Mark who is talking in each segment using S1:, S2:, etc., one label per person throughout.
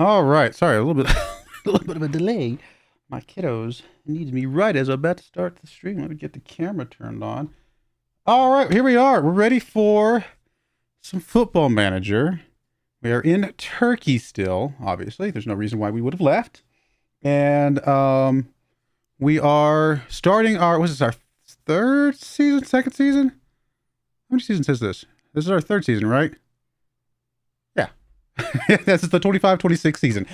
S1: All right. Sorry, a little bit, a little bit of a delay. My kiddos needed me right as I'm about to start the stream. Let me get the camera turned on. All right, here we are. We're ready for some Football Manager. We are in Turkey still. Obviously, there's no reason why we would have left. And we are starting our. Was this our third season? Second season? How many seasons is this? This is our third season, right? Yeah. This is the 25-26 season.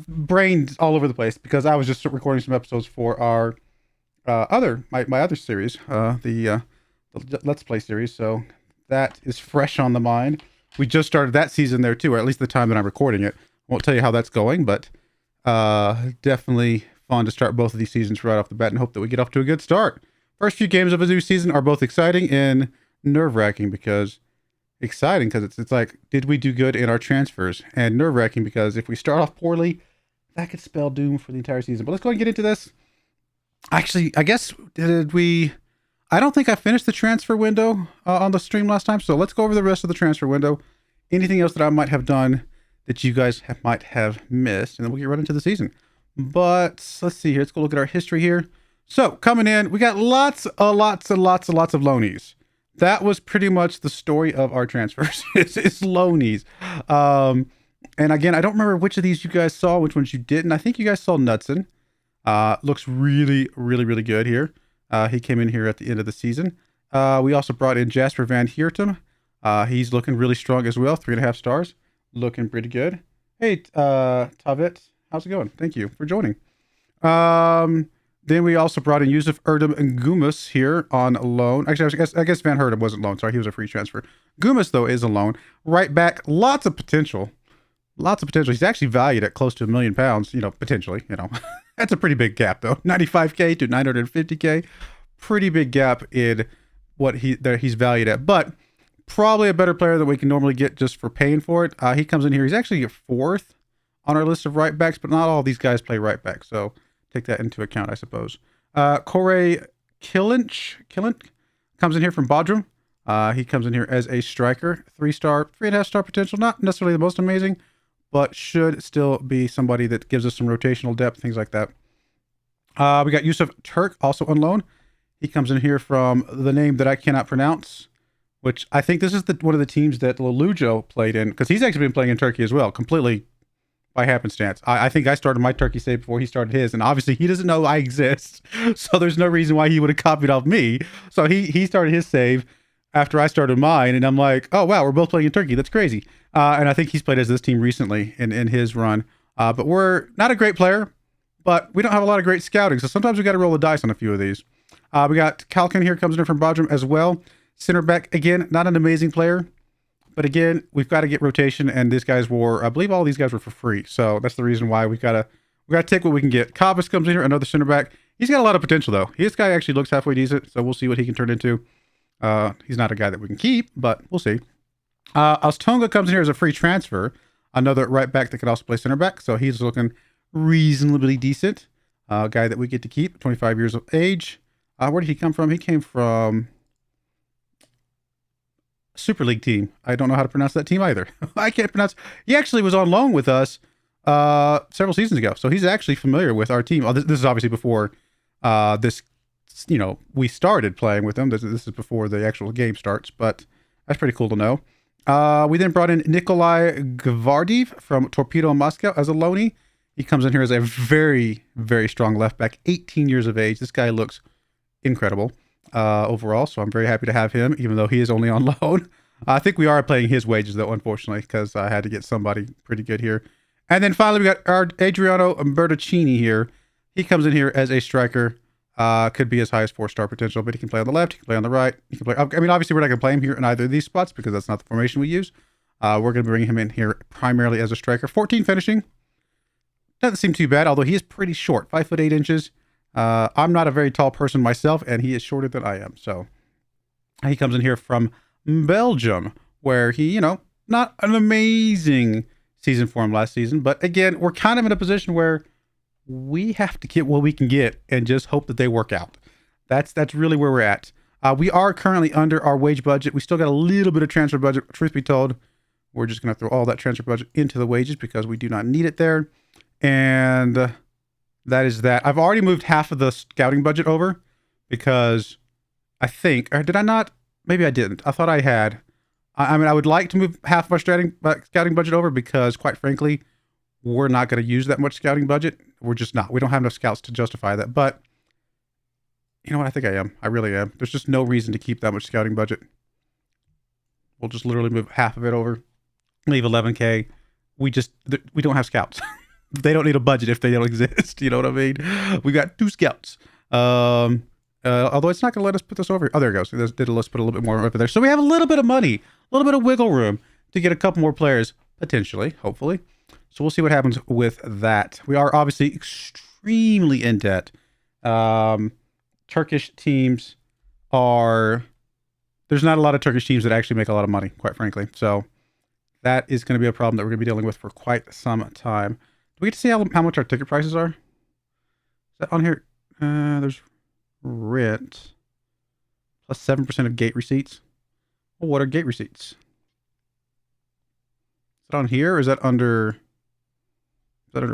S1: Brains all over the place because I was just recording some episodes for our my other series, the Let's Play series. So that is fresh on the mind. We just started that season there too, or at least the time that I'm recording it. I won't tell you how that's going, but definitely fun to start both of these seasons right off the bat and hope that we get off to a good start. First few games of a new season are both exciting and nerve-wracking because it's like, did we do good in our transfers? And nerve-wracking because if we start off poorly, that could spell doom for the entire season. But let's go and get into this. Actually, I guess, I don't think I finished the transfer window on the stream last time, so let's go over the rest of the transfer window. Anything else that I might have done that you guys might have missed, and then we'll get right into the season. But let's see here. Let's go look at our history here. So, coming in, we got lots of loanies. That was pretty much the story of our transfers. it's loanies. And again, I don't remember which of these you guys saw, which ones you didn't. I think you guys saw Knudsen. Looks really good here. He came in here at the end of the season. We also brought in Jasper Van Heertem. He's looking really strong as well. 3.5 stars. Looking pretty good. Hey, Tavet, how's it going? Thank you for joining. Then we also brought in Yusuf Erdem and Gumas here on loan. Actually, I guess Van Hertem wasn't loan. Sorry, he was a free transfer. Gumas, though, is a loan. Right back, lots of potential. He's actually valued at close to £1 million, potentially, That's a pretty big gap, though. 95K to 950K. Pretty big gap in what he's valued at. But probably a better player than we can normally get just for paying for it. He comes in here. He's actually fourth on our list of right backs, but not all these guys play right back. So take that into account, I suppose. Corey Killinch comes in here from Bodrum. He comes in here as a striker. 3-star, 3.5-star potential. Not necessarily the most amazing, but should still be somebody that gives us some rotational depth, things like that. We got Yusuf Turk, also on loan. He comes in here from the name that I cannot pronounce, which I think this is one of the teams that Lelujo played in, because he's actually been playing in Turkey as well, completely by happenstance. I think I started my Turkey save before he started his, and obviously he doesn't know I exist, so there's no reason why he would have copied off me. So he started his save after I started mine, and I'm like, oh wow, we're both playing in Turkey. That's crazy. And I think he's played as this team recently in his run. But we're not a great player, but we don't have a lot of great scouting, so sometimes we got to roll the dice on a few of these. We got Kalkin here, comes in from Bodrum as well. Center back, again, not an amazing player. But again, we've got to get rotation, and these guys were, I believe all these guys were for free. So that's the reason why we got to take what we can get. Kabas comes in here, another center back. He's got a lot of potential, though. This guy actually looks halfway decent, so we'll see what he can turn into. He's not a guy that we can keep, but we'll see. Ostonga comes in here as a free transfer. Another right back that could also play center back. So he's looking reasonably decent. Guy that we get to keep, 25 years of age. Where did he come from? He came from Super League team. I don't know how to pronounce that team either. I can't pronounce. He actually was on loan with us several seasons ago, so he's actually familiar with our team. This is obviously before we started playing with him. This is before the actual game starts, but that's pretty cool to know. We then brought in Nikolai Gvardiv from Torpedo Moscow as a loanee. He comes in here as a very, very strong left back, 18 years of age. This guy looks incredible overall, so I'm very happy to have him, even though he is only on loan. I think we are playing his wages, though, unfortunately, because I had to get somebody pretty good here. And then finally, we got our Adriano Bertocchini here. He comes in here as a striker. Could be as high as 4-star potential, but he can play on the left, he can play on the right. He can play. I mean, obviously, we're not going to play him here in either of these spots because that's not the formation we use. We're going to bring him in here primarily as a striker. 14 finishing. Doesn't seem too bad, although he is pretty short, 5'8" I'm not a very tall person myself, and he is shorter than I am. So he comes in here from Belgium, where he, not an amazing season for him last season. But again, we're kind of in a position where we have to get what we can get and just hope that they work out. That's really where we're at. We are currently under our wage budget. We still got a little bit of transfer budget, truth be told. We're just going to throw all that transfer budget into the wages because we do not need it there. And that is that. I've already moved half of the scouting budget over because I think, or did I not? Maybe I didn't. I thought I had. I mean, I would like to move half of our scouting budget over because, quite frankly, we're not going to use that much scouting budget. We're just not. We don't have enough scouts to justify that. But you know what? I think I am. I really am. There's just no reason to keep that much scouting budget. We'll just literally move half of it over, leave 11K. We don't have scouts. They don't need a budget if they don't exist. You know what I mean? We got 2 scouts. Although it's not going to let us put this over here. Oh, there it goes. Let's put a little bit more over there. So we have a little bit of money, a little bit of wiggle room to get a couple more players, potentially, hopefully. So we'll see what happens with that. We are obviously extremely in debt. Turkish teams are... There's not a lot of Turkish teams that actually make a lot of money, quite frankly. So that is going to be a problem that we're going to be dealing with for quite some time. Do we get to see how much our ticket prices are? Is that on here? There's rent plus 7% of gate receipts. Well, what are gate receipts? Is that on here or is that under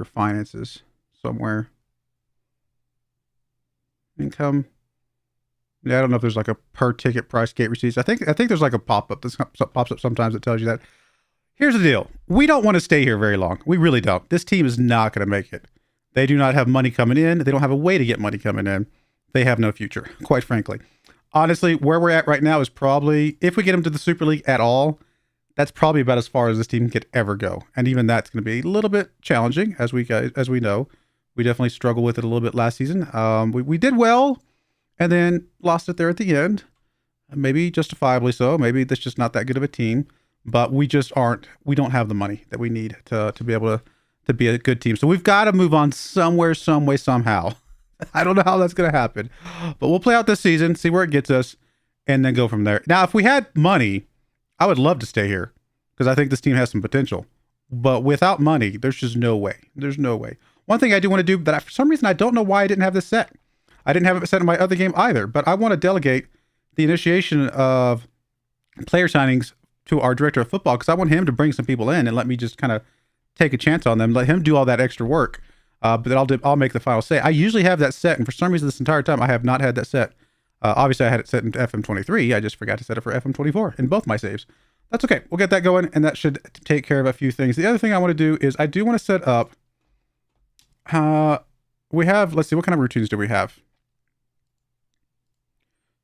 S1: finances somewhere? Income. Yeah, I don't know if there's like a per ticket price gate receipts. I think there's like a pop-up that pops up sometimes that tells you that. Here's the deal. We don't want to stay here very long. We really don't. This team is not going to make it. They do not have money coming in. They don't have a way to get money coming in. They have no future, quite frankly. Honestly, where we're at right now is probably, if we get them to the Super League at all, that's probably about as far as this team could ever go. And even that's going to be a little bit challenging, as we know. We definitely struggled with it a little bit last season. We did well, and then lost it there at the end. Maybe justifiably so. Maybe that's just not that good of a team. But we don't have the money that we need to be able to be a good team. So we've got to move on somewhere, some way, somehow. I don't know how that's going to happen. But we'll play out this season, see where it gets us, and then go from there. Now, if we had money, I would love to stay here because I think this team has some potential. But without money, there's just no way. There's no way. One thing I do want to do, that for some reason I don't know why I didn't have this set. I didn't have it set in my other game either, but I want to delegate the initiation of player signings to our director of football because I want him to bring some people in and let me just kind of take a chance on them, let him do all that extra work. But then I'll make the final say. I usually have that set, and for some reason this entire time I have not had that set. Obviously I had it set in FM23. I just forgot to set it for FM24 in both my saves. That's okay. We'll get that going, and that should take care of a few things. The other thing I want to do is I do want to set up. We have. Let's see. What kind of routines do we have?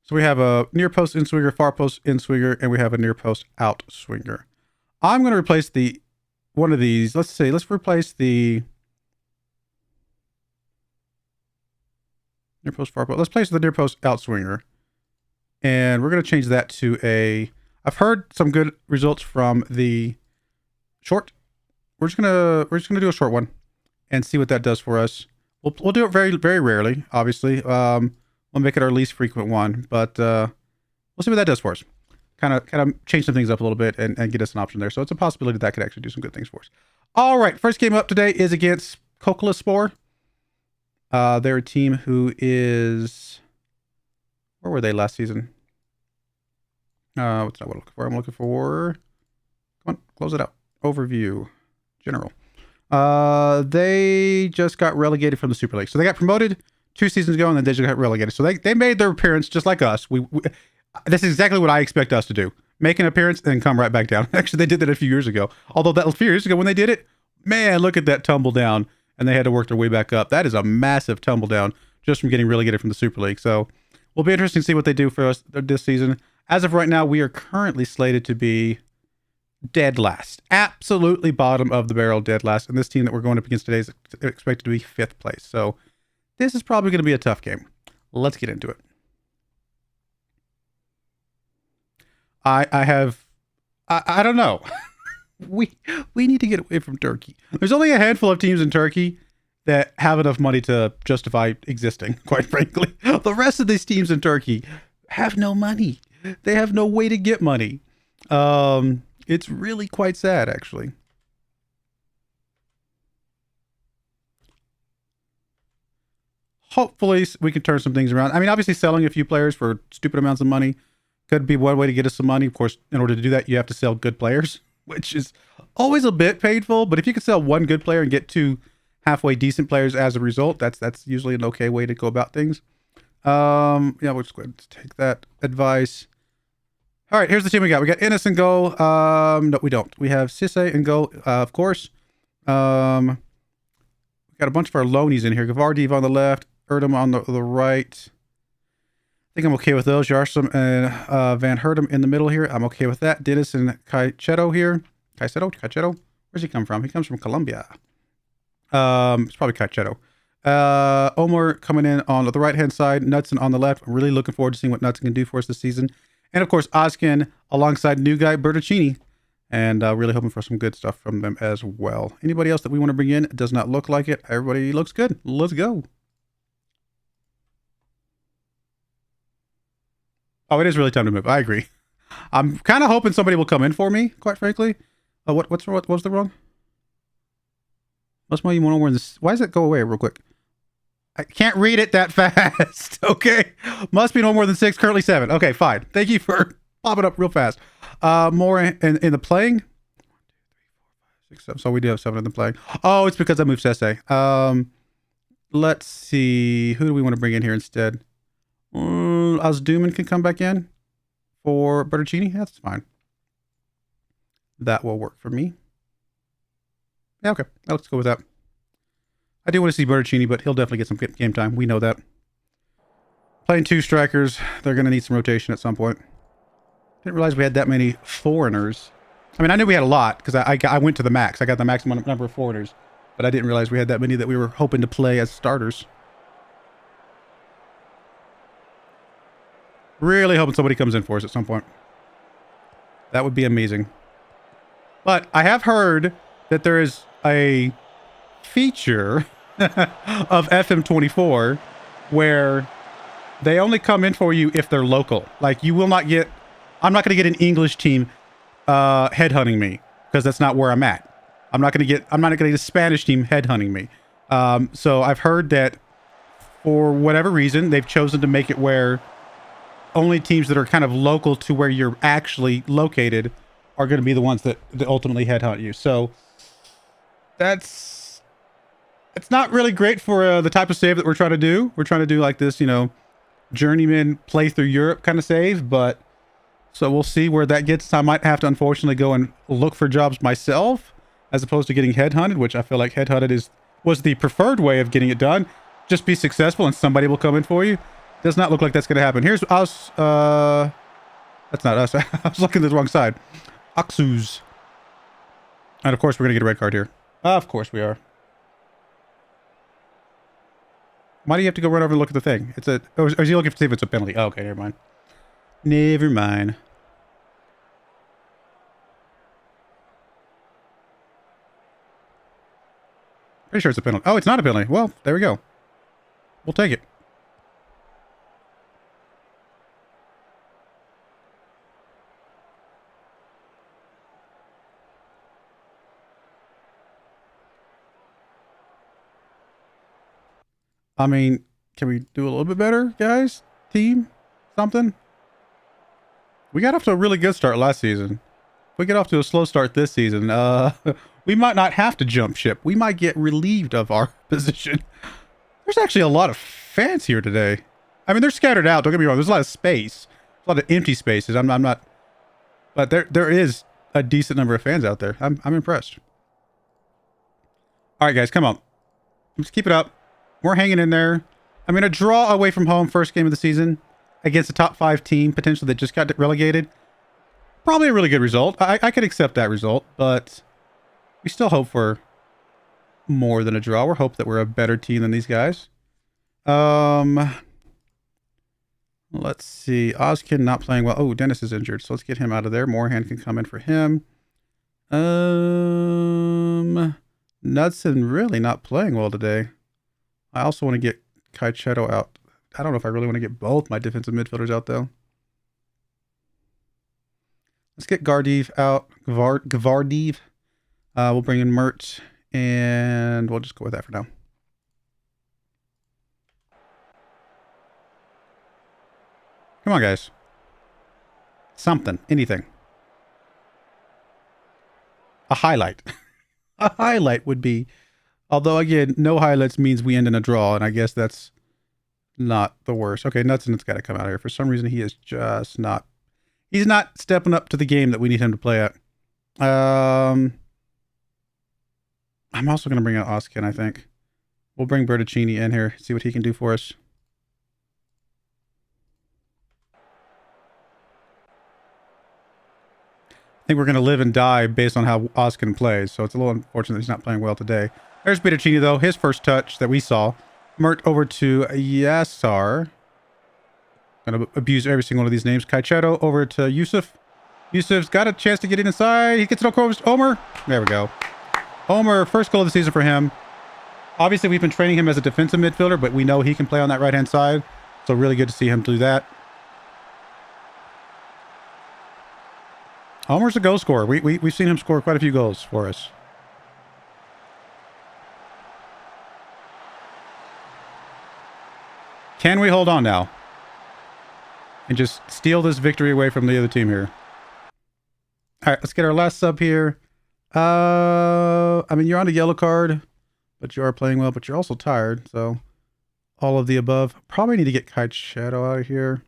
S1: So we have a near post in swinger, far post in swinger, and we have a near post out swinger. I'm going to replace one of these. Let's replace the near post, far post. Let's place the near post out swinger, and we're going to change that to a. I've heard some good results from the short. We're just gonna do a short one, and see what that does for us. We'll do it very, very rarely, obviously. We'll make it our least frequent one, but we'll see what that does for us. Kind of change some things up a little bit and get us an option there. So it's a possibility that could actually do some good things for us. All right, first game up today is against Kokolaspor. They're a team who is... Where were they last season? What's not what I'm looking for? I'm looking for... Come on, close it out. Overview. General. They just got relegated from the Super League. So they got promoted 2 seasons ago, and then they just got relegated. So they made their appearance just like us. This is exactly what I expect us to do. Make an appearance and then come right back down. Actually, they did that a few years ago. Although that a few years ago when they did it, man, look at that tumble down. And they had to work their way back up. That is a massive tumble down just from getting relegated from the Super League. So will be interesting to see what they do for us this season. As of right now, we are currently slated to be dead last. Absolutely bottom of the barrel, dead last. And this team that we're going up against today is expected to be 5th place. So this is probably going to be a tough game. Let's get into it. I don't know. we need to get away from Turkey. There's only a handful of teams in Turkey that have enough money to justify existing, quite frankly. The rest of these teams in Turkey have no money. They have no way to get money. It's really quite sad, actually. Hopefully we can turn some things around. I mean, obviously selling a few players for stupid amounts of money could be one way to get us some money. Of course, in order to do that, you have to sell good players. which is always a bit painful. But if you can sell one good player and get two halfway decent players as a result, that's usually an okay way to go about things. Yeah, we'll just go ahead and take that advice. All right, here's the team we got. We got Ennis in goal. No, we don't. We have Sisse in goal, of course. We got a bunch of our loanies in here. Gavardiv on the left, Erdem on the right. I think I'm okay with those. Jarsum and Van Hertem in the middle here. I'm okay with that. Dennis and Caicedo here. Caicedo? Where's he come from? He comes from Colombia. It's probably Caicedo. Omar coming in on the right-hand side. Knudsen on the left. I'm really looking forward to seeing what Knudsen can do for us this season. And, of course, Ozkin alongside new guy Bertocchini. And really hoping for some good stuff from them as well. Anybody else that we want to bring in? It does not look like it. Everybody looks good. Let's go. Oh, it is really time to move. I agree. I'm kind of hoping somebody will come in for me, quite frankly. What was the wrong? Must you want more than this? Why does it go away real quick? I can't read it that fast. Okay. Must be no more than 6, currently 7. Okay, fine. Thank you for popping up real fast. More in the playing. 1, 2, 3, 4, 5, 6, 7. So we do have 7 in the playing. Oh, it's because I moved Sesse. Let's see. Who do we want to bring in here instead? Osduman can come back in for Bertocchini. That's fine. That will work for me. Yeah, okay. Let's go with that. I do want to see Bertocchini, but he'll definitely get some game time. We know that. Playing 2 strikers. They're going to need some rotation at some point. Didn't realize we had that many foreigners. I mean, I knew we had a lot because I went to the max. I got the maximum number of foreigners. But I didn't realize we had that many that we were hoping to play as starters. Really hoping somebody comes in for us at some point. That would be amazing. But I have heard that there is a feature of FM24 where they only come in for you if they're local. Like, you will not get... I'm not going to get an English team headhunting me because that's not where I'm at. I'm not going to get a Spanish team headhunting me. So I've heard that for whatever reason, they've chosen to make it where only teams that are kind of local to where you're actually located are going to be the ones that ultimately headhunt you. So it's not really great for the type of save that we're trying to do. We're trying to do like this, journeyman play through Europe kind of save, but so we'll see where that gets. I might have to unfortunately go and look for jobs myself as opposed to getting headhunted, which I feel like headhunted was the preferred way of getting it done. Just be successful and somebody will come in for you. Does not look like that's going to happen. Here's us. That's not us. I was looking at the wrong side. Oxus. And of course, we're going to get a red card here. Of course we are. Why do you have to go run over and look at the thing? Or is he looking to see if it's a penalty? Oh, okay, never mind. Never mind. Pretty sure it's a penalty. Oh, it's not a penalty. Well, there we go. We'll take it. I mean, can we do a little bit better, guys? Team? Something? We got off to a really good start last season. If we get off to a slow start this season, we might not have to jump ship. We might get relieved of our position. There's actually a lot of fans here today. I mean, they're scattered out. Don't get me wrong. There's a lot of space. There's a lot of empty spaces. I'm not... But there is a decent number of fans out there. I'm impressed. All right, guys, come on. Let's keep it up. We're hanging in there. I mean, a draw away from home, first game of the season, against a top 5 team, potentially that just got relegated. Probably a really good result. I could accept that result, but we still hope for more than a draw. We hope that we're a better team than these guys. Let's see. Ozkin not playing well. Oh, Dennis is injured, so let's get him out of there. Moorhan can come in for him. Knudsen really not playing well today. I also want to get Caicedo out. I don't know if I really want to get both my defensive midfielders out, though. Let's get Gardiv out. Gavardiv. We'll bring in Mert, and we'll just go with that for now. Come on, guys. Something. Anything. a highlight. A highlight would be, although again, no highlights means we end in a draw, and I guess that's not the worst. Okay, Nuts and It's got to come out of here. For some reason, he is just not. He's not stepping up to the game that we need him to play at. I'm also going to bring out Oskin, I think. We'll bring Bertuccini in here, see what he can do for us. I think we're going to live and die based on how Oskin plays, so it's a little unfortunate that he's not playing well today. There's Bertuccini, though. His first touch that we saw. Mert over to Yassar. Going to abuse every single one of these names. Kaicheto over to Yusuf. Yusuf's got a chance to get it inside. He gets it across to Omer. There we go. Omer, first goal of the season for him. Obviously, we've been training him as a defensive midfielder, but we know he can play on that right-hand side. So really good to see him do that. Omer's a goal scorer. We've seen him score quite a few goals for us. Can we hold on now? And just steal this victory away from the other team here. All right, let's get our last sub here. I mean, you're on a yellow card, but you are playing well, but you're also tired. So all of the above. Probably need to get Kite Shadow out of here.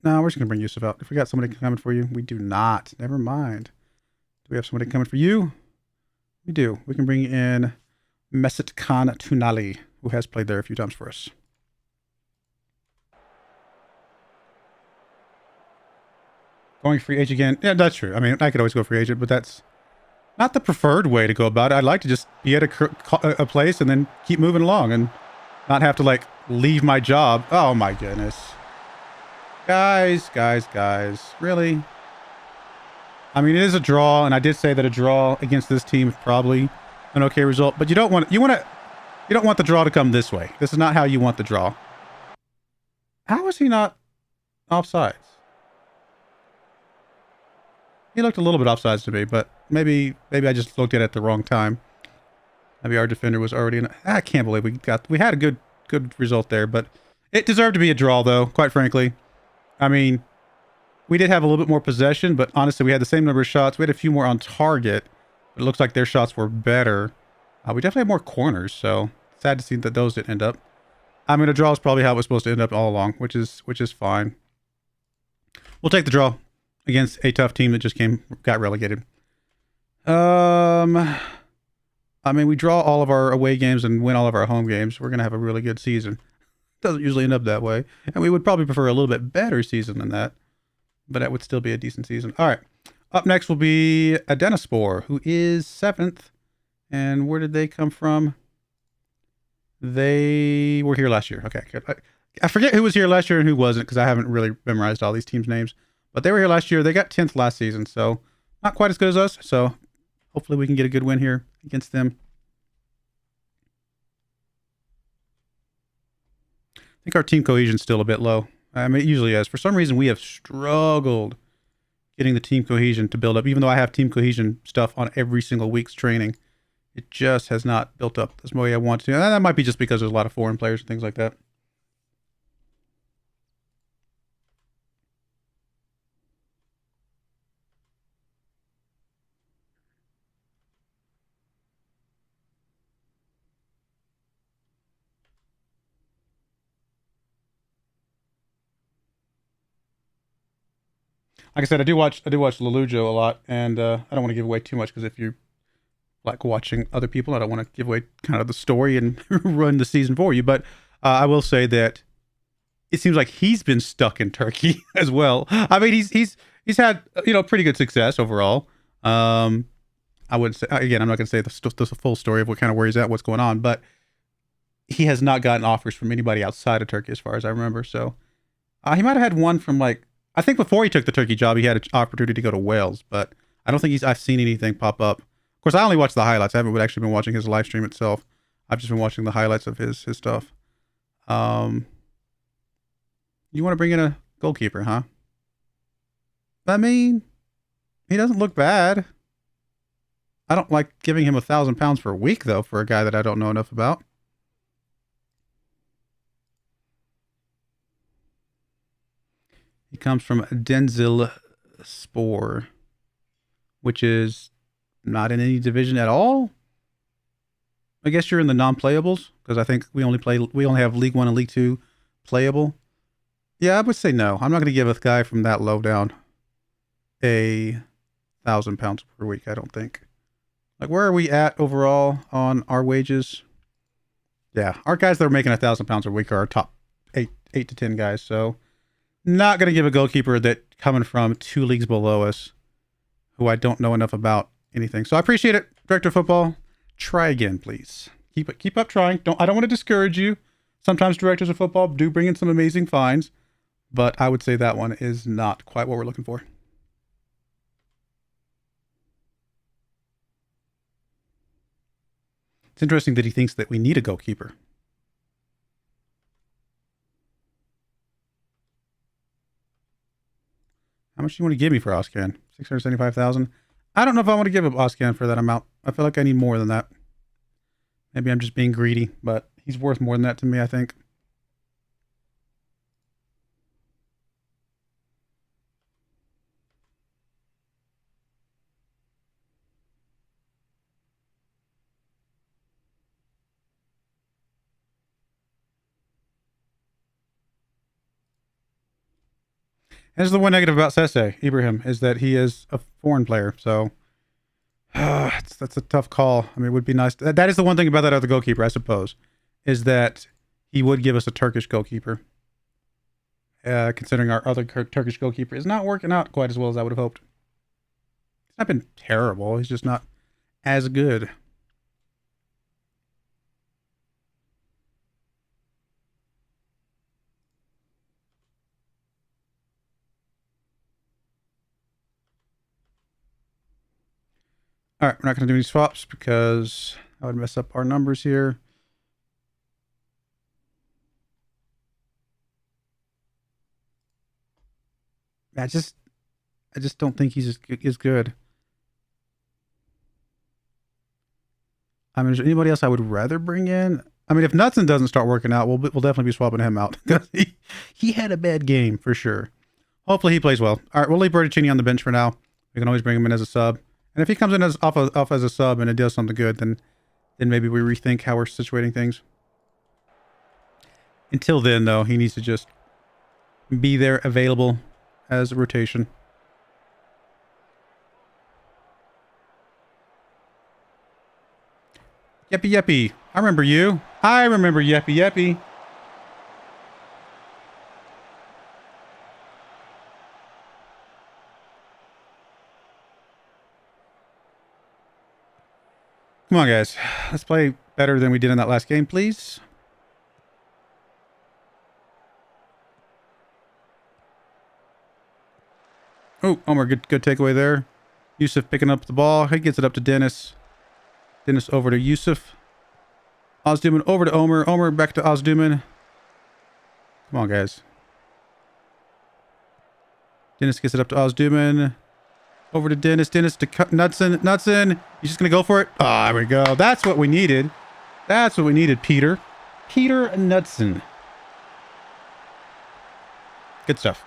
S1: No, we're just going to bring Yusuf out. If we got somebody coming for you, we do not. Never mind. Do we have somebody coming for you? We do. We can bring in Mesut Khan Tunali, who has played there a few times for us. Going free agent again. Yeah, that's true. I mean, I could always go free agent, but that's not the preferred way to go about it. I'd like to just be at a place and then keep moving along and not have to, like, leave my job. Oh, my goodness. Guys. Really? I mean, it is a draw, and I did say that a draw against this team is probably an okay result, but you don't want the draw to come this way. This is not how you want the draw. How is he not offsides? He looked a little bit offsides to me, but maybe I just looked at it at the wrong time. Maybe our defender was already in. I can't believe we had a good result there, but it deserved to be a draw, though, quite frankly. I mean, we did have a little bit more possession, but honestly, we had the same number of shots. We had a few more on target. It looks like their shots were better. We definitely had more corners, so sad to see that those didn't end up. I mean, a draw is probably how it was supposed to end up all along, which is fine. We'll take the draw against a tough team that just got relegated. I mean, we draw all of our away games and win all of our home games. We're going to have a really good season. Doesn't usually end up that way. And we would probably prefer a little bit better season than that. But that would still be a decent season. All right. Up next will be Adenospore, who is 7th. And where did they come from? They were here last year. Okay, good. I forget who was here last year and who wasn't, because I haven't really memorized all these teams' names. But they were here last year. They got 10th last season, so not quite as good as us. So hopefully we can get a good win here against them. I think our team cohesion is still a bit low. I mean, it usually is. For some reason, we have struggled getting the team cohesion to build up, even though I have team cohesion stuff on every single week's training. It just has not built up the way I want to. And that might be just because there's a lot of foreign players and things like that. Like I said, I do watch Lelujo a lot, and I don't want to give away too much, because if you like watching other people, I don't want to give away kind of the story and run the season for you. But I will say that it seems like he's been stuck in Turkey as well. I mean, he's had, you know, pretty good success overall. I wouldn't say, again, I'm not going to say the full story of what kind of where he's at, what's going on, but he has not gotten offers from anybody outside of Turkey as far as I remember. So he might have had one from, like, I think before he took the Turkey job, he had an opportunity to go to Wales, but I don't think I've seen anything pop up. Of course, I only watch the highlights. I haven't actually been watching his live stream itself. I've just been watching the highlights of his stuff. You want to bring in a goalkeeper, huh? I mean, he doesn't look bad. I don't like giving him £1,000 for a week, though, for a guy that I don't know enough about. He comes from Denizlispor. which is not in any division at all. I guess you're in the non-playables, because I think we only have League 1 and League 2 playable. Yeah, I would say no. I'm not going to give a guy from that low down a £1,000 per week, I don't think. Like, where are we at overall on our wages? Yeah, our guys that are making £1,000 a week are our top 8 to 10 guys, so not going to give a goalkeeper that coming from 2 leagues below us, who I don't know enough about anything. So I appreciate it, Director of Football. Try again, please. Keep up trying. I don't want to discourage you. Sometimes directors of football do bring in some amazing finds, but I would say that one is not quite what we're looking for. It's interesting that he thinks that we need a goalkeeper. How much do you want to give me for Oscan? 675,000. I don't know if I want to give up Oscan for that amount. I feel like I need more than that. Maybe I'm just being greedy, but he's worth more than that to me, I think. That's the one negative about Sese, Ibrahim, is that he is a foreign player. So that's a tough call. I mean, it would be nice. That is the one thing about that other goalkeeper, I suppose, is that he would give us a Turkish goalkeeper. Considering our other Turkish goalkeeper is not working out quite as well as I would have hoped. He's not been terrible. He's just not as good. All right, we're not going to do any swaps because I would mess up our numbers here. I just don't think he's as good. I mean, is there anybody else I would rather bring in? I mean, if Knudsen doesn't start working out, we'll definitely be swapping him out because he had a bad game for sure. Hopefully he plays well. All right, we'll leave Bertuccini on the bench for now. We can always bring him in as a sub. And if he comes in as off as a sub and it does something good, then maybe we rethink how we're situating things. Until then, though, he needs to just be there available as a rotation. Yeppy Yeppy. I remember you. I remember Yeppy Yeppy. Come on, guys. Let's play better than we did in that last game, please. Oh, Omar, good takeaway there. Yusuf picking up the ball. He gets it up to Dennis. Dennis over to Yusuf. Ozduman over to Omer. Omer back to Ozduman. Come on, guys. Dennis gets it up to Ozduman. Over to Dennis. Dennis to Knudsen. Knudsen. You're just going to go for it? Ah, there we go. That's what we needed. That's what we needed, Peter. Peter Knudsen. Good stuff.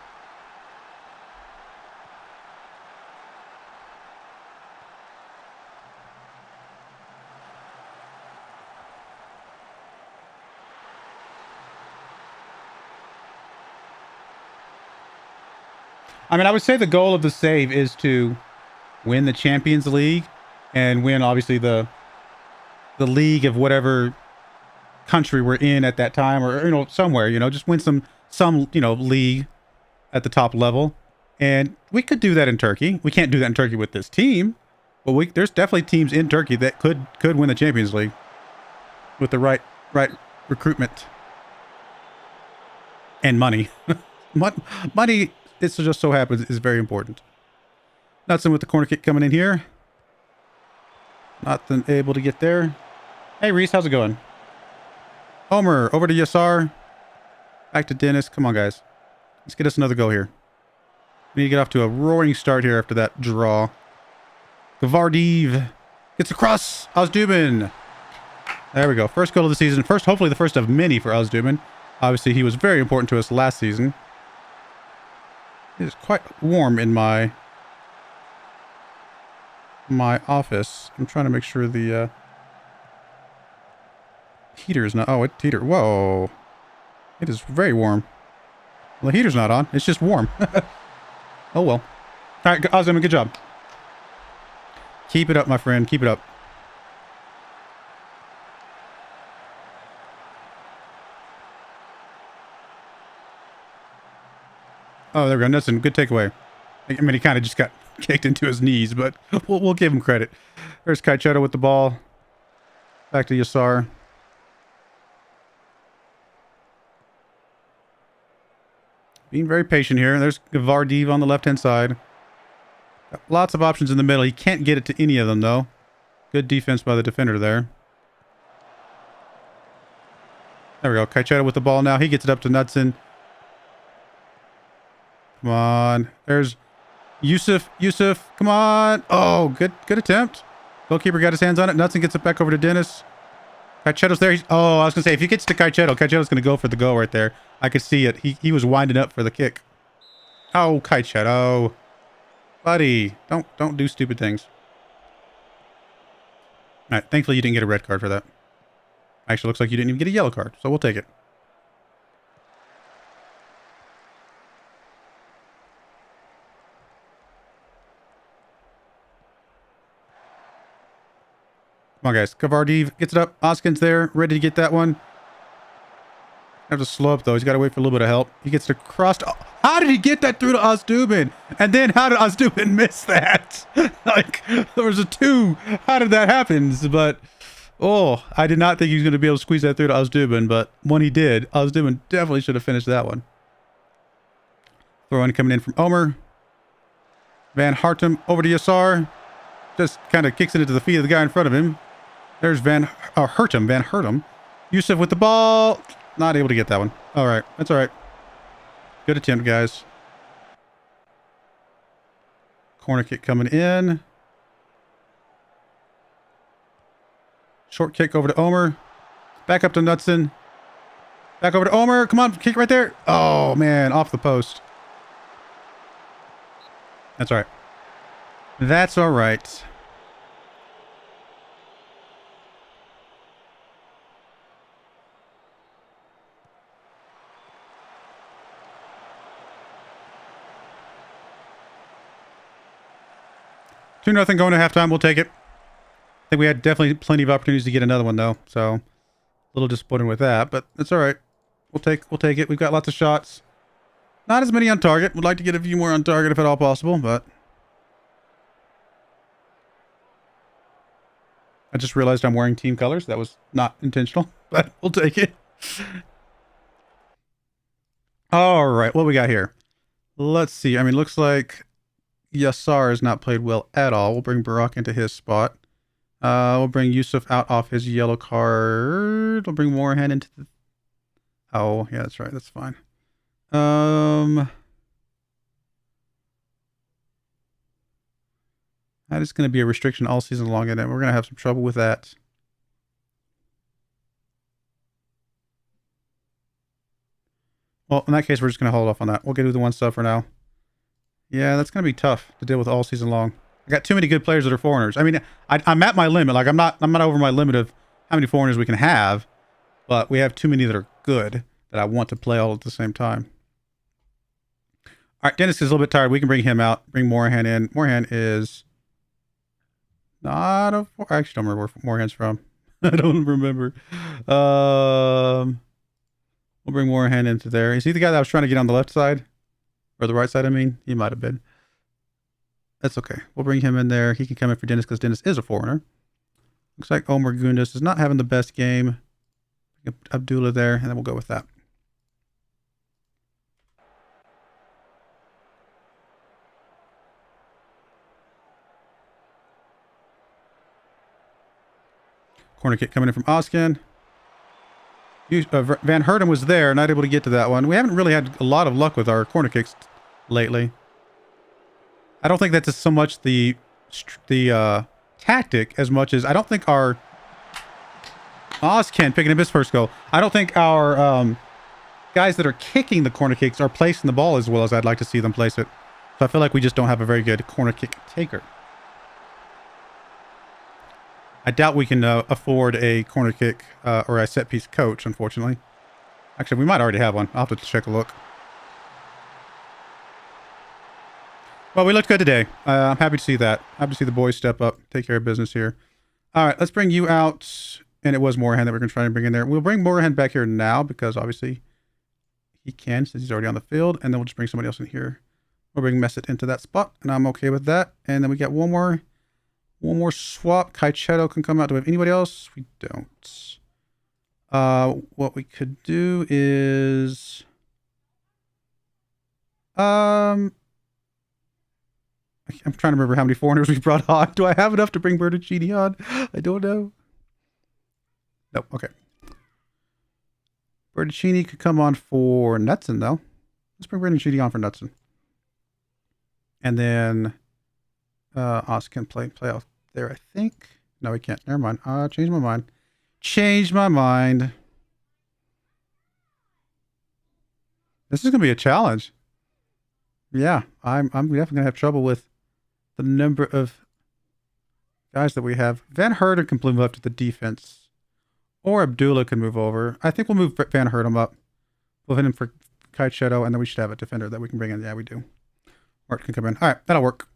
S1: I mean, I would say the goal of the save is to win the Champions League and win, obviously, the league of whatever country we're in at that time, or somewhere, just win some league at the top level. And we could do that in Turkey. We can't do that in Turkey with this team, but there's definitely teams in Turkey that could win the Champions League with the right recruitment and money. Money. It just so happens is very important. Knudsen with the corner kick coming in here. Not able to get there. Hey, Reese, how's it going? Omer, over to Yassar. Back to Dennis. Come on, guys. Let's get us another goal here. We need to get off to a roaring start here after that draw. Gavardiv gets across. Ozduman. There we go. First goal of the season. Hopefully the first of many for Ozduman. Obviously, he was very important to us last season. It is quite warm in my my office. I'm trying to make sure the heater is not... Oh, it's heater. Whoa. It is very warm. Well, the heater's not on. It's just warm. Oh, well. All right, Ozzy, good job. Keep it up, my friend. Keep it up. Oh, there we go. That's a good takeaway. I mean, he kind of just got kicked into his knees, but we'll give him credit. There's Kaicheto with the ball. Back to Yassar. Being very patient here. There's Gavardiv on the left-hand side. Got lots of options in the middle. He can't get it to any of them, though. Good defense by the defender there. There we go. Kaicheto with the ball now. He gets it up to Knudsen. Come on. There's Yusuf. Yusuf. Come on. Oh, good attempt. Goalkeeper got his hands on it. Knudsen gets it back over to Dennis. Kaicheto's there. Oh, I was going to say, if he gets to Kaicheto, Kaicheto's going to go for the goal right there. I could see it. He was winding up for the kick. Oh, Kaicheto. Buddy, don't do stupid things. All right, thankfully you didn't get a red card for that. Actually, looks like you didn't even get a yellow card, so we'll take it. Come on, guys. Gavardiv gets it up. Oskin's there, ready to get that one. Have to slow up, though. He's got to wait for a little bit of help. He gets it across. Oh, how did he get that through to Ozdubin? And then how did Ozdubin miss that? Like, there was a 2. How did that happen? But, oh, I did not think he was going to be able to squeeze that through to Ozdubin. But when he did, Ozdubin definitely should have finished that one. Throw in coming in from Omer. Van Hartum over to Yassar. Just kind of kicks it into the feet of the guy in front of him. There's Van Hartum. Yusuf with the ball. Not able to get that one. All right. That's all right. Good attempt, guys. Corner kick coming in. Short kick over to Omer. Back up to Knudsen. Back over to Omer. Come on. Kick right there. Oh, man. Off the post. That's all right. That's all right. Two nothing going to halftime. We'll take it. I think we had definitely plenty of opportunities to get another one though, so a little disappointed with that, but it's all right. We'll take it. We've got lots of shots. Not as many on target. Would like to get a few more on target if at all possible, but I just realized I'm wearing team colors. That was not intentional, but we'll take it. All right, what we got here? Let's see. I mean, looks like Yassar has not played well at all. We'll bring Barak into his spot. We'll bring Yusuf out off his yellow card. We'll bring Morahan into the... Oh, yeah, that's right. That's fine. That is going to be a restriction all season long, and we're going to have some trouble with that. Well, in that case, we're just going to hold off on that. We'll get to the 1 sub for now. Yeah, that's going to be tough to deal with all season long. I got too many good players that are foreigners. I mean, I'm at my limit. Like, I'm not over my limit of how many foreigners we can have, but we have too many that are good that I want to play all at the same time. All right, Dennis is a little bit tired. We can bring him out. Bring Morahan in. Morahan is not a... I actually don't remember where Morahan's from. I don't remember. We'll bring Morahan into there. Is he the guy that I was trying to get on the left side? Or the right side, I mean? He might have been. That's okay. We'll bring him in there. He can come in for Dennis because Dennis is a foreigner. Looks like Omer Gundus is not having the best game. Abdullah there, and then we'll go with that. Corner kick coming in from Oskin. Van Herten was there, not able to get to that one. We haven't really had a lot of luck with our corner kicks lately. I don't think that's so much the tactic as much as I don't think our Oskin picking up his first goal. I don't think our guys that are kicking the corner kicks are placing the ball as well as I'd like to see them place it. So I feel like we just don't have a very good corner kick taker. I doubt we can afford a corner kick or a set piece coach, unfortunately. Actually, we might already have one. I'll have to check a look. Well, we looked good today. I'm happy to see that. Happy to see the boys step up, take care of business here. All right, let's bring you out. And it was Moorhan that we're going to try and bring in there. We'll bring Moorhan back here now because obviously he can since he's already on the field. And then we'll just bring somebody else in here. We'll bring Messit into that spot, and I'm okay with that. And then we got one more swap. Caicedo can come out. Do we have anybody else? We don't. What we could do is I'm trying to remember how many foreigners we brought on. Do I have enough to bring Bertuccini on? I don't know. Nope. Okay. Bertuccini could come on for Knutson, though. Let's bring Bertuccini on for Knutson. And then Oz can play out there, I think. No, he can't. Never mind. Change my mind. Change my mind. This is going to be a challenge. Yeah, I'm definitely going to have trouble with the number of guys that we have. Van Herten can move up to the defense. Or Abdullah can move over. I think we'll move Van Herten up. We'll hit him for Caicedo, and then we should have a defender that we can bring in. Yeah, we do. Art can come in. All right, that'll work.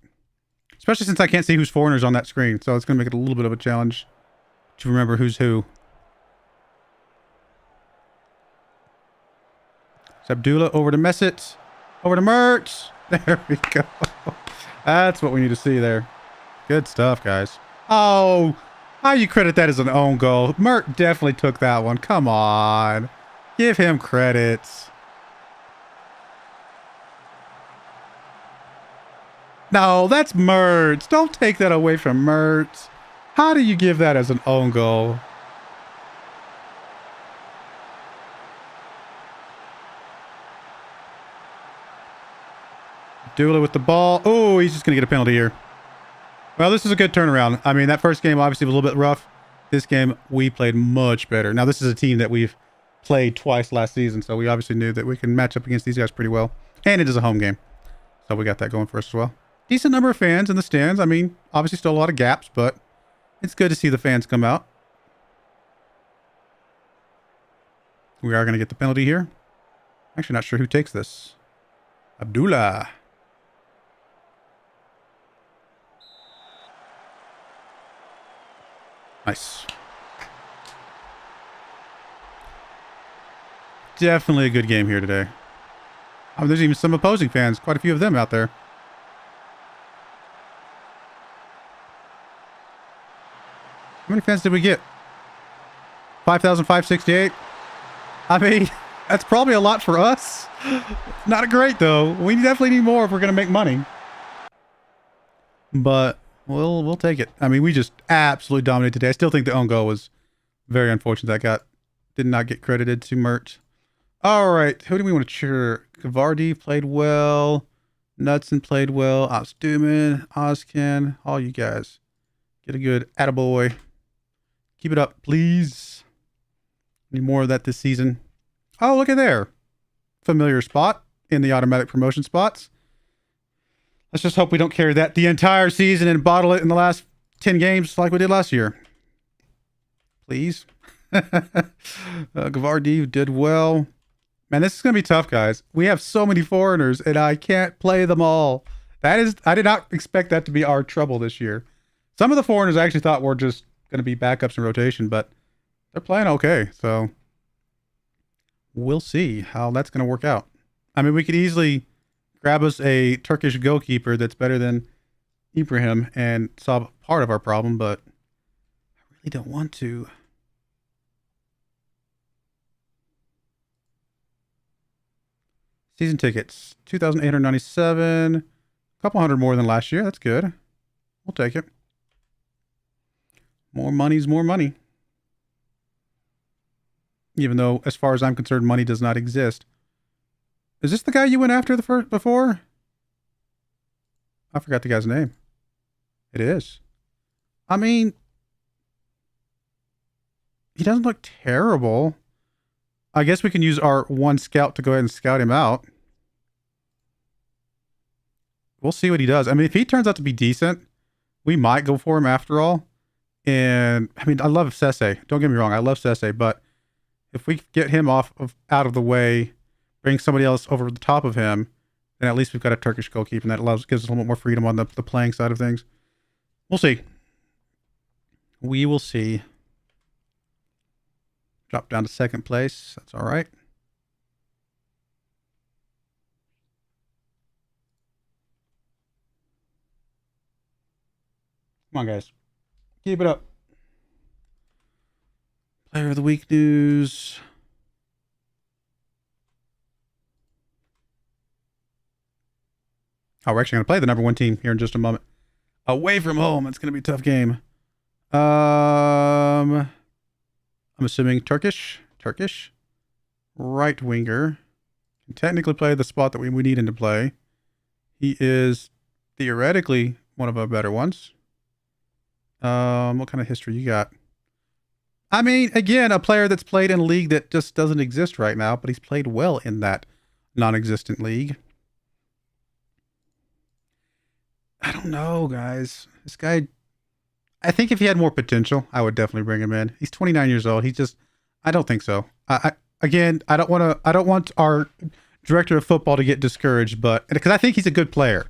S1: Especially since I can't see who's foreigners on that screen. So it's going to make it a little bit of a challenge to remember who's who. It's Abdullah over to Messit. Over to Mertz. There we go. That's what we need to see there. Good stuff, guys. Oh, how you credit that as an own goal? Mert definitely took that one. Come on. Give him credits. No, that's Mertz. Don't take that away from Mertz. How do you give that as an own goal? Abdullah with the ball. Oh, he's just going to get a penalty here. Well, this is a good turnaround. I mean, that first game obviously was a little bit rough. This game, we played much better. Now, this is a team that we've played twice last season, so we obviously knew that we can match up against these guys pretty well. And it is a home game. So we got that going for us as well. Decent number of fans in the stands. I mean, obviously still a lot of gaps, but it's good to see the fans come out. We are going to get the penalty here. Actually, not sure who takes this. Abdullah. Nice. Definitely a good game here today. Oh, there's even some opposing fans. Quite a few of them out there. How many fans did we get? 5,568. I mean, that's probably a lot for us. Not great, though. We definitely need more if we're going to make money. But we'll take it. I mean, we just absolutely dominated today. I still think the own goal was very unfortunate. That did not get credited to Mert. All right. Who do we want to cheer? Gavardi played well. Knutson played well. Ozduman, Ozkin, all you guys. Get a good attaboy. Keep it up, please. Need more of that this season. Oh, look at there. Familiar spot in the automatic promotion spots. Let's just hope we don't carry that the entire season and bottle it in the last 10 games like we did last year. Please. Gavardi did well. Man, this is going to be tough, guys. We have so many foreigners, and I can't play them all. I did not expect that to be our trouble this year. Some of the foreigners I actually thought were just going to be backups in rotation, but they're playing okay. So we'll see how that's going to work out. I mean, we could easily grab us a Turkish goalkeeper that's better than Ibrahim and solve part of our problem, but I really don't want to. Season tickets, 2,897. A couple hundred more than last year. That's good. We'll take it. More money's more money. Even though, as far as I'm concerned, money does not exist. Is this the guy you went after before? I forgot the guy's name. It is. I mean, he doesn't look terrible. I guess we can use our one scout to go ahead and scout him out. We'll see what he does. I mean, if he turns out to be decent, we might go for him after all. And I mean, I love Sese. Don't get me wrong, I love Sese, but if we get him out of the way, bring somebody else over the top of him, then at least we've got a Turkish goalkeeper, and that gives us a little bit more freedom on the playing side of things. We'll see. We will see. Drop down to second place. That's all right. Come on, guys. Keep it up. Player of the week news. Oh, we're actually going to play the number 1 team here in just a moment. Away from home. It's going to be a tough game. I'm assuming Turkish. Right winger. Can technically play the spot that we need him to play. He is theoretically one of our better ones. What kind of history you got? I mean, again, a player that's played in a league that just doesn't exist right now, but he's played well in that non-existent league. I don't know, guys. This guy, I think if he had more potential, I would definitely bring him in. He's 29 years old. I don't think so. I don't want our director of football to get discouraged, but because I think he's a good player.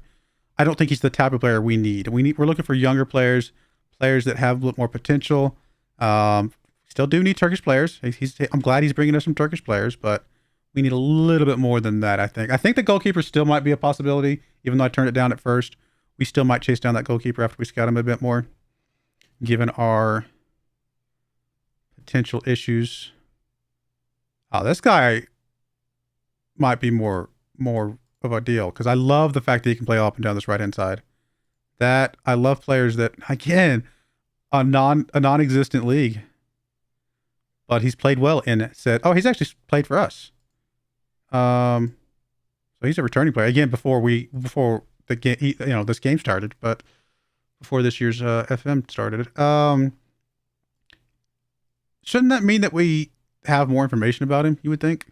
S1: I don't think he's the type of player we need. We're looking for younger players that have a little more potential. Still do need Turkish players. I'm glad he's bringing us some Turkish players, but we need a little bit more than that, I think. I think the goalkeeper still might be a possibility, even though I turned it down at first. We still might chase down that goalkeeper after we scout him a bit more, given our potential issues. Oh, this guy might be more of a deal, because I love the fact that he can play up and down this right-hand side. I love players that, again, a non-existent league, but he's played well in it. He's actually played for us. So he's a returning player again before the game, this game started, but before this year's FM started. Shouldn't that mean that we have more information about him? You would think.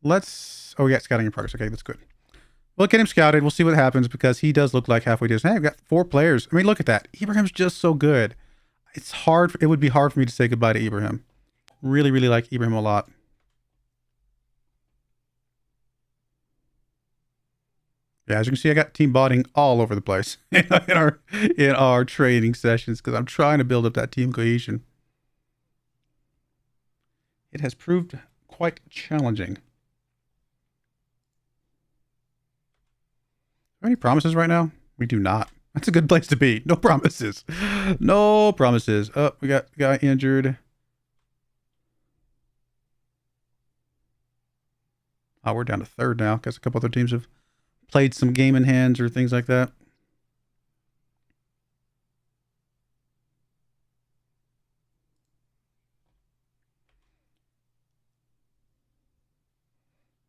S1: We got scouting in progress. Okay, that's good. We'll get him scouted. We'll see what happens, because he does look like halfway decent. Hey, we've got 4 players. I mean, look at that. Ibrahim's just so good. It would be hard for me to say goodbye to Ibrahim. Really, really like Ibrahim a lot. Yeah, as you can see, I got team botting all over the place in our training sessions, because I'm trying to build up that team cohesion. It has proved quite challenging. Any promises right now? We do not. That's a good place to be. No promises. No promises. Oh, we got a guy injured. Oh, we're down to 3rd now, because a couple other teams have played some game in hands or things like that.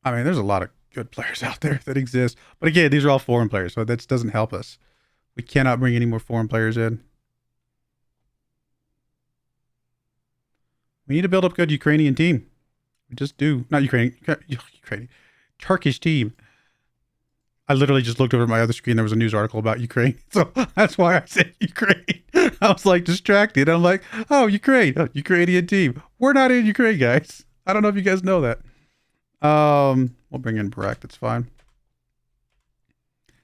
S1: I mean, there's a lot of good players out there that exist. But again, these are all foreign players, so that doesn't help us. We cannot bring any more foreign players in. We need to build up a good Ukrainian team. We just do. Not Ukrainian. Turkish team. I literally just looked over at my other screen. There was a news article about Ukraine. So that's why I said Ukraine. I was like distracted. I'm like, oh, Ukraine. Oh, Ukrainian team. We're not in Ukraine, guys. I don't know if you guys know that. We'll bring in Brack. That's fine.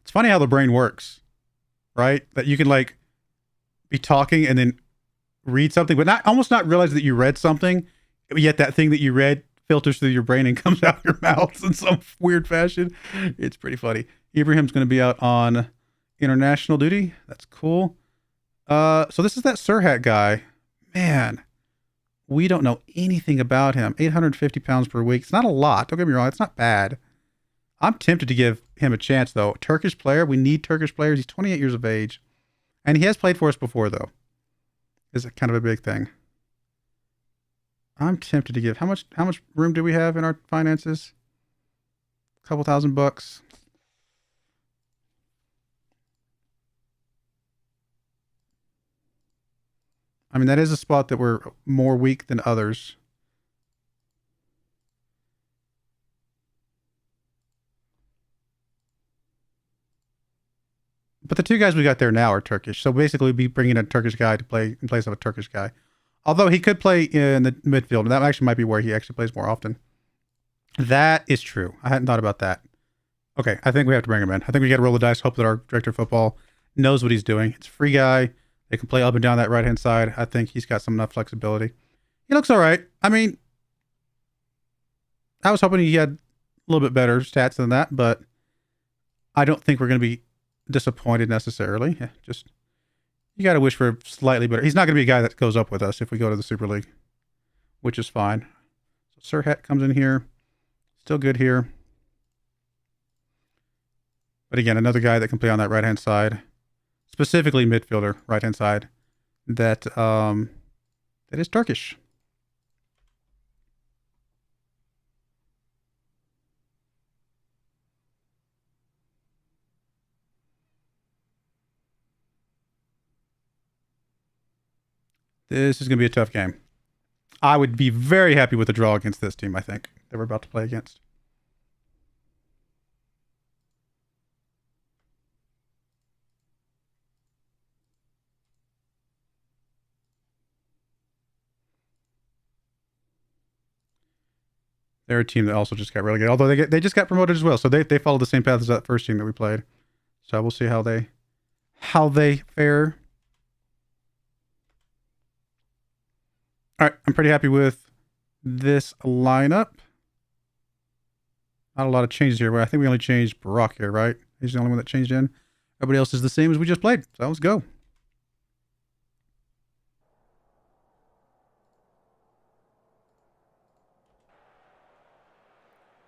S1: It's funny how the brain works, right? That you can like be talking and then read something, but almost not realize that you read something, yet that thing that you read filters through your brain and comes out your mouth in some weird fashion. It's pretty funny. Ibrahim's going to be out on international duty. That's cool. So this is that Surhat guy. Man, we don't know anything about him. 850 pounds per week. It's not a lot. Don't get me wrong. It's not bad. I'm tempted to give him a chance, though. Turkish player. We need Turkish players. He's 28 years of age. And he has played for us before, though. Is kind of a big thing. I'm tempted to give. How much room do we have in our finances? A couple $1,000. I mean, that is a spot that we're more weak than others. But the two guys we got there now are Turkish. So basically we'd be bringing a Turkish guy to play in place of a Turkish guy. Although he could play in the midfield, and that actually might be where he actually plays more often. That is true. I hadn't thought about that. Okay, I think we have to bring him in. I think we got to roll the dice, hope that our director of football knows what he's doing. It's a free guy. They can play up and down that right-hand side. I think he's got some enough flexibility. He looks all right. I mean, I was hoping he had a little bit better stats than that, but I don't think we're going to be disappointed necessarily. Yeah, just, you got to wish for slightly better. He's not going to be a guy that goes up with us if we go to the Super League, which is fine. So Sirhat comes in here. Still good here. But again, another guy that can play on that right-hand side, specifically midfielder, right-hand side, that that is Turkish. This is going to be a tough game. I would be very happy with a draw against this team, I think, that we're about to play against. They're a team that also just got relegated, although they just got promoted as well. So they followed the same path as that first team that we played. So we'll see how they fare. All right, I'm pretty happy with this lineup. Not a lot of changes here, but I think we only changed Brock here, right? He's the only one that changed in. Everybody else is the same as we just played. So let's go.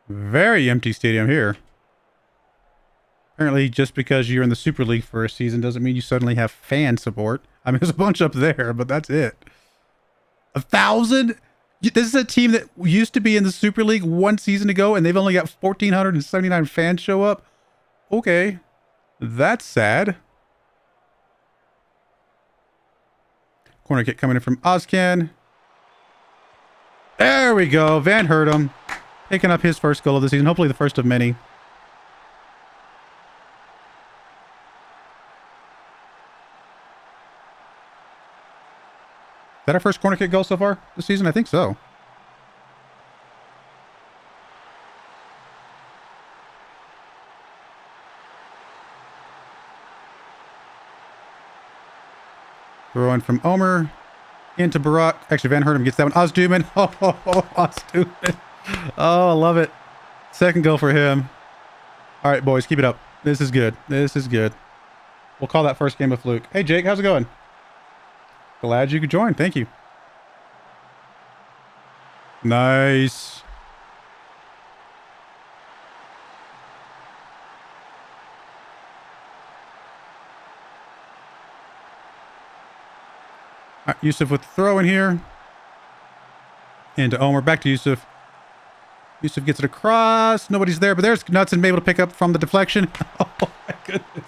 S1: Very empty stadium here. Apparently, just because you're in the Super League for a season doesn't mean you suddenly have fan support. I mean, there's a bunch up there, but that's it. 1,000? This is a team that used to be in the Super League one season ago, and they've only got 1,479 fans show up? Okay. That's sad. Corner kick coming in from Ozcan. There we go. Van Hertem picking up his first goal of the season. Hopefully the first of many. Is that our first corner kick goal so far this season? I think so. Throw in from Omer into Barak. Actually, Van Hertem gets that one. Ozduman. Oh, Ozduman. Oh, I love it. Second goal for him. All right, boys, keep it up. This is good. This is good. We'll call that first game a fluke. Hey, Jake, how's it going? Glad you could join. Thank you. Nice. All right, Yusuf with the throw in here. Into Omer. Back to Yusuf. Yusuf gets it across. Nobody's there, but there's Knudsen able to pick up from the deflection. Oh, my goodness.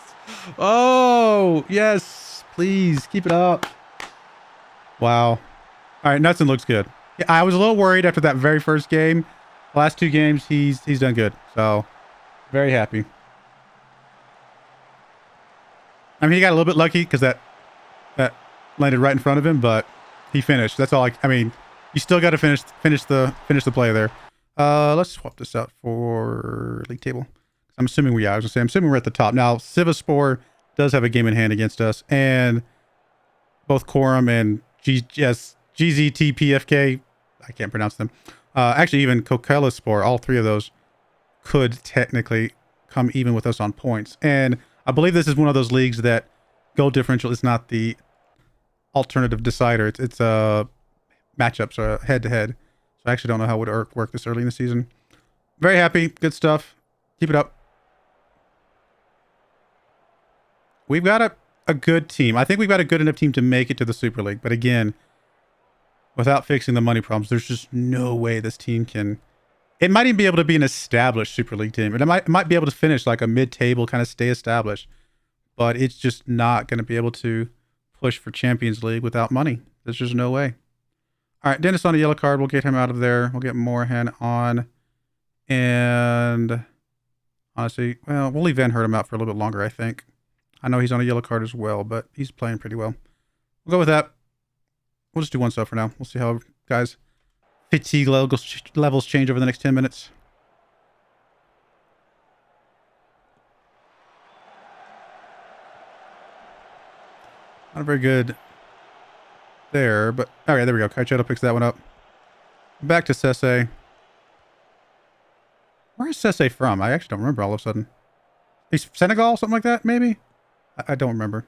S1: Oh, yes. Please, keep it up. Wow. All right, Knudsen looks good. Yeah, I was a little worried after that very first game. The last two games, he's done good. So, very happy. I mean, he got a little bit lucky because that landed right in front of him, but he finished. That's all. I mean, you still got to finish the play there. Let's swap this out for league table. I'm assuming I'm assuming we're at the top now. Sivaspor does have a game in hand against us, and both Quorum and GZTPFK, I can't pronounce them. Actually, even Kokelaspor, all three of those could technically come even with us on points. And I believe this is one of those leagues that goal differential is not the alternative decider. It's a matchup, so head to head. So I actually don't know how it would work this early in the season. Very happy. Good stuff. Keep it up. We've got a good team. I think we've got a good enough team to make it to the Super League. But again, without fixing the money problems, there's just no way this team can... It might even be able to be an established Super League team. It might be able to finish like a mid-table, kind of stay established. But it's just not going to be able to push for Champions League without money. There's just no way. All right, Dennis on a yellow card. We'll get him out of there. We'll get Moorhan on. And honestly, well, we'll leave Van Hertem out for a little bit longer, I think. I know he's on a yellow card as well, but he's playing pretty well. We'll go with that. We'll just do one sub for now. We'll see how guys' fatigue levels change over the next 10 minutes. Not very good there, but okay, there we go. Caicedo picks that one up. Back to Sese. Where is Sese from? I actually don't remember all of a sudden. He's Senegal, something like that, maybe? I don't remember.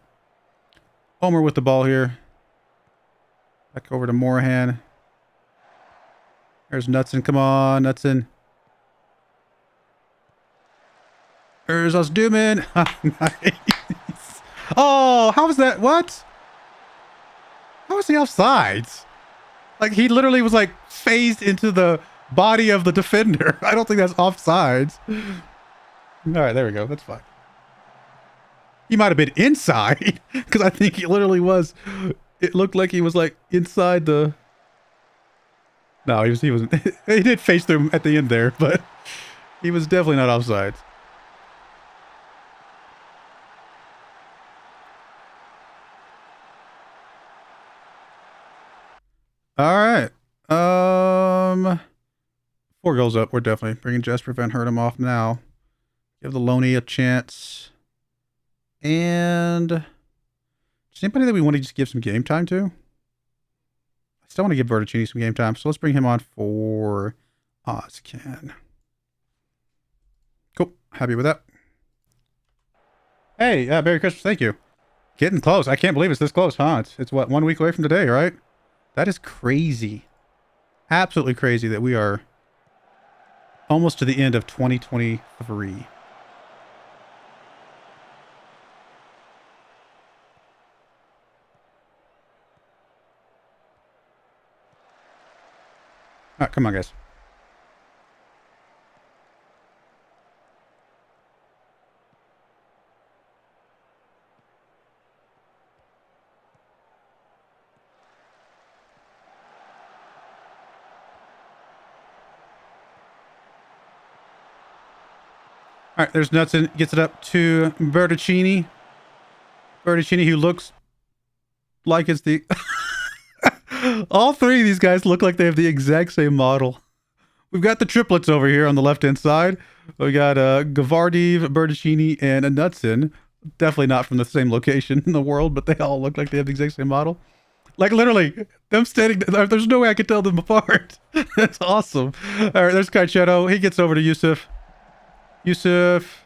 S1: Omer with the ball here. Back over to Morahan. There's Knutson. Come on, Knutson. There's us Dooman. Nice. Oh, how was that? What? How was he offsides? Like, he literally was like phased into the body of the defender. I don't think that's offsides. All right, there we go. That's fine. He might have been inside because I think he literally was. It looked like he was like inside the. No, he wasn't. He did face through him at the end there, but he was definitely not offsides. All right. 4 goals up. We're definitely bringing Jesper Van Hertem off now. Give the Loney a chance. And is anybody that we want to just give some game time to? I still want to give Bertuccini some game time, so let's bring him on for Ozcan. Cool. Happy with that. Hey, Merry Christmas. Thank you. Getting close. I can't believe it's this close, huh? It's what, 1 week away from today, right? That is crazy. Absolutely crazy that we are almost to the end of 2023. All right, come on, guys. All right, there's Knutson. Gets it up to Bertuccini. Bertuccini, who looks like it's the... All 3 of these guys look like they have the exact same model. We've got the triplets over here on the left-hand side. We got Gavardiv, Bertuccini, and Knutson. Definitely not from the same location in the world, but they all look like they have the exact same model. Like, literally, them standing... There's no way I could tell them apart. That's awesome. All right, there's Caicedo. He gets over to Yusuf. Yusuf.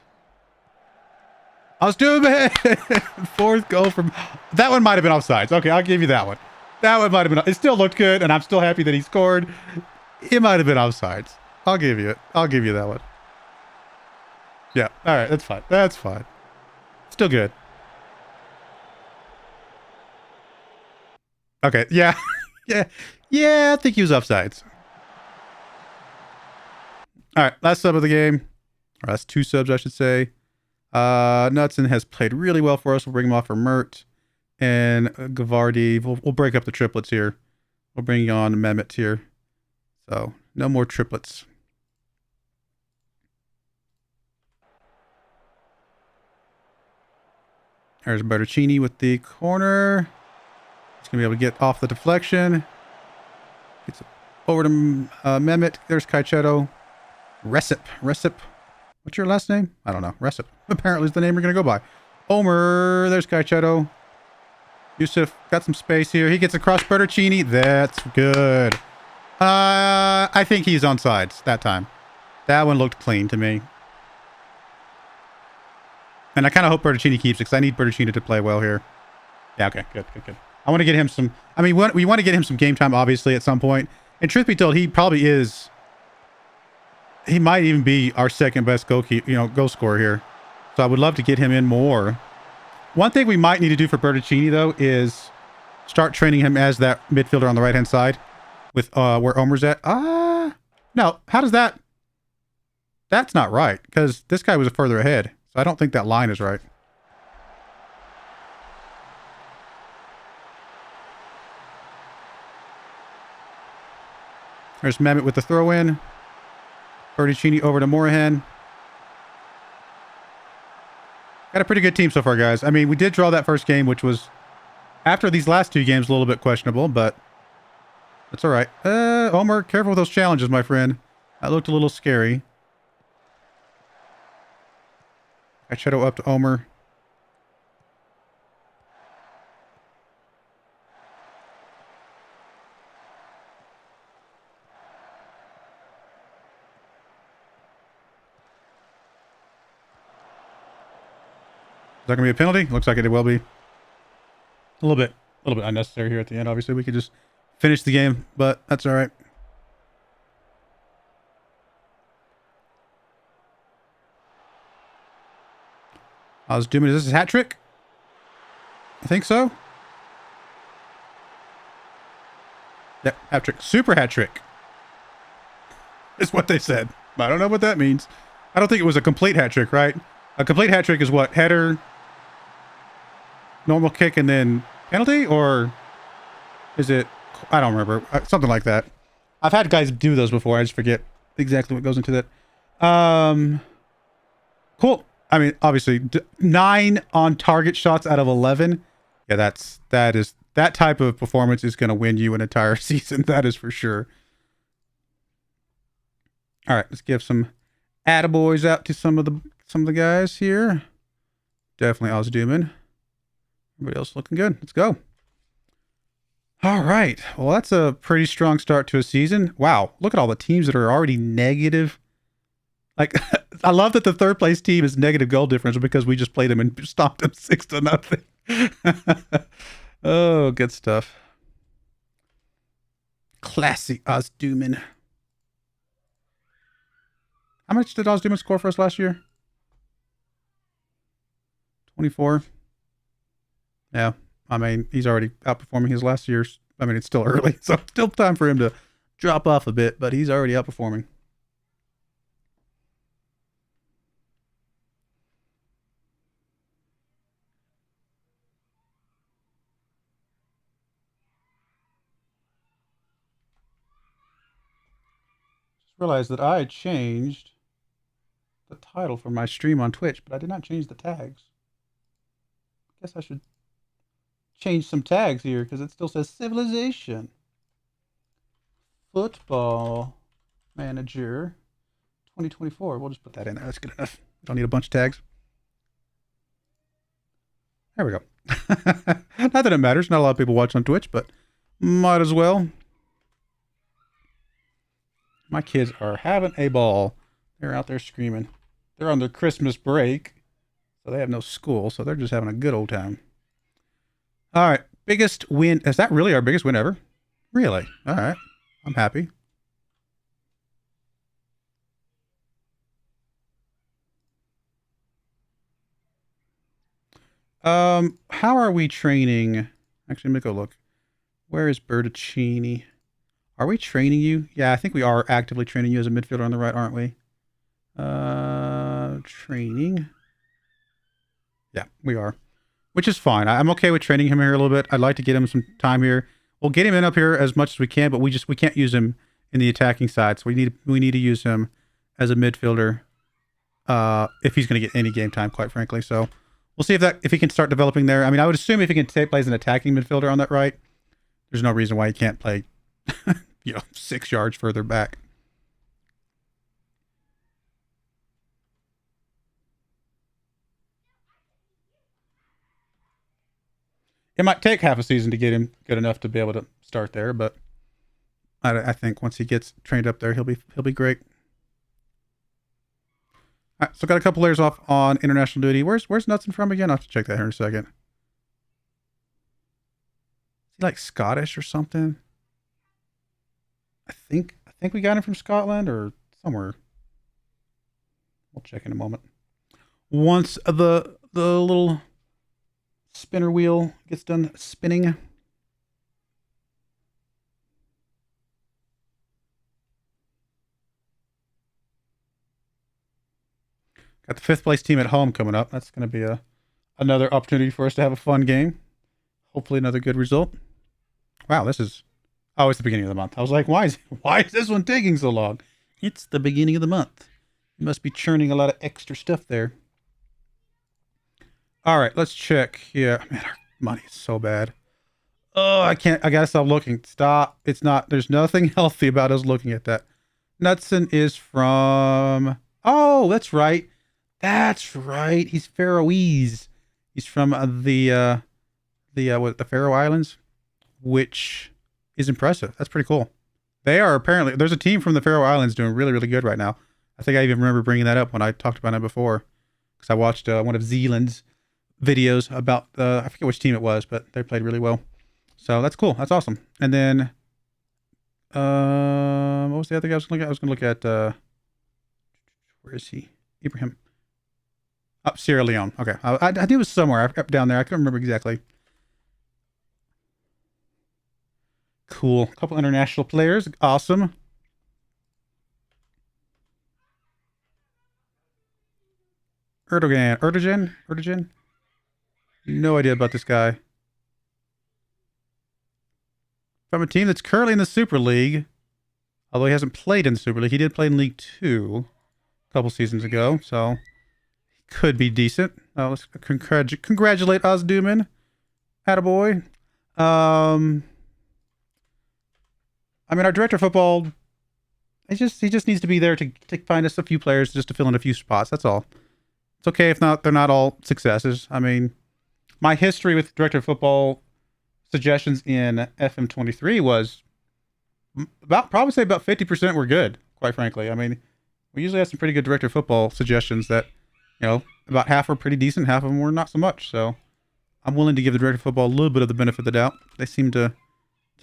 S1: I was doing it. 4th goal from... That one might have been offsides. Okay, I'll give you that one. That one might have been... It still looked good, and I'm still happy that he scored. It might have been offsides. I'll give you it. I'll give you that one. Yeah, all right, that's fine. That's fine. Still good. Okay, yeah. Yeah, I think he was offsides. All right, last sub of the game. Or last 2 subs, I should say. Knutson has played really well for us. We'll bring him off for Mert. And Gavardi. We'll break up the triplets here. We'll bring on Mehmet here. So, no more triplets. There's Bertuccini with the corner. He's going to be able to get off the deflection. Gets over to Mehmet. There's Caicedo. Recep. What's your last name? I don't know. Recep. Apparently is the name we're going to go by. Omer. There's Caicedo. Yusuf got some space here. He gets across Bertuccini. That's good. I think he's on sides that time. That one looked clean to me. And I kind of hope Bertuccini keeps it because I need Bertuccini to play well here. Yeah, okay. Good. I want to get him some... I mean, we want to get him some game time, obviously, at some point. And truth be told, he probably is... He might even be our second best goal scorer here. So I would love to get him in more. One thing we might need to do for Bertuccini, though, is start training him as that midfielder on the right-hand side with where Omer's at. No, how does that... That's not right, because this guy was further ahead. So I don't think that line is right. There's Mehmet with the throw-in. Bertuccini over to Morahan. Got a pretty good team so far, guys. I mean, we did draw that first game, which was, after these last 2 games, a little bit questionable, but that's all right. Omer, careful with those challenges, my friend. That looked a little scary. I shadow up to Omer. Is that going to be a penalty? Looks like it will be. A little bit unnecessary here at the end. Obviously, we could just finish the game, but that's all right. I was doing, is this a hat trick? I think so. Yep, hat trick. Super hat trick. Is what they said. I don't know what that means. I don't think it was a complete hat trick, right? A complete hat trick is what? Header, normal kick, and then penalty? Or is it, I don't remember. Something like that. I've had guys do those before. I just forget exactly what goes into that. Cool. I mean, obviously, 9 on target shots out of 11. Yeah, that type of performance is going to win you an entire season. That is for sure. All right, let's give some attaboys out to some of the guys here. Definitely Ozduman. Everybody else looking good. Let's go. All right. Well, that's a pretty strong start to a season. Wow. Look at all the teams that are already negative. Like, I love that the third place team is negative goal differential because we just played them and stopped them 6-0. Oh, good stuff. Classy Ozduman. How much did Ozduman score for us last year? 24. Yeah. I mean, he's already outperforming his last year's. I mean, it's still early, so still time for him to drop off a bit, but he's already outperforming. Realized that I changed the title for my stream on Twitch, but I did not change the tags. Guess I should change some tags here because it still says Civilization. Football Manager 2024. We'll just put that in there. That's good enough. Don't need a bunch of tags. There we go. Not that it matters. Not a lot of people watch on Twitch, but might as well. My kids are having a ball. They're out there screaming. They're on their Christmas break, so they have no school, so they're just having a good old time. All right, biggest win. Is that really our biggest win ever? Really? All right. I'm happy. How are we training? Actually, let me go look. Where is Bertuccini? Are we training you? Yeah, I think we are actively training you as a midfielder on the right, aren't we? Training. Yeah, we are. Which is fine. I'm okay with training him here a little bit. I'd like to get him some time here. We'll get him in up here as much as we can, but we can't use him in the attacking side. So we need to use him as a midfielder if he's going to get any game time, quite frankly. So we'll see if he can start developing there. I mean, I would assume if he can play as an attacking midfielder on that right, there's no reason why he can't play 6 yards further back. It might take half a season to get him good enough to be able to start there, but I think once he gets trained up there, he'll be great. All right, so got a couple layers off on international duty. Where's Knudsen from again? I'll have to check that here in a second. Is he like Scottish or something? I think we got him from Scotland or somewhere. We'll check in a moment. Once the little spinner wheel gets done spinning. Got the 5th place team at home coming up. That's going to be another opportunity for us to have a fun game. Hopefully another good result. Wow, this is... Oh, it's the beginning of the month. I was like, why is this one taking so long? It's the beginning of the month. You must be churning a lot of extra stuff there. All right, let's check. Yeah, man, our money is so bad. Oh, I can't. I gotta stop looking. Stop. It's not. There's nothing healthy about us looking at that. Knudsen is from. Oh, that's right. That's right. He's Faroese. He's from the Faroe Islands, which is impressive. That's pretty cool. They are apparently, there's a team from the Faroe Islands doing really, really good right now. I think I even remember bringing that up when I talked about it before, because I watched one of Zealand's videos about I forget which team it was, but they played really well. So that's cool. That's awesome. And then what was the other guy I was going to look at? I was going to look at where is he? Ibrahim. Up Sierra Leone. Okay, I knew it was somewhere up down there. I couldn't remember exactly. Cool. A couple international players. Awesome. Erdogan. No idea about this guy. From a team that's currently in the Super League, although he hasn't played in the Super League. He did play in League 2 a couple seasons ago, so he could be decent. Let's congratulate Ozduman. Attaboy. I mean, our director of football, he just needs to be there to find us a few players just to fill in a few spots. That's all. It's okay if not they're not all successes. I mean, my history with director of football suggestions in FM23 was probably say about 50% were good, quite frankly. I mean, we usually have some pretty good director of football suggestions that, you know, about half are pretty decent, half of them were not so much. So I'm willing to give the director of football a little bit of the benefit of the doubt. They seem to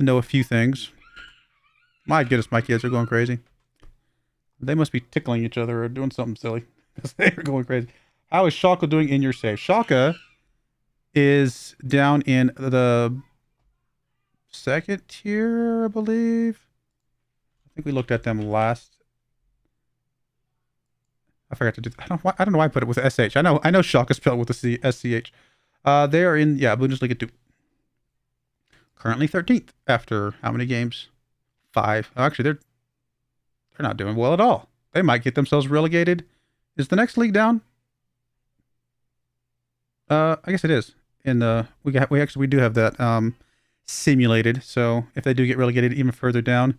S1: know a few things. My goodness, my kids are going crazy. They must be tickling each other or doing something silly because they are going crazy. How is Schalke doing in your save? Schalke is down in the second tier, I believe. I think we looked at them last. I forgot to do. I don't know why I put it with SH. I know Schalke spelled with the SCH. They are in Bundesliga 2. Currently 13th after how many games? 5. Oh, actually, they're not doing well at all. They might get themselves relegated. Is the next league down? I guess it is. In the we do have that simulated. So if they do get relegated even further down,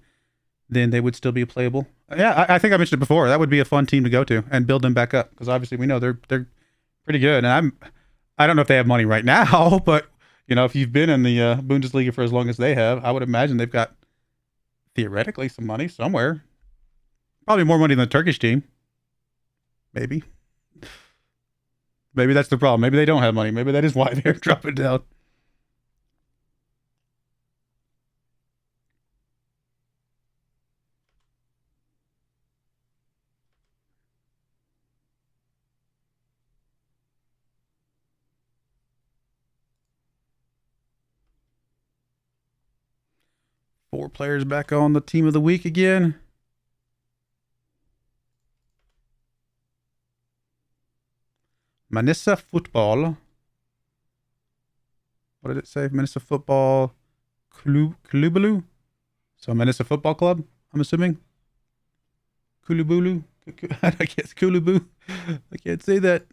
S1: then they would still be playable. Yeah, I think I mentioned it before. That would be a fun team to go to and build them back up because obviously we know they're pretty good. And I don't know if they have money right now, but you know if you've been in the Bundesliga for as long as they have, I would imagine they've got theoretically some money somewhere. Probably more money than the Turkish team. Maybe. Maybe that's the problem. Maybe they don't have money. Maybe that is why they're dropping down. Four players back on the team of the week again. Manisa Football. What did it say? Manisa Football Kulubulu? So Manisa Football Club, I'm assuming. Kulubulu? I guess Kulubu. I can't say that.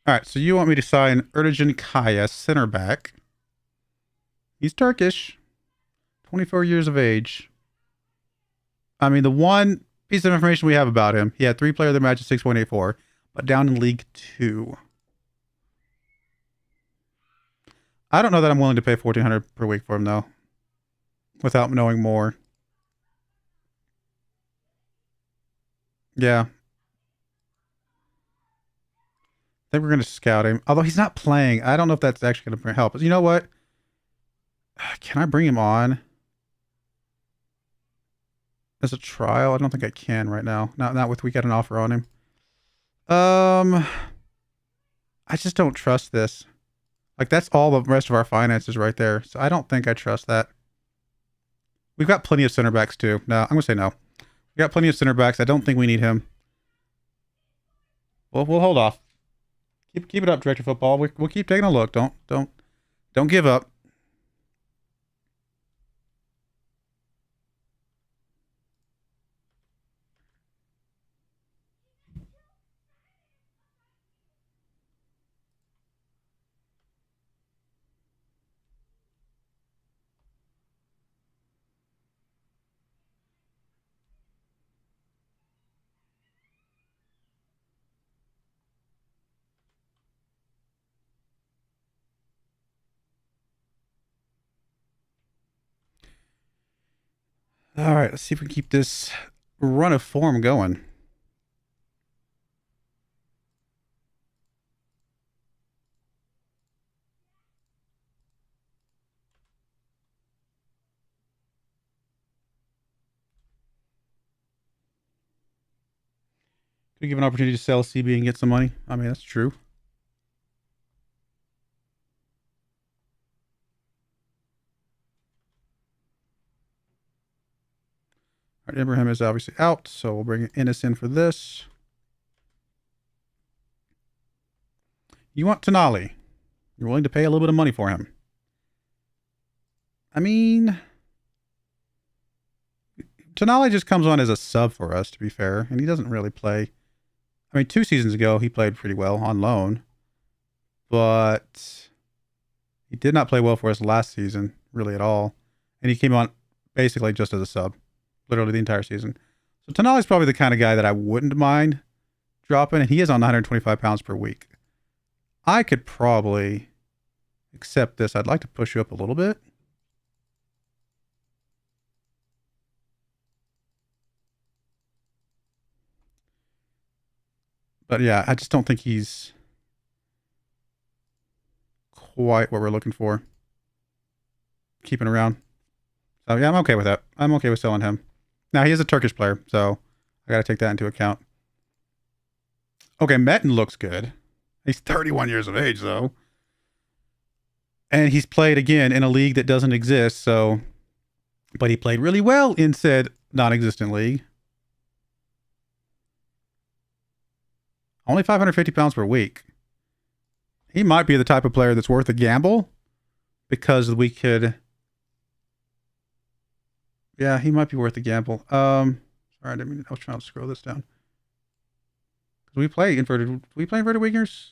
S1: All right, so you want me to sign Erdogan Kaya, center back. He's Turkish, 24 years of age. I mean, the one piece of information we have about him, he had 3 player of the match at 6.84, but down in League 2. I don't know that I'm willing to pay $1,400 per week for him, though, without knowing more. Yeah. I think we're going to scout him. Although he's not playing. I don't know if that's actually going to help. But you know what? Can I bring him on as a trial? I don't think I can right now. Not with we got an offer on him. I just don't trust this. Like, that's all the rest of our finances right there. So I don't think I trust that. We've got plenty of center backs, too. No, I'm going to say no. We got plenty of center backs. I don't think we need him. Well, we'll hold off. Keep it up, Director of Football. We'll keep taking a look. Don't Don't give up. All right, let's see if we can keep this run of form going. Could we give an opportunity to sell CB and get some money? I mean, that's true. All right, Ibrahim is obviously out, so we'll bring Ennis in for this. You want Tonali. You're willing to pay a little bit of money for him. I mean, Tonali just comes on as a sub for us, to be fair, and he doesn't really play. I mean, 2 seasons ago, he played pretty well on loan, but he did not play well for us last season, really at all. And he came on basically just as a sub, literally the entire season. So Tonali's probably the kind of guy that I wouldn't mind dropping, and he is on 125 pounds per week. I could probably accept this. I'd like to push you up a little bit. But yeah, I just don't think he's quite what we're looking for. Keeping around. So yeah, I'm okay with that. I'm okay with selling him. Now, he is a Turkish player, so I got to take that into account. Okay, Metin looks good. He's 31 years of age, though. And he's played, again, in a league that doesn't exist, so... But he played really well in said non-existent league. Only 550 pounds per week. He might be the type of player that's worth a gamble, because we could... Yeah, he might be worth a gamble. Sorry, I was trying to scroll this down. We play inverted wingers?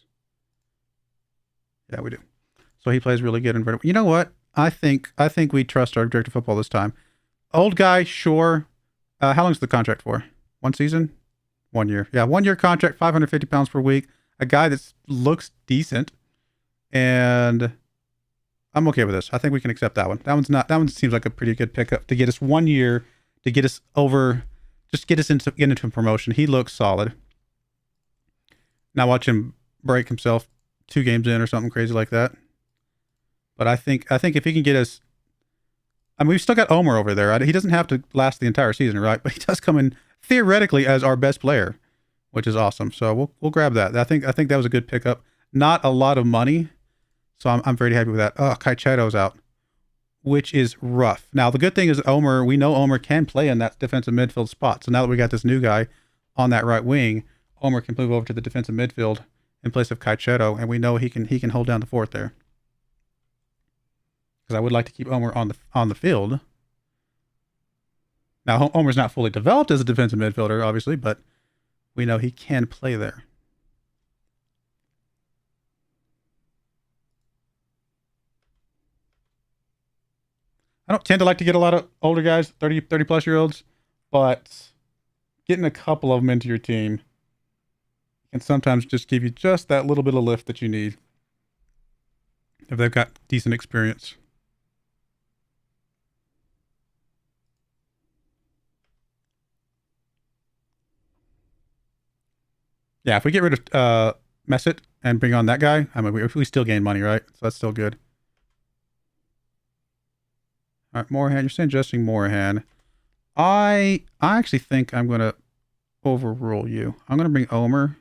S1: Yeah, we do. So he plays really good inverted. You know what? I think we trust our director of football this time. Old guy, sure. How long's the contract for? 1 season? 1 year. Yeah, 1 year contract, 550 pounds per week. A guy that looks decent. And I'm okay with this. I think we can accept that one. That one seems like a pretty good pickup to get us 1 year, to get us over, just get us into a promotion. He looks solid. Now watch him break himself 2 games in or something crazy like that. But I think if he can get us, I mean, we've still got Omer over there. He doesn't have to last the entire season, right? But he does come in theoretically as our best player, which is awesome. So we'll grab that. I think that was a good pickup. Not a lot of money, so I'm very happy with that. Oh, Caicedo's out, which is rough. Now the good thing is we know Omer can play in that defensive midfield spot. So now that we got this new guy on that right wing, Omer can move over to the defensive midfield in place of Caicedo, and we know he can hold down the fort there. Because I would like to keep Omer on the field. Now Omer's not fully developed as a defensive midfielder, obviously, but we know he can play there. I don't tend to like to get a lot of older guys, 30 plus year olds, but getting a couple of them into your team can sometimes just give you just that little bit of lift that you need if they've got decent experience. Yeah, if we get rid of Mesut and bring on that guy, I mean, we still gain money, right? So that's still good. All right, Morahan, you're suggesting Morahan. I actually think I'm going to overrule you. I'm going to bring Omer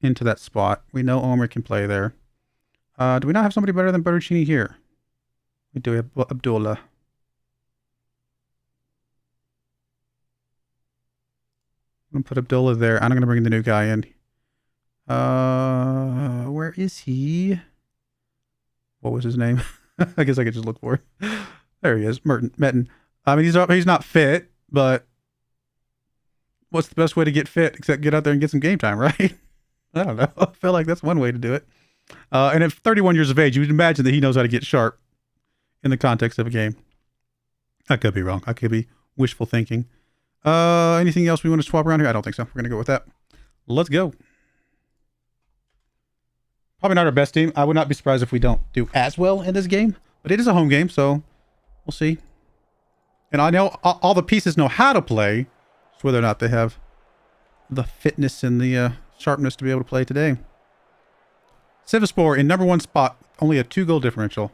S1: into that spot. We know Omer can play there. Do we not have somebody better than Bertuccini here? We do have Abdullah. I'm going to put Abdullah there. I'm going to bring the new guy in. Where is he? What was his name? I guess I could just look for it. There he is, Metten. I mean, he's not fit, but what's the best way to get fit except get out there and get some game time, right? I don't know. I feel like that's one way to do it. And at 31 years of age, you would imagine that he knows how to get sharp in the context of a game. I could be wrong. I could be wishful thinking. Anything else we want to swap around here? I don't think so. We're going to go with that. Let's go. Probably not our best team. I would not be surprised if we don't do as well in this game, but it is a home game, so we'll see. And I know all the pieces know how to play, just whether or not they have the fitness and the sharpness to be able to play today. Civispor in #1 spot, only a 2-goal differential,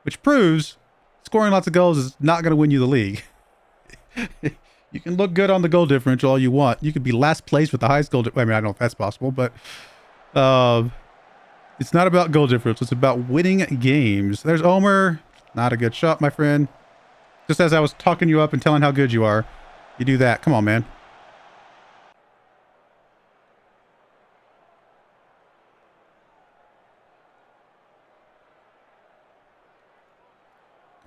S1: which proves scoring lots of goals is not going to win you the league. You can look good on the goal differential all you want. You could be last place with the highest goal. I mean, I don't know if that's possible, but it's not about goal differential. It's about winning games. There's Omer. Not a good shot, my friend. Just as I was talking you up and telling how good you are, you do that. Come on, man.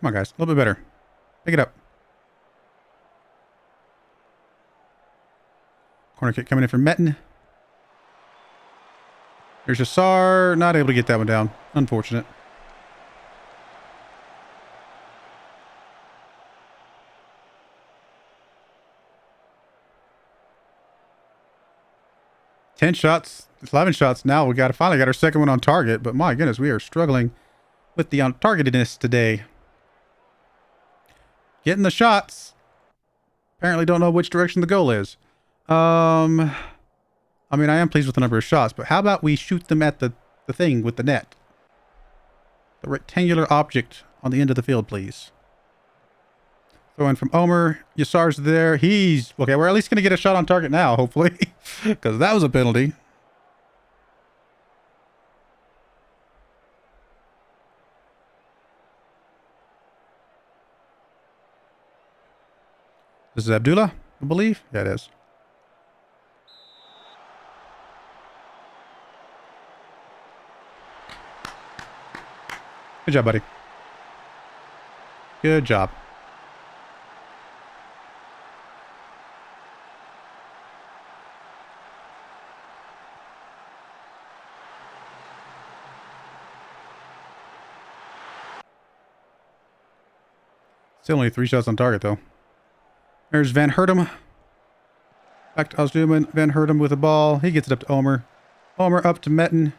S1: Come on, guys. A little bit better. Pick it up. Corner kick coming in from Metten. There's Yassar. Not able to get that one down. Unfortunate. Ten shots, 11 shots. Now we finally got our second one on target. But my goodness, we are struggling with the untargetedness today. Getting the shots. Apparently don't know which direction the goal is. I mean, I am pleased with the number of shots, but how about we shoot them at the thing with the net? The rectangular object on the end of the field, please. Throw in from Omer. Yassar's there. He's... Okay, we're at least going to get a shot on target now, hopefully. Because that was a penalty. This is Abdullah, I believe. Yeah, it is. Good job, buddy. Good job. Still only 3 shots on target, though. There's Van Hertem. Back to Osduman. Van Hertem with the ball. He gets it up to Omer. Omer up to Metten.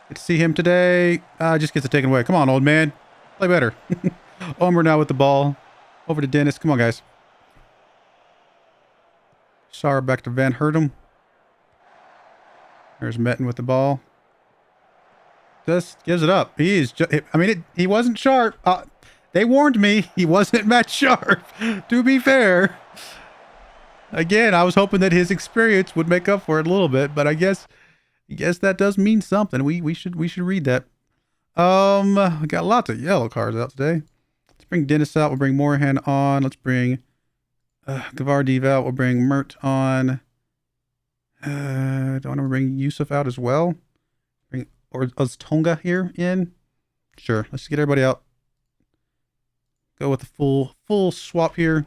S1: Get to see him today. Just gets it taken away. Come on, old man. Play better. Omer now with the ball. Over to Dennis. Come on, guys. Sar back to Van Hertem. There's Metten with the ball. Just gives it up. He wasn't sharp. They warned me he wasn't match sharp. To be fair. Again, I was hoping that his experience would make up for it a little bit, but I guess that does mean something. We should read that. We got lots of yellow cards out today. Let's bring Dennis out. We'll bring Morahan on. Let's bring Gavardiv out. We'll bring Mert on. Don't want to bring Yusuf out as well. Bring Oztonga here in. Sure. Let's get everybody out. Go with the full swap here.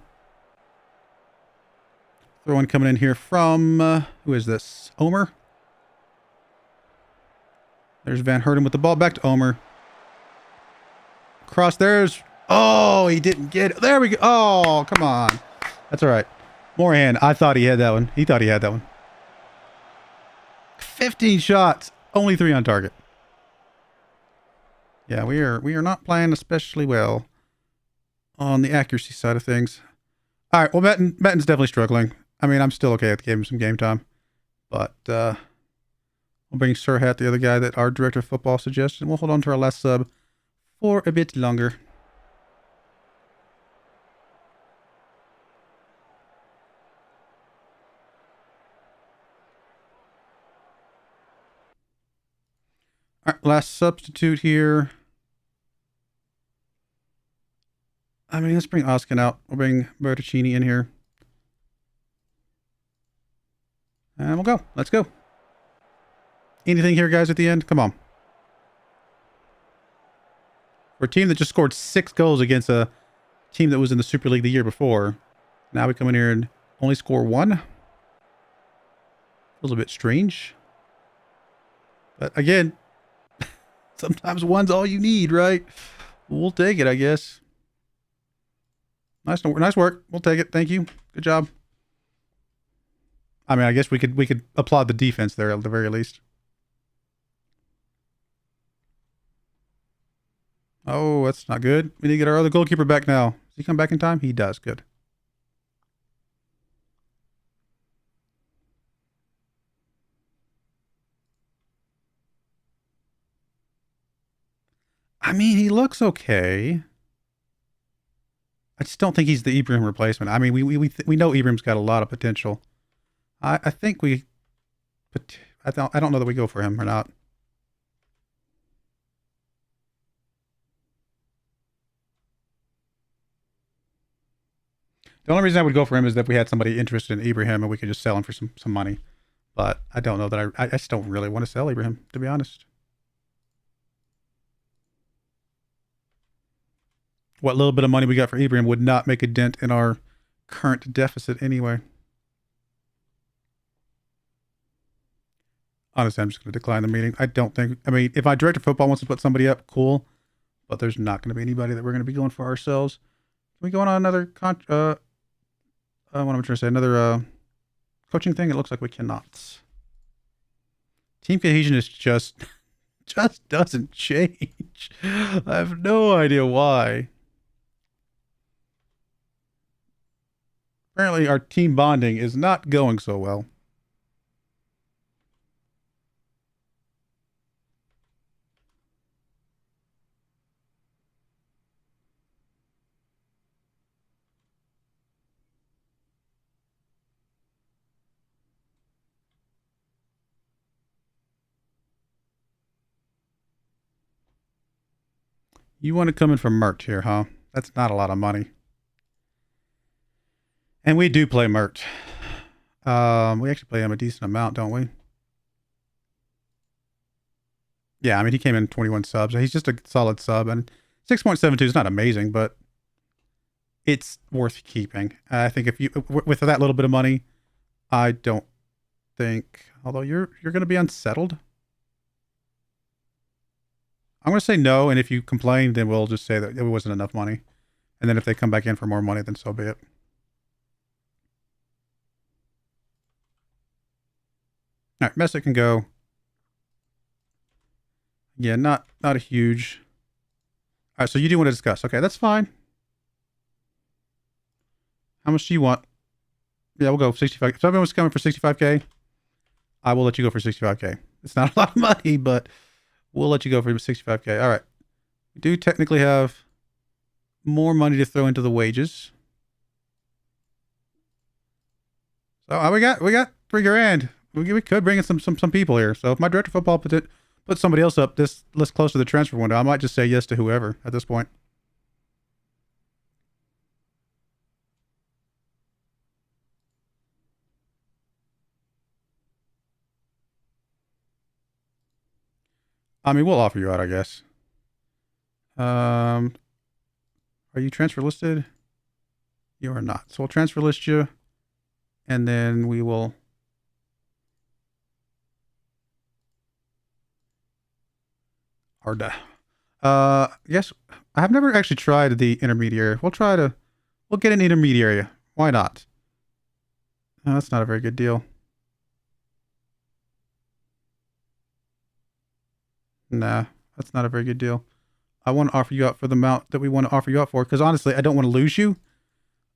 S1: Throw one coming in here from who is this? Omer. There's Van Herten with the ball. Back to Omer. Cross. There's... Oh, he didn't get it. There we go. Oh, come on. That's all right. Morahan. I thought he had that one. He thought he had that one. 15 shots. Only 3 on target. Yeah, we are not playing especially well on the accuracy side of things. All right. Well, Metten's definitely struggling. I mean, I'm still okay with giving him some game time. But we'll bring Surhat, the other guy that our director of football suggested. We'll hold on to our last sub for a bit longer. All right, last substitute here. I mean, let's bring Oskin out. We'll bring Bertuccini in here. And we'll go. Let's go. anything here, guys, at the end? Come on. For a team that just scored 6 goals against a team that was in the Super League the year before, now we come in here and only score 1. Feels a bit strange. But again, sometimes 1's all you need, right? We'll take it, I guess. Nice work. We'll take it. Thank you. Good job. I mean, I guess we could applaud the defense there at the very least. Oh, that's not good. We need to get our other goalkeeper back now. Does he come back in time? He does. Good. I mean, he looks okay. I just don't think he's the Ibrahim replacement. I mean, we know Ibrahim's got a lot of potential. I think I don't know that we go for him or not. The only reason I would go for him is if we had somebody interested in Ibrahim and we could just sell him for some money. But I don't know that I just don't really want to sell Ibrahim, to be honest. What little bit of money we got for Ibrahim would not make a dent in our current deficit anyway. Honestly, I'm just going to decline the meeting. I mean, if my director of football wants to put somebody up, cool. But there's not going to be anybody that we're going to be going for ourselves. Can we go on another, what am I trying to say? Another coaching thing? It looks like we cannot. Team cohesion is just doesn't change. I have no idea why. Apparently our team bonding is not going so well. You want to come in for Mert here, huh? That's not a lot of money. And we do play Mert. We actually play him a decent amount, don't we? Yeah, I mean, he came in 21 subs. He's just a solid sub. And 6.72 is not amazing, but it's worth keeping. I think if you, with that little bit of money, I don't think, although you're going to be unsettled. I'm going to say no, and if you complain, then we'll just say that it wasn't enough money. And then if they come back in for more money, then so be it. All right, Messick can go. Yeah, not a huge. All right, so you do want to discuss. Okay, that's fine. How much do you want? Yeah, we'll go 65. If someone was coming for 65K, I will let you go for 65K. It's not a lot of money, but we'll let you go for 65K. All right. We do technically have more money to throw into the wages. So we got $3,000. We could bring in some people here. So if my director of football put somebody else up this list close to the transfer window, I might just say yes to whoever at this point. I mean, we'll offer you out, I guess. Are you transfer listed? You are not. So we'll transfer list you, and then we will. Arda. Yes, I've never actually tried the intermediary. We'll get an intermediary. Why not? No, that's not a very good deal. Nah, that's not a very good deal. I want to offer you out for the amount that we want to offer you out for, because honestly, I don't want to lose you.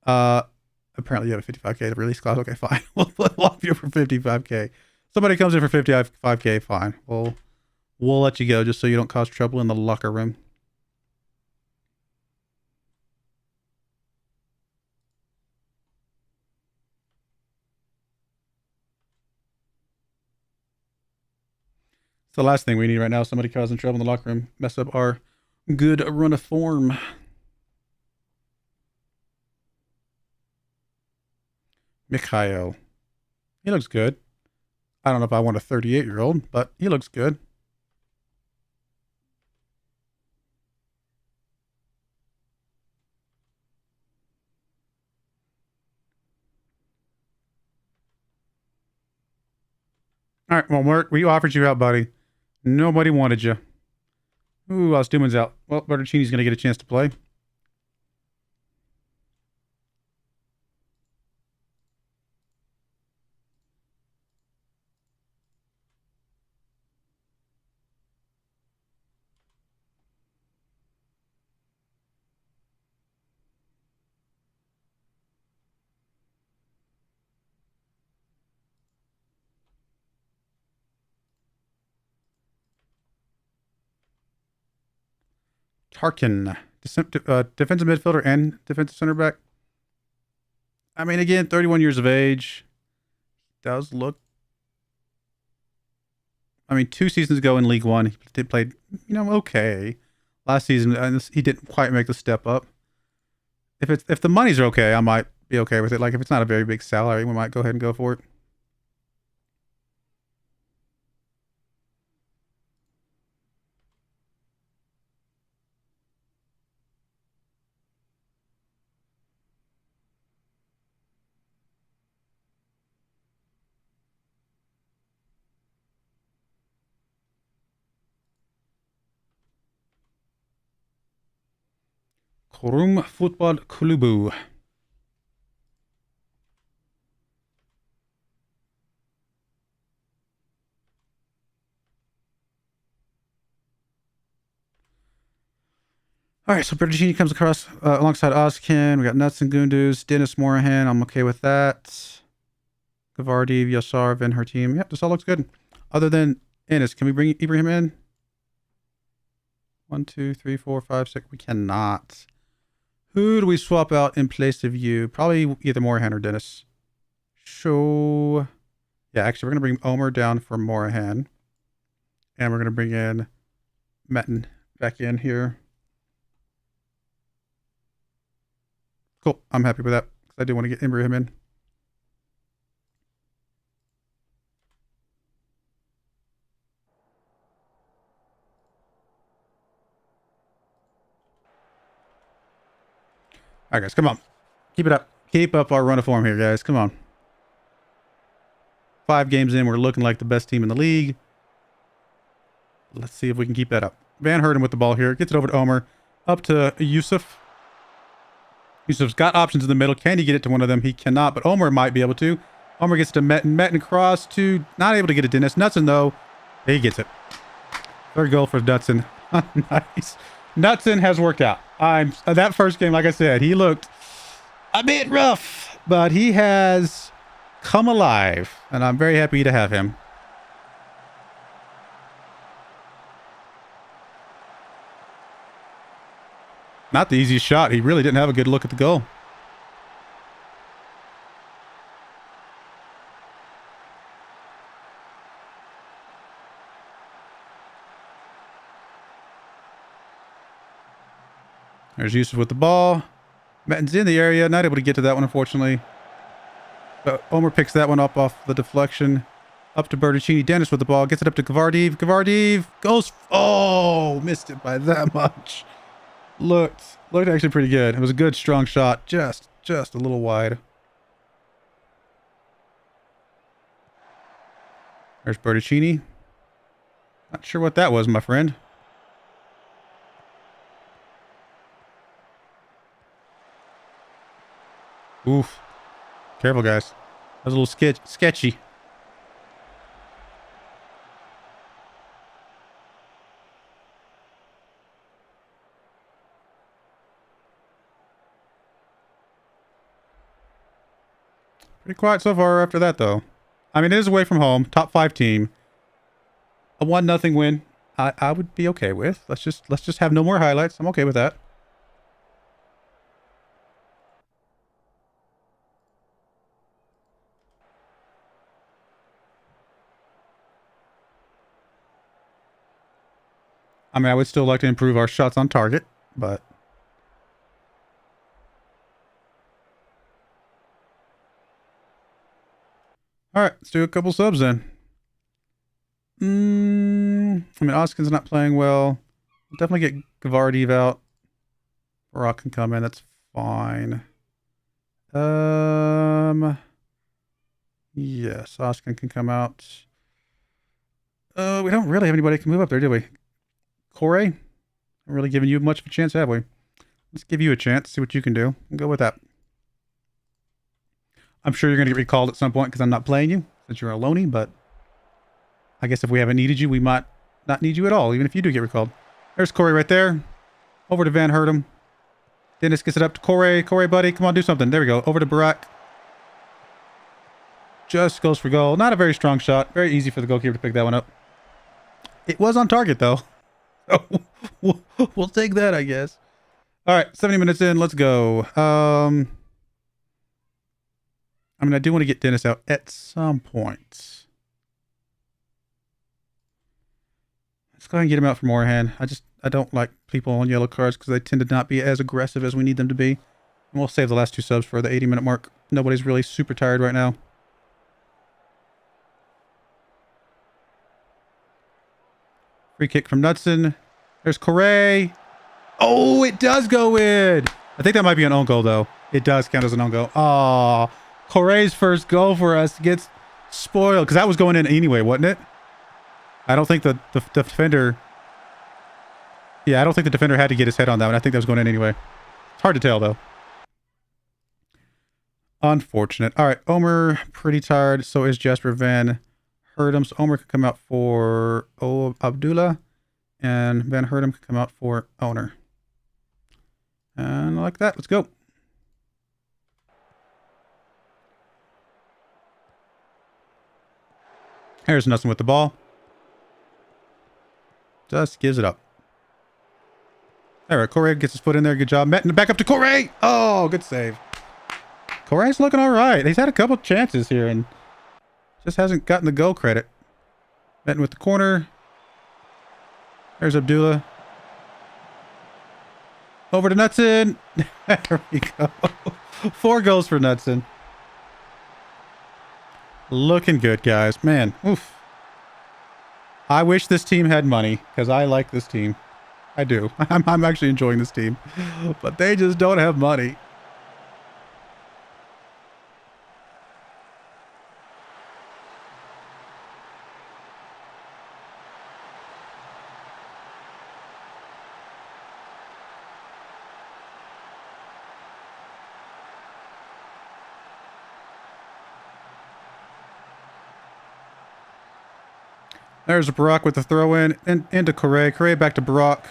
S1: Apparently you have a 55K release clause. Okay, fine. We'll offer you for 55K. Somebody comes in for 55K, fine. We'll let you go just so you don't cause trouble in the locker room. It's the last thing we need right now. Somebody causing trouble in the locker room. Mess up our good run of form. Mikhail. He looks good. I don't know if I want a 38-year-old, but he looks good. All right, well, Mert, we offered you out, buddy. Nobody wanted you. Ooh, Osduman's out. Well, Bertuccini's going to get a chance to play. Tarkin, defensive midfielder and defensive center back. I mean, again, 31 years of age. Does look. I mean, 2 seasons ago in League One, he did play, okay. Last season, he didn't quite make the step up. If the monies are okay, I might be okay with it. Like if it's not a very big salary, we might go ahead and go for it. Korum Football Klubu. All right, so Bertuccini comes across alongside Ozkin. We got Nuts and Gunduz, Dennis Morahan. I'm okay with that. Gavardi, Yasarv, and her team. Yep, this all looks good. Other than Ennis, can we bring Ibrahim in? 1, 2, 3, 4, 5, 6. We cannot. Who do we swap out in place of you? Probably either Morahan or Dennis. So, yeah, actually, we're going to bring Omer down for Morahan. And we're going to bring in Metten back in here. Cool. I'm happy with that. I do want to get Ibrahim in. All right, guys, come on. Keep it up. Keep up our run of form here, guys. Come on. 5 games in, we're looking like the best team in the league. Let's see if we can keep that up. Van Herten with the ball here. Gets it over to Omer. Up to Yusuf. Yusuf's got options in the middle. Can he get it to one of them? He cannot, but Omer might be able to. Omer gets to Metten. Metten across to... Not able to get it to Dennis. Knutson, though. He gets it. 3rd goal for Knutson. Nice. Knutson has worked out. That first game, like I said, he looked a bit rough, but he has come alive, and I'm very happy to have him. Not the easiest shot. He really didn't have a good look at the goal. There's Yusuf with the ball. Metten's in the area. Not able to get to that one, unfortunately. But Omer picks that one up off the deflection. Up to Bertuccini. Dennis with the ball. Gets it up to Gavardiv. Gavardiv goes... Oh! Missed it by that much. Looked actually pretty good. It was a good, strong shot. Just a little wide. There's Bertuccini. Not sure what that was, my friend. Oof. Careful, guys. That was a little sketchy. Pretty quiet so far after that, though. I mean, it is away from home. Top 5 team. A 1-0 win. I would be okay with. Let's just have no more highlights. I'm okay with that. I mean, I would still like to improve our shots on target, but... All right, let's do a couple subs then. I mean, Oskin's not playing well. We'll definitely get Gavardiv out. Brock can come in. That's fine. Yes, Oskin can come out. We don't really have anybody who can move up there, do we? Corey? Not really giving you much of a chance, have we? Let's give you a chance, see what you can do. We'll go with that. I'm sure you're going to get recalled at some point because I'm not playing you, since you're a loanie, but I guess if we haven't needed you, we might not need you at all, even if you do get recalled. There's Corey right there. Over to Van Hertem. Dennis gets it up to Corey. Corey, buddy, come on, do something. There we go. Over to Barack. Just goes for goal. Not a very strong shot. Very easy for the goalkeeper to pick that one up. It was on target, though. So we'll take that, I guess. All right, 70 minutes in. Let's go. I mean, I do want to get Dennis out at some point. Let's go ahead and get him out for Moorhan. I don't like people on yellow cards because they tend to not be as aggressive as we need them to be. And we'll save the last 2 subs for the 80-minute mark. Nobody's really super tired right now. Free kick from Knudsen. There's Correa. Oh, it does go in. I think that might be an own goal, though. It does count as an own goal. Oh, Correa's first goal for us gets spoiled because that was going in anyway, wasn't it? I don't think the defender... Yeah, I don't think the defender had to get his head on that one. I think that was going in anyway. It's hard to tell, though. Unfortunate. All right, Omer, pretty tired. So is Jasper Van Hertem. So Omer can come out for Abdullah. And Van Hertem can come out for Owner. And like that, let's go. Here's Nussen with the ball. Just gives it up. All right, Correa gets his foot in there. Good job. Metten back up to Correa. Oh, good save. Correa's looking all right. He's had a couple chances here and just hasn't gotten the goal credit. Metten with the corner. There's Abdullah. Over to Knudsen. There we go. 4 goals for Knudsen. Looking good, guys. Man, oof. I wish this team had money because I like this team. I do. I'm actually enjoying this team. But they just don't have money. There's Brock with the throw in and into Correa. Correa back to Brock.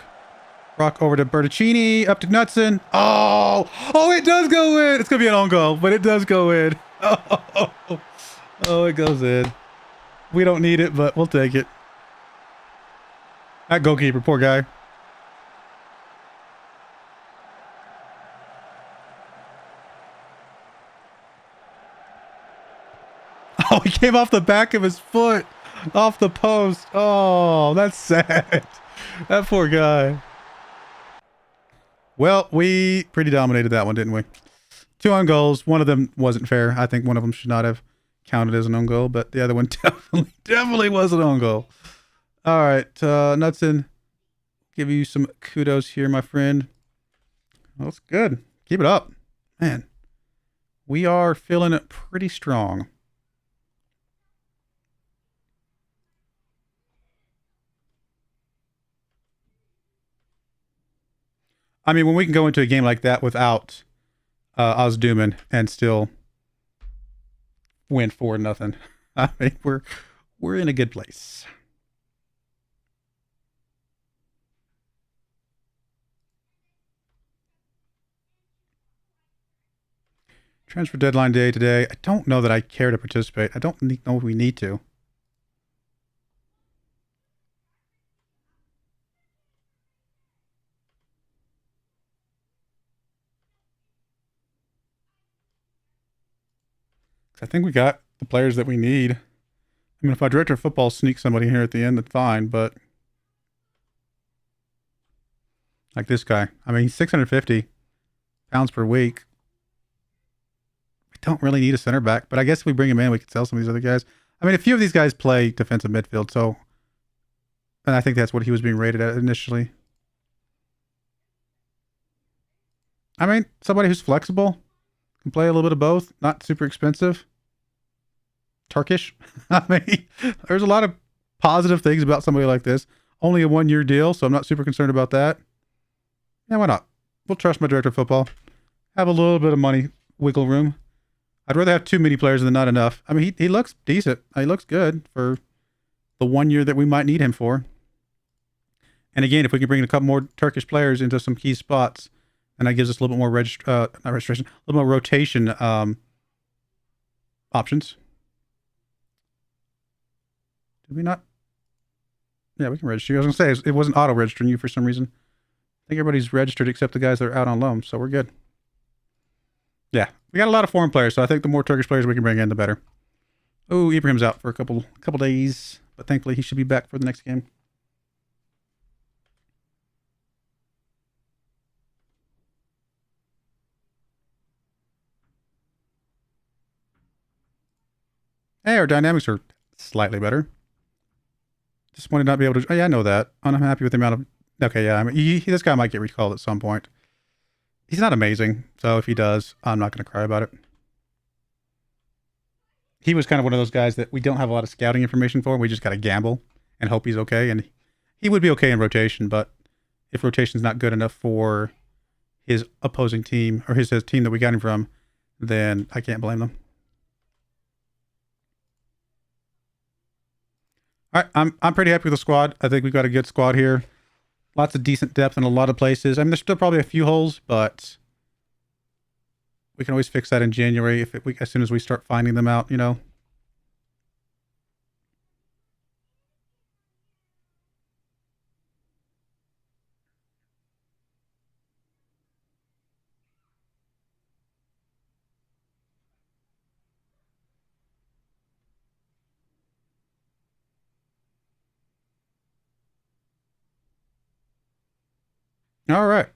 S1: Brock over to Bertuccini. Up to Knudsen. Oh, it does go in. It's going to be an own goal, but it does go in. Oh, it goes in. We don't need it, but we'll take it. That goalkeeper, poor guy. Oh, he came off the back of his foot. Off the post. Oh, that's sad. That poor guy. Well, we pretty dominated that one, didn't we? 2 own goals. One of them wasn't fair. I think one of them should not have counted as an own goal, but the other one definitely was an own goal. All right, Knudsen, give you some kudos here, my friend. Well, that's good. Keep it up. Man, we are feeling it pretty strong. I mean, when we can go into a game like that without Ozduman and still win 4-0, I mean, we're in a good place. Transfer deadline day today. I don't know that I care to participate. I don't know if we need to. I think we got the players that we need. I mean, if our director of football sneaks somebody here at the end, that's fine, but... Like this guy. I mean, he's 650 pounds per week. We don't really need a center back, but I guess if we bring him in, we could sell some of these other guys. I mean, a few of these guys play defensive midfield, so And I think that's what he was being rated at initially. I mean, somebody who's flexible, can play a little bit of both, not super expensive. Turkish. I mean, there's a lot of positive things about somebody like this. Only a 1-year deal, so I'm not super concerned about that. Yeah, why not? We'll trust my director of football. Have a little bit of money wiggle room. I'd rather have too many players than not enough. I mean, he looks decent. He looks good for the 1 year that we might need him for. And again, if we can bring in a couple more Turkish players into some key spots, then that gives us a little bit more not registration, a little more rotation options. Did we not? Yeah, we can register. I was going to say, it wasn't auto-registering you for some reason. I think everybody's registered except the guys that are out on loan, so we're good. Yeah, we got a lot of foreign players, so I think the more Turkish players we can bring in, the better. Oh, Ibrahim's out for a couple days, but thankfully he should be back for the next game. Hey, our dynamics are slightly better. Just wanted not to be able to. Oh, yeah, I know that. I'm happy with the amount of. Okay, yeah, I mean, this guy might get recalled at some point. He's not amazing, so if he does, I'm not going to cry about it. He was kind of one of those guys that we don't have a lot of scouting information for. We just got to gamble and hope he's okay. And he would be okay in rotation, but if rotation's not good enough for his opposing team or his team that we got him from, then I can't blame them. All right, I'm pretty happy with the squad. I think we've got a good squad here. Lots of decent depth in a lot of places. I mean, there's still probably a few holes, but we can always fix that in January as soon as we start finding them out, you know. All right.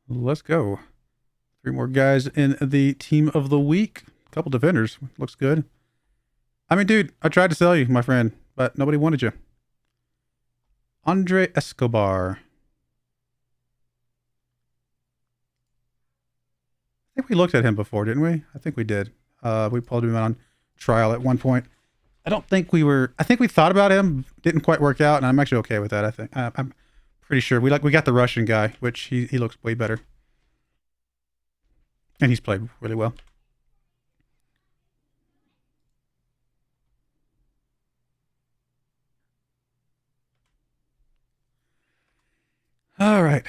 S1: Let's go. 3 more guys in the team of the week. A couple defenders. Looks good. I mean, dude, I tried to sell you, my friend, but nobody wanted you. Andre Escobar. I think we looked at him before, didn't we? I think we did. We pulled him on trial at one point. I think we thought about him, didn't quite work out, and I'm actually okay with that, I think. I'm pretty sure. We got the Russian guy, which he looks way better. And he's played really well. All right.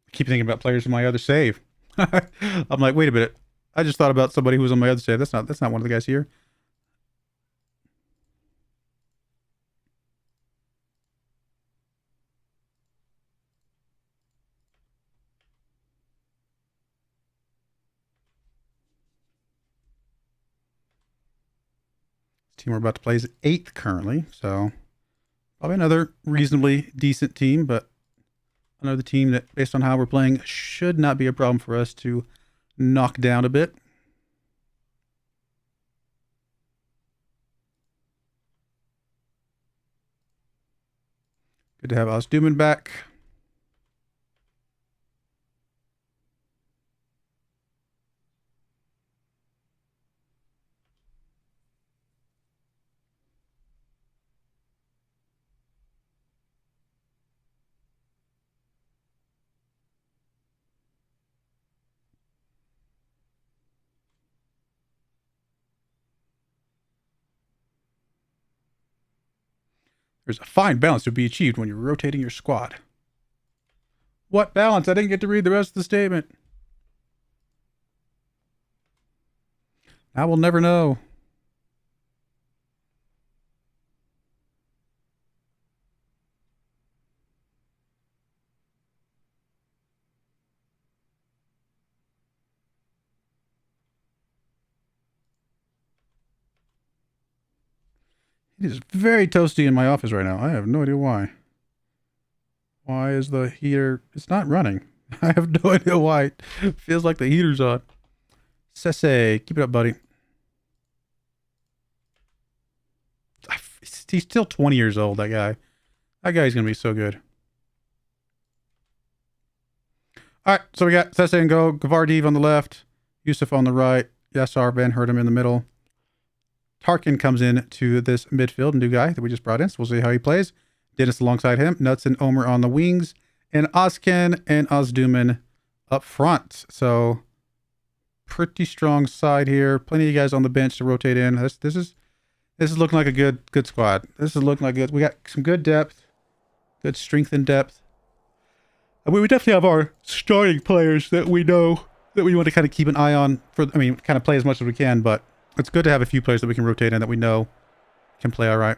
S1: I keep thinking about players in my other save. I'm like, wait a minute. I just thought about somebody who was on my other save. That's not one of the guys here. This team we're about to play is 8th currently, so probably another reasonably decent team, but another team that, based on how we're playing, should not be a problem for us to knock down a bit. Good to have Osduman back. There's a fine balance to be achieved when you're rotating your squad. What balance? I didn't get to read the rest of the statement. I will never know. It is very toasty in my office right now. I have no idea why. Why is the heater... It's not running. I have no idea why. It feels like the heater's on. Sese, keep it up, buddy. He's still 20 years old, that guy. That guy's going to be so good. All right, so we got Sese and Go, Gavardiv on the left, Yusuf on the right, Yassar Ben Herdem in the middle. Tarkin comes in to this midfield, new guy that we just brought in, so we'll see how he plays. Dennis alongside him, Nuts and Omer on the wings, and Ozken and Ozduman up front. So pretty strong side here. Plenty of guys on the bench to rotate in. This is looking like a good squad. This is looking like good. We got some good depth, good strength and depth. I mean, we definitely have our starting players that we know that we want to kind of keep an eye on for. I mean, kind of play as much as we can, but it's good to have a few players that we can rotate in that we know can play all right.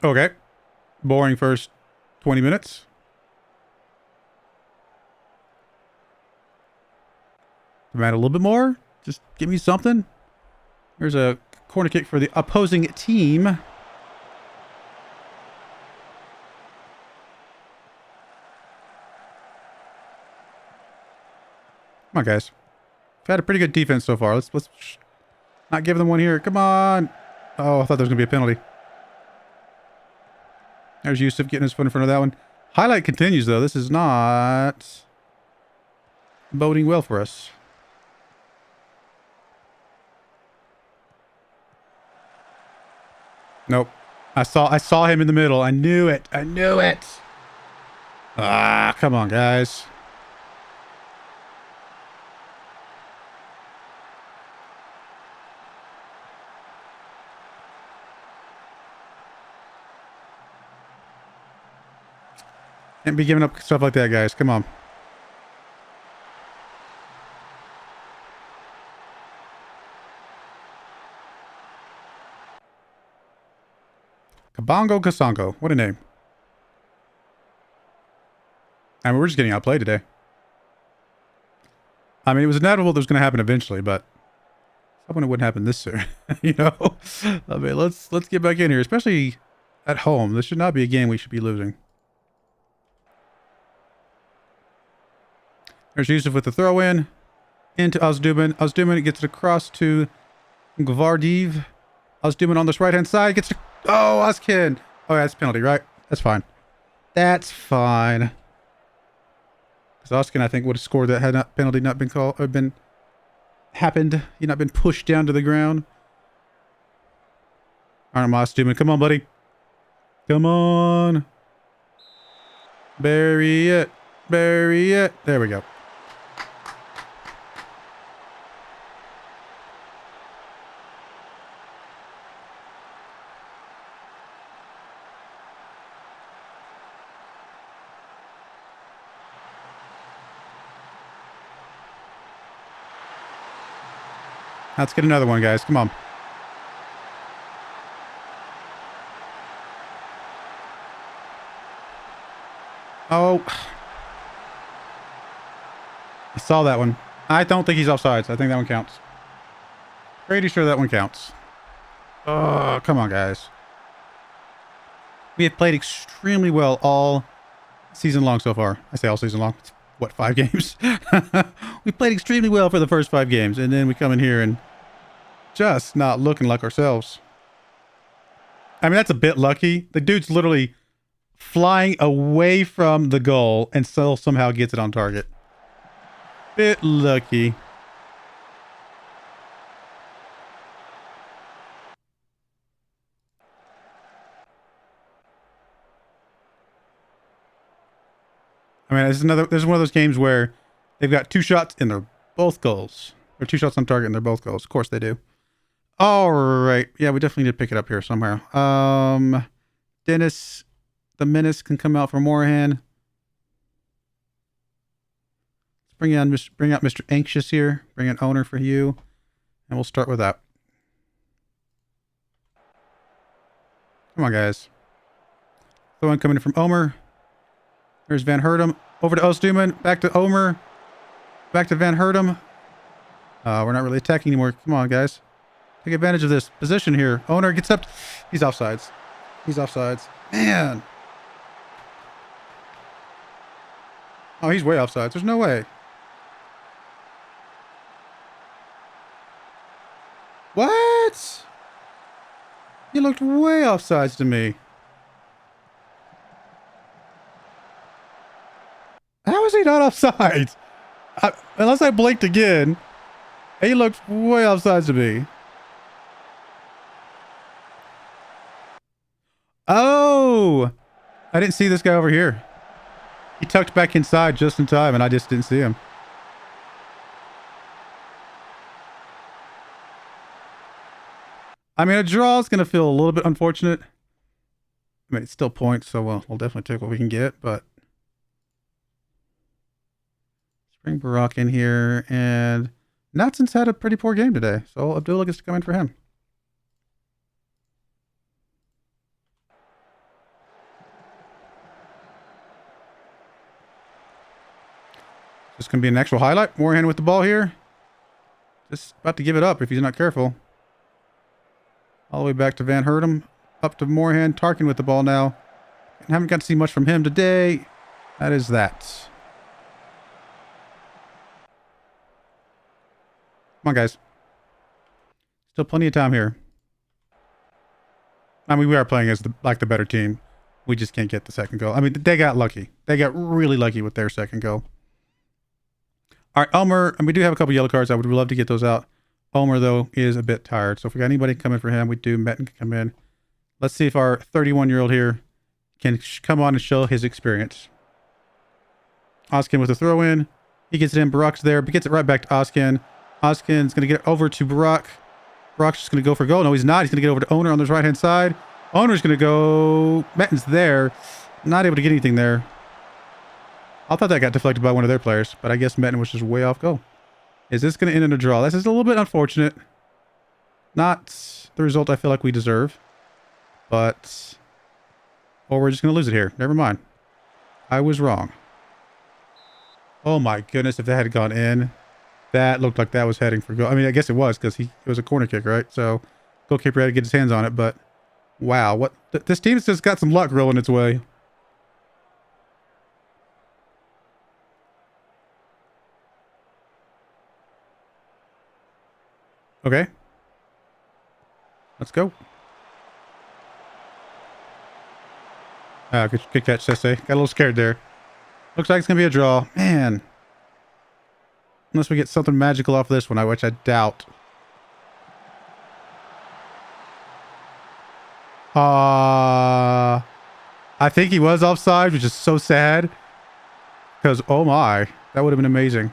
S1: Okay. Boring first 20 minutes. Demand a little bit more. Just give me something. Here's a corner kick for the opposing team. Come on, guys. We've had a pretty good defense so far. Let's not give them one here. Come on. Oh, I thought there was going to be a penalty. There's Yusuf getting his foot in front of that one. Highlight continues, though. This is not boding well for us. Nope. I saw him in the middle. I knew it. I knew it. Ah, come on, guys. Can't be giving up stuff like that, guys. Come on. Kabongo Kasongo. What a name. I mean, we're just getting outplayed today. I mean, it was inevitable that was going to happen eventually, but hoping it wouldn't happen this soon. You know? I mean, let's get back in here, especially at home. This should not be a game we should be losing. There's Yusuf with the throw in into Ozduman. Ozduman gets it across to Gavardiv. Ozduman on this right hand side gets to... Oh, Ozkin. Oh, yeah, that's penalty, right? That's fine. That's fine. Because Ozkin, I think, would have scored that had not penalty not been called or been happened. He'd not been pushed down to the ground. All right, Ozduman, come on, buddy. Come on. Bury it. Bury it. There we go. Let's get another one, guys. Come on. Oh. I saw that one. I don't think he's offsides. I think that one counts. Pretty sure that one counts. Oh, come on, guys. We have played extremely well all season long so far. I say all season long. It's, what, 5 games? We played extremely well for the first 5 games, and then we come in here and just not looking like ourselves. I mean, that's a bit lucky. The dude's literally flying away from the goal and still somehow gets it on target. Bit lucky. I mean, this is one of those games where they've got 2 shots and they're both goals. Or 2 shots on target and they're both goals. Of course they do. All right. Yeah, we definitely need to pick it up here somewhere. Dennis, the Menace can come out for Morahan. Let's bring out Mr. Anxious here. Bring an owner for you. And we'll start with that. Come on, guys. The one coming in from Omer. There's Van Hertem. Over to Oosthuizen. Back to Omer. Back to Van Hertem. We're not really attacking anymore. Come on, guys. Take advantage of this position here. Owner gets up. He's offsides. He's offsides. Man. Oh, he's way offsides. There's no way. What? He looked way offsides to me. How is he not offsides? Unless I blinked again. He looked way offsides to me. Oh! I didn't see this guy over here. He tucked back inside just in time, and I just didn't see him. I mean, a draw is going to feel a little bit unfortunate. I mean, it's still points, so we'll definitely take what we can get, but... Bring Broyar in here, and... Natson's had a pretty poor game today, so Abdullah gets to come in for him. This is going to be an actual highlight. Moorhan with the ball here. Just about to give it up if he's not careful. All the way back to Van Hertem. Up to Moorhan. Tarkin with the ball now. And haven't got to see much from him today. That is that. Come on, guys. Still plenty of time here. I mean, we are playing as the better team. We just can't get the second goal. I mean, they got lucky. They got really lucky with their second goal. All right, Elmer, and we do have a couple yellow cards. I would love to get those out. Elmer, though, is a bit tired. So if we got anybody coming for him, we do. Metten can come in. Let's see if our 31-year-old here can come on and show his experience. Oskin with a throw-in. He gets it in. Broyar's there, but gets it right back to Oskin. Oskin's going to get it over to Broyar. Broyar's just going to go for a goal. No, he's not. He's going to get over to Owner on his right-hand side. Owner's going to go... Metten's there. Not able to get anything there. I thought that got deflected by one of their players, but I guess Metten was just way off goal. Is this going to end in a draw? This is a little bit unfortunate. Not the result I feel like we deserve, but... Or we're just going to lose it here. Never mind. I was wrong. Oh my goodness, if that had gone in, that looked like that was heading for goal. I mean, I guess it was because it was a corner kick, right? So goalkeeper had to get his hands on it, but wow, what this team's just got some luck rolling its way. Okay. Let's go. Good catch, Sese. Got a little scared there. Looks like it's going to be a draw. Man. Unless we get something magical off this one, which I doubt. I think he was offside, which is so sad. Because, oh my, that would have been amazing.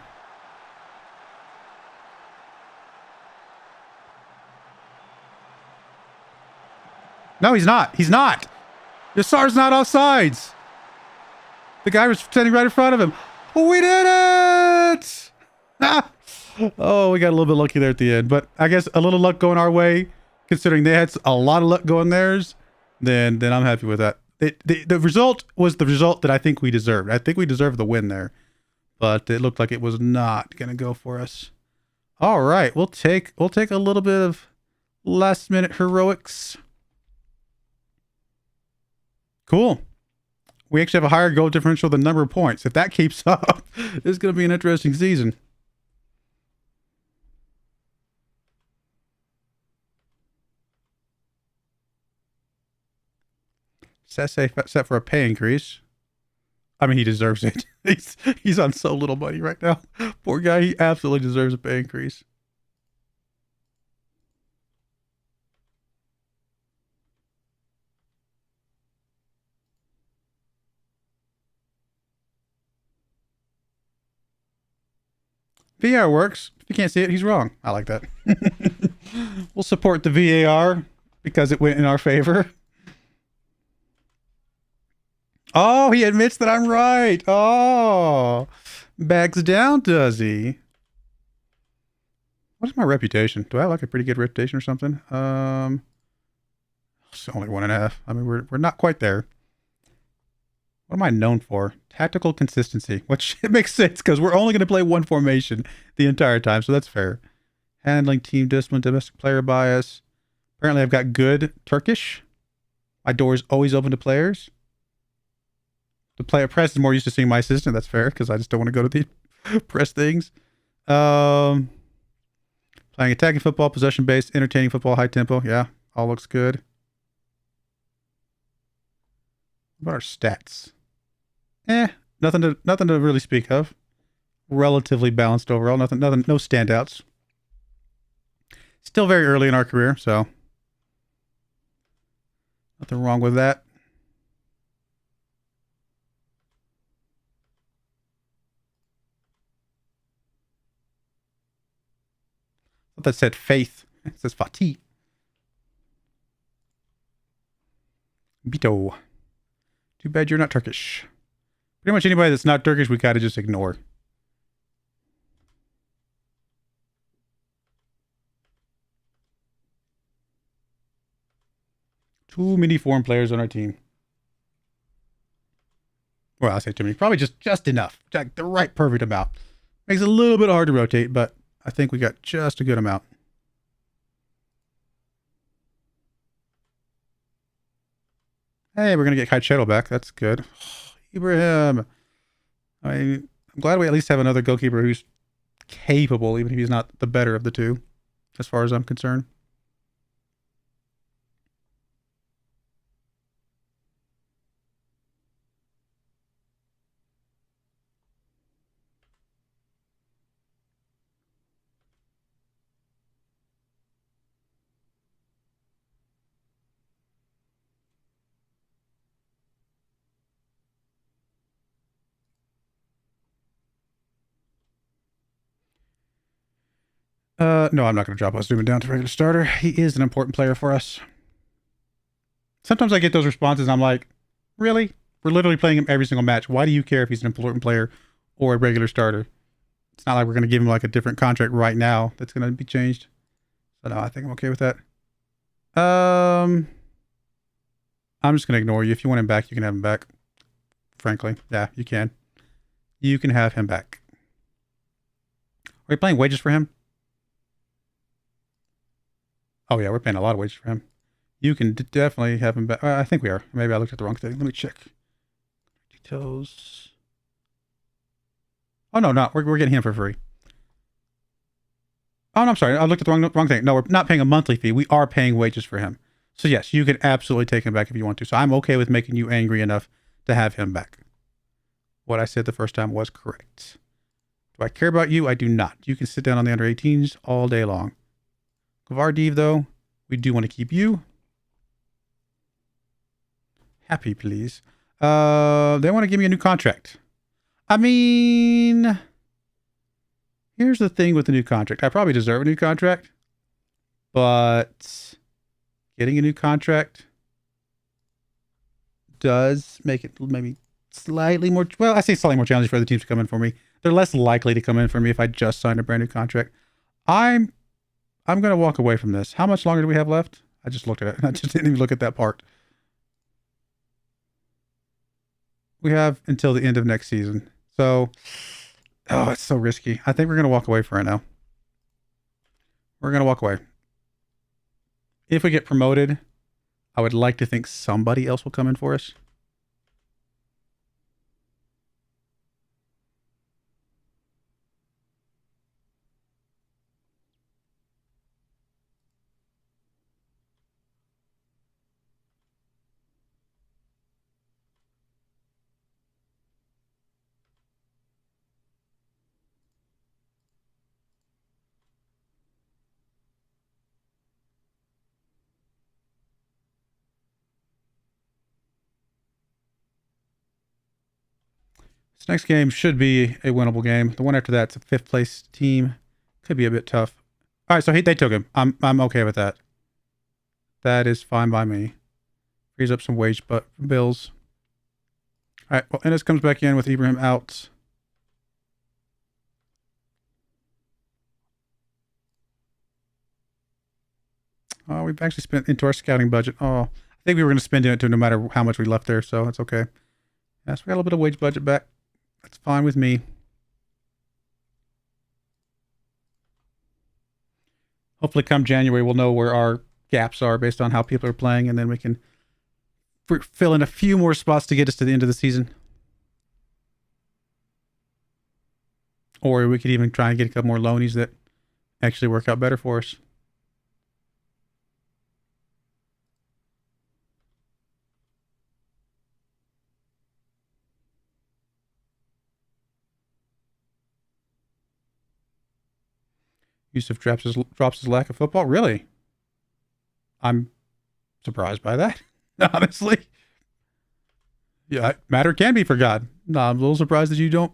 S1: No, he's not. He's not. Yassar's not offsides. The guy was standing right in front of him. Oh, we did it! Oh, we got a little bit lucky there at the end. But I guess a little luck going our way, considering they had a lot of luck going theirs, then I'm happy with that. The result was the result that I think we deserved. I think we deserved the win there. But it looked like it was not going to go for us. All right, we'll take a little bit of last minute heroics. Cool. We actually have a higher goal differential than number of points. If that keeps up, this is going to be an interesting season. Sese set for a pay increase. I mean, he deserves it. He's on so little money right now. Poor guy. He absolutely deserves a pay increase. VAR works. If you can't see it, he's wrong. I like that. We'll support the VAR because it went in our favor. Oh, he admits that I'm right. Oh, backs down, does he? What is my reputation? Do I have like a pretty good reputation or something? It's only 1.5. I mean, we're not quite there. What am I known for? Tactical consistency, which it makes sense because we're only going to play one formation the entire time, so that's fair. Handling team discipline, domestic player bias. Apparently, I've got good Turkish. My door is always open to players. The player press is more used to seeing my assistant. That's fair because I just don't want to go to the press things. Playing attacking football, possession based, entertaining football, high tempo. Yeah, all looks good. What about our stats? Nothing to really speak of. Relatively balanced overall. Nothing, no standouts. Still very early in our career, so nothing wrong with that. I thought that said faith. It says Fatih. Bito. Too bad you're not Turkish. Pretty much anybody that's not Turkish, we gotta just ignore. Too many foreign players on our team. Well, I say too many. Probably just enough. Like the right perfect amount. Makes it a little bit hard to rotate, but I think we got just a good amount. Hey, we're gonna get Caicedo back. That's good. Ibrahim. I'm glad we at least have another goalkeeper who's capable, even if he's not the better of the two, as far as I'm concerned. No, I'm not going to drop Osduma down to regular starter. He is an important player for us. Sometimes I get those responses and I'm like, really? We're literally playing him every single match. Why do you care if he's an important player or a regular starter? It's not like we're going to give him like a different contract right now that's going to be changed. So no, I think I'm okay with that. I'm just going to ignore you. If you want him back, you can have him back. Frankly, yeah, you can. You can have him back. Are we playing wages for him? Oh yeah, we're paying a lot of wages for him. You can definitely have him back. I think we are. Maybe I looked at the wrong thing. Let me check. Details. Oh no, no, we're getting him for free. Oh no, I'm sorry. I looked at the wrong thing. No, we're not paying a monthly fee. We are paying wages for him. So yes, you can absolutely take him back if you want to. So I'm okay with making you angry enough to have him back. What I said the first time was correct. Do I care about you? I do not. You can sit down on the under 18s all day long. Gvardiv, though, we do want to keep you. Happy, please. They want to give me a new contract. I mean, here's the thing with the new contract. I probably deserve a new contract, but getting a new contract does make it maybe slightly more, well, I say slightly more challenging for other teams to come in for me. They're less likely to come in for me if I just signed a brand new contract. I'm going to walk away from this. How much longer do we have left? I just looked at it. I just didn't even look at that part. We have until the end of next season. So, oh, it's so risky. I think we're going to walk away for right now. We're going to walk away. If we get promoted, I would like to think somebody else will come in for us. This next game should be a winnable game. The one after that's a 5th place team. Could be a bit tough. All right, so they took him. I'm okay with that. That is fine by me. Frees up some wage bills. All right, well, Ennis comes back in with Ibrahim out. Oh, we've actually spent into our scouting budget. Oh, I think we were going to spend into it no matter how much we left there, so it's okay. Yeah, so we got a little bit of wage budget back. That's fine with me. Hopefully come January, we'll know where our gaps are based on how people are playing, and then we can fill in a few more spots to get us to the end of the season. Or we could even try and get a couple more loanies that actually work out better for us. Yusuf drops his lack of football. Really? I'm surprised by that, honestly. Yeah, matter can be forgotten. No, I'm a little surprised that you don't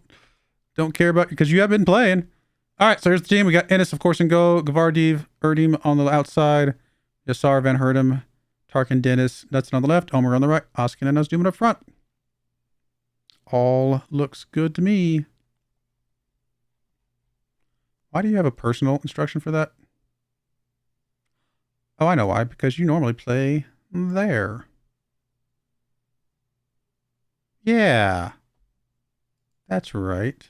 S1: care about, because you have been playing. All right, so here's the team. We got Ennis, of course, in goal. Gavardiv, Erdim on the outside. Yassar, Van Hertem, Tarkin, Dennis, Knudsen on the left. Omer on the right. Oskin and Nosduman up front. All looks good to me. Why do you have a personal instruction for that? Oh, I know why. Because you normally play there. Yeah. That's right.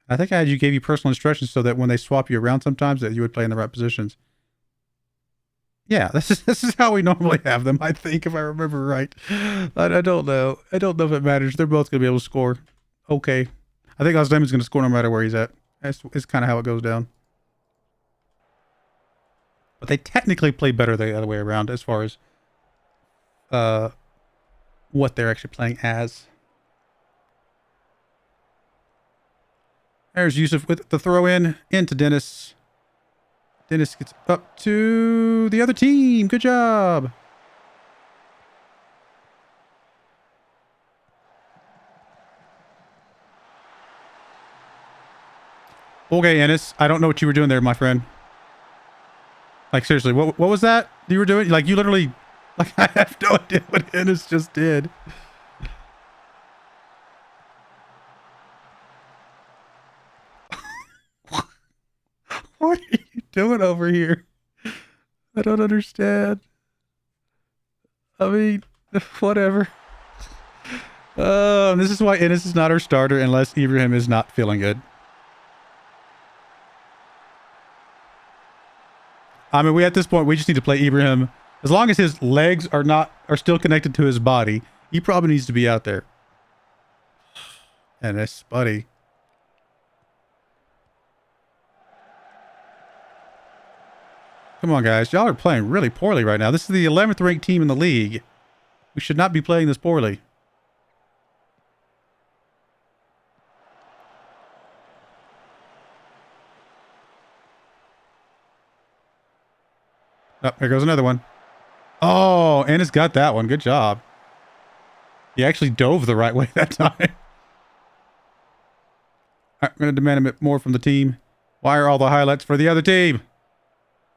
S1: I think gave you personal instructions so that when they swap you around sometimes that you would play in the right positions. Yeah, this is how we normally have them, I think, if I remember right. I don't know. I don't know if it matters. They're both going to be able to score. Okay. I think Osdemon's going to score no matter where he's at. It's kind of how it goes down. But they technically play better the other way around as far as what they're actually playing as. There's Yusuf with the throw in into Dennis. Dennis gets up to the other team. Good job. Okay, Ennis. I don't know what you were doing there, my friend. Like, seriously, what was that you were doing? Like, you literally... Like, I have no idea what Ennis just did. What are you doing over here? I don't understand. I mean, whatever. This is why Ennis is not our starter unless Ibrahim is not feeling good. I mean, at this point, we just need to play Ibrahim. As long as his legs are still connected to his body, he probably needs to be out there. Ennis, buddy. Come on, guys. Y'all are playing really poorly right now. This is the 11th ranked team in the league. We should not be playing this poorly. Oh, here goes another one. Oh, Ennis got that one. Good job. He actually dove the right way that time. All right, I'm going to demand a bit more from the team. Why are all the highlights for the other team?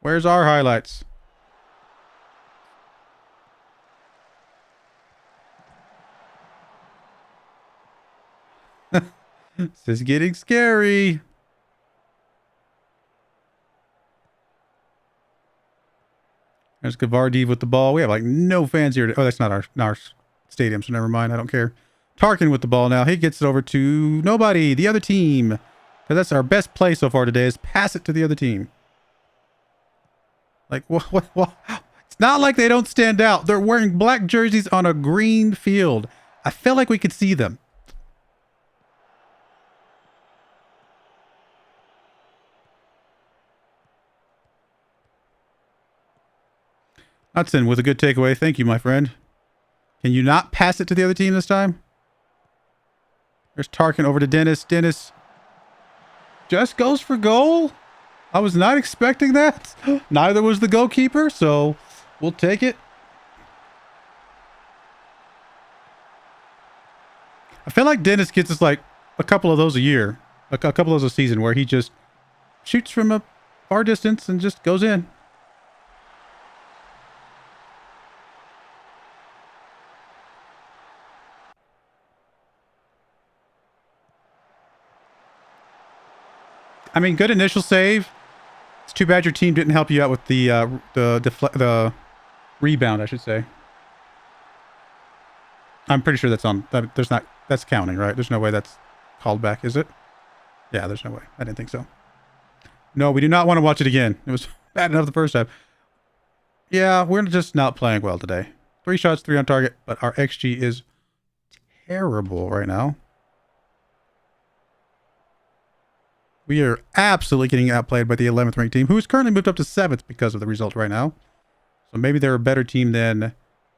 S1: Where's our highlights? This is getting scary. There's Gavardiv with the ball. We have like no fans here. Oh, that's not our stadium, so never mind. I don't care. Tarkin with the ball now. He gets it over to nobody. The other team. Because that's our best play so far today is pass it to the other team. Like, what? It's not like they don't stand out. They're wearing black jerseys on a green field. I feel like we could see them. Hudson with a good takeaway. Thank you, my friend. Can you not pass it to the other team this time? There's Tarkin over to Dennis. Dennis just goes for goal. I was not expecting that. Neither was the goalkeeper, so we'll take it. I feel like Dennis gets us like a couple of those a year. A couple of those a season where he just shoots from a far distance and just goes in. I mean, good initial save. It's too bad your team didn't help you out with the rebound, I should say. I'm pretty sure that's on. That's counting, right? There's no way that's called back, is it? Yeah, there's no way. I didn't think so. No, we do not want to watch it again. It was bad enough the first time. Yeah, we're just not playing well today. 3 shots, 3 on target, but our XG is terrible right now. We are absolutely getting outplayed by the 11th ranked team, who is currently moved up to 7th because of the result right now. So maybe they're a better team than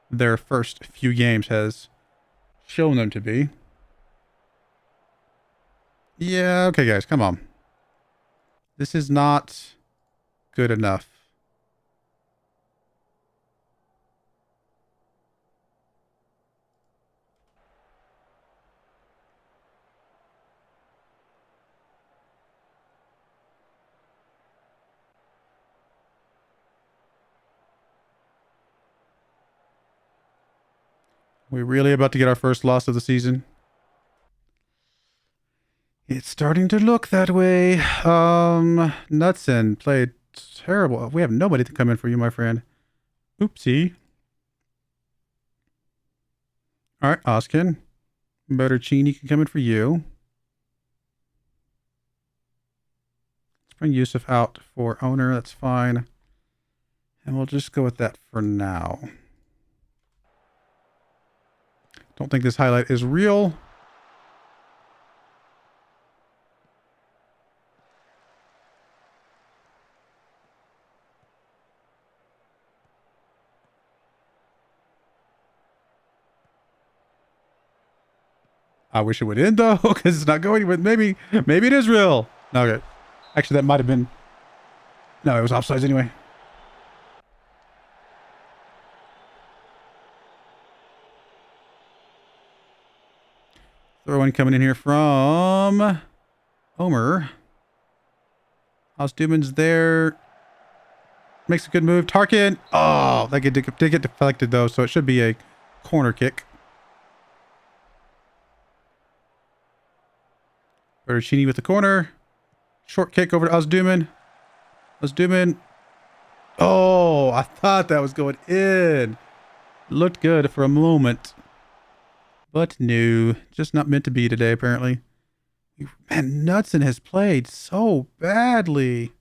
S1: their first few games has shown them to be. Yeah, okay, guys, come on. This is not good enough. We're really about to get our first loss of the season. It's starting to look that way. Knudsen played terrible. We have nobody to come in for you, my friend. Oopsie. All right, Oskin. Bertuccini can come in for you. Let's bring Yusuf out for owner. That's fine. And we'll just go with that for now. Don't think this highlight is real. I wish it would end though, because it's not going with maybe it is real. Okay. Actually, that might have been. No, it was offsides anyway. Throw one coming in here from Omer. Osduman's there. Makes a good move. Tarkin. Oh, that did get deflected though, so it should be a corner kick. Bertuccini with the corner. Short kick over to Osduman. Osduman. Oh, I thought that was going in. Looked good for a moment. But no, just not meant to be today, apparently. Man, Knudsen has played so badly.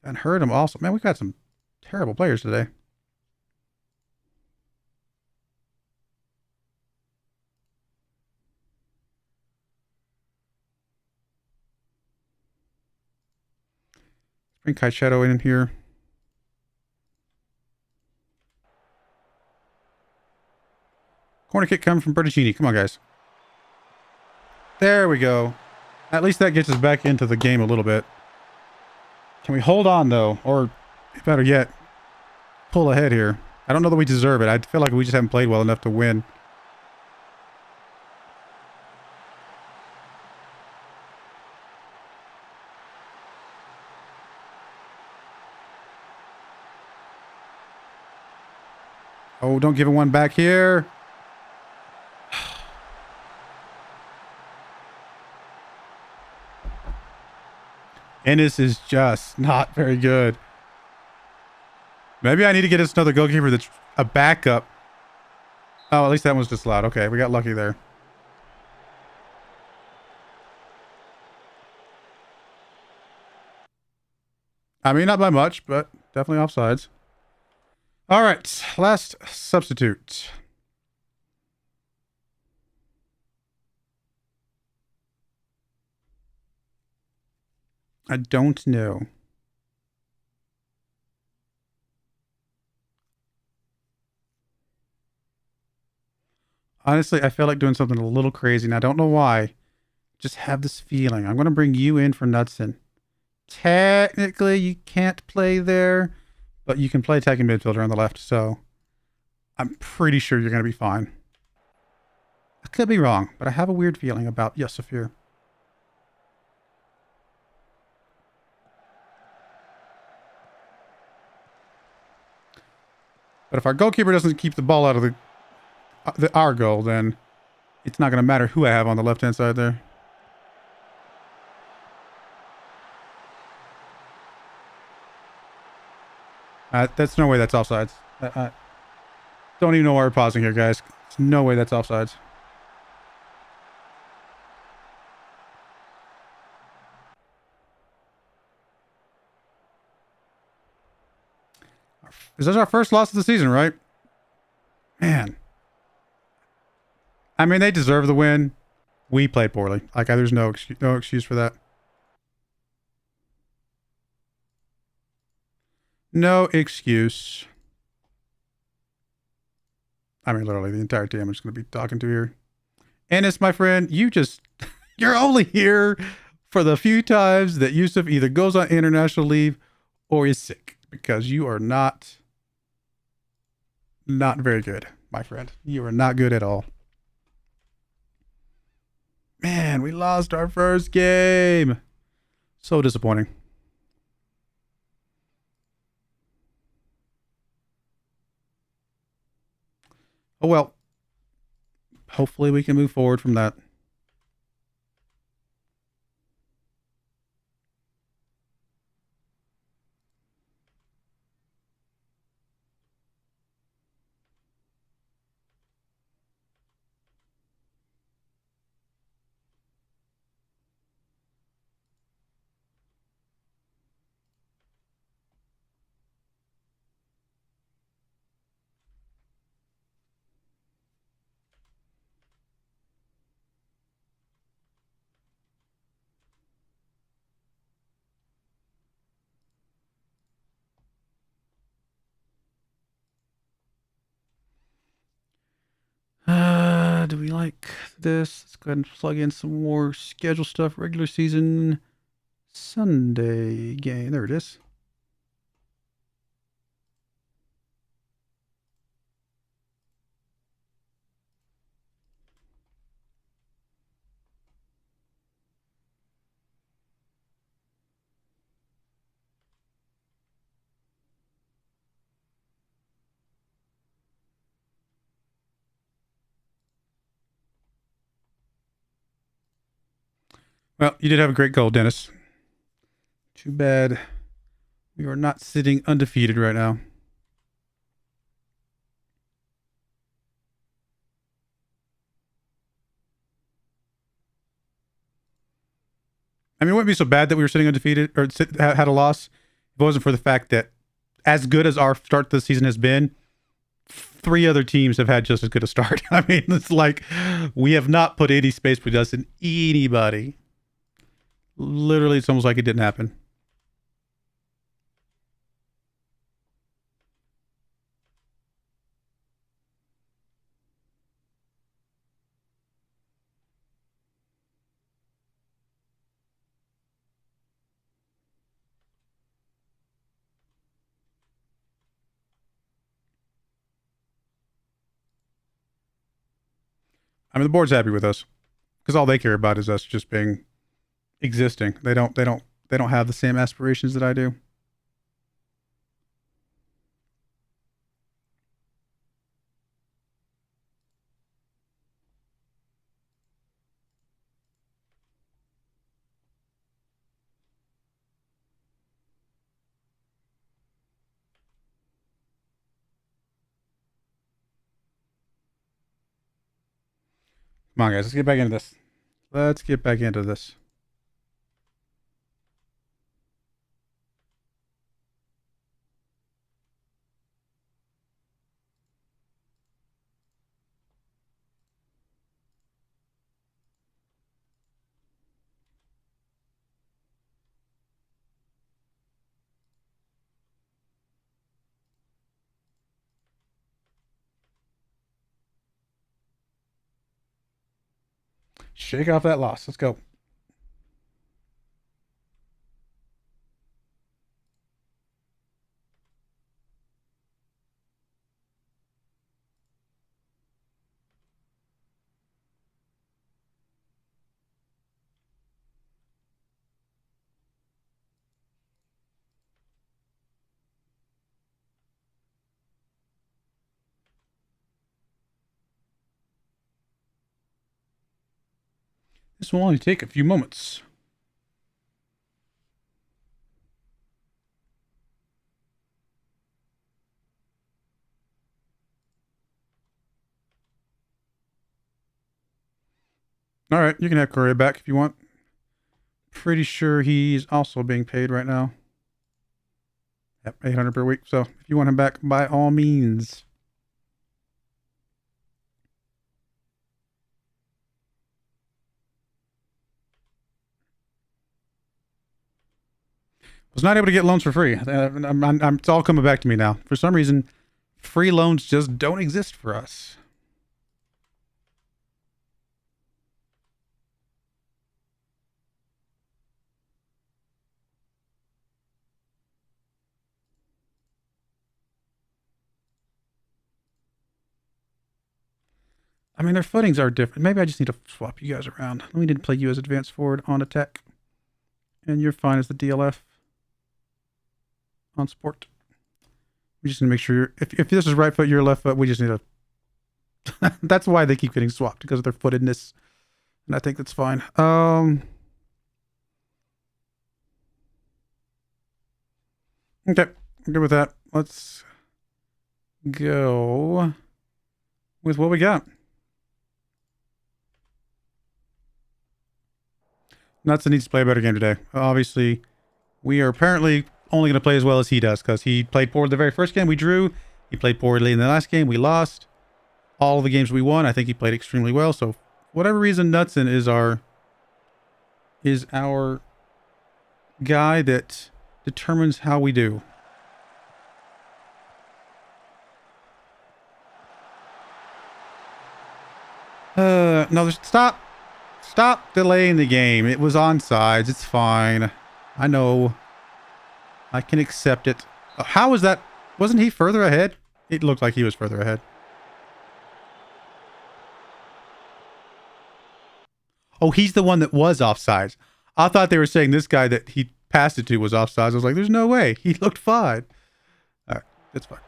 S1: And hurt him also. Man, we've got some terrible players today. Bring Caicedo in here. Corner kick coming from Bertuccini. Come on, guys. There we go. At least that gets us back into the game a little bit. Can we hold on, though? Or, better yet, pull ahead here. I don't know that we deserve it. I feel like we just haven't played well enough to win. Oh, don't give it one back here. Ennis is just not very good. Maybe I need to get us another goalkeeper that's a backup. Oh, at least that one's just loud. Okay, we got lucky there. I mean, not by much, but definitely offsides. All right, last substitute. I don't know. Honestly, I feel like doing something a little crazy, and I don't know why. Just have this feeling. I'm going to bring you in for Knudsen. Technically, you can't play there, but you can play attacking midfielder on the left, so I'm pretty sure you're going to be fine. I could be wrong, but I have a weird feeling about Yusuf here. But if our goalkeeper doesn't keep the ball out of our goal, then it's not going to matter who I have on the left-hand side there. That's no way that's offsides. Don't even know why we're pausing here, guys. There's no way that's offsides. This is our first loss of the season, right? Man. I mean, they deserve the win. We played poorly. Like, there's no excuse for that. No excuse. I mean, literally, the entire team I'm just going to be talking to here. Ennis, my friend, you're only here for the few times that Yusuf either goes on international leave or is sick, because you are not very good, my friend. You are not good at all. Man, we lost our first game. So disappointing. Oh well. Hopefully we can move forward from that. Do we like this? Let's go ahead and plug in some more schedule stuff. Regular season Sunday game. There it is. Well, you did have a great goal, Dennis. Too bad we are not sitting undefeated right now. I mean, it wouldn't be so bad that we were sitting undefeated or had a loss if it wasn't for the fact that, as good as our start to the season has been, 3 other teams have had just as good a start. I mean, it's like we have not put any space between us and anybody. Literally, it's almost like it didn't happen. I mean, the board's happy with us because all they care about is us just being existing. They don't have the same aspirations that I do. Come on, guys, let's get back into this. Let's get back into this. Shake off that loss. Let's go. This will only take a few moments. All right, you can have Correa back if you want. Pretty sure he's also being paid right now. Yep, 800 per week. So if you want him back, by all means. Was not able to get loans for free. It's all coming back to me now. For some reason, free loans just don't exist for us. I mean, their footings are different. Maybe I just need to swap you guys around. Let me play you as advanced forward on attack. And you're fine as the DLF on sport. We just need to make sure if this is right foot, you're left foot, we just need to... That's why they keep getting swapped, because of their footedness. And I think that's fine. Okay, I'm good with that. Let's go with what we got. Nuts needs to play a better game today. Obviously, we are apparently only going to play as well as he does, because he played poorly the very first game we drew. He played poorly in the last game. We lost. All the games we won, I think he played extremely well. So, for whatever reason, Nutson is our guy that determines how we do. No, stop delaying the game. It was on sides. It's fine. I know. I can accept it. How was that? Wasn't he further ahead? It looked like he was further ahead. Oh, he's the one that was offsides. I thought they were saying this guy that he passed it to was offsides. I was like, there's no way. He looked fine. All right, that's fine.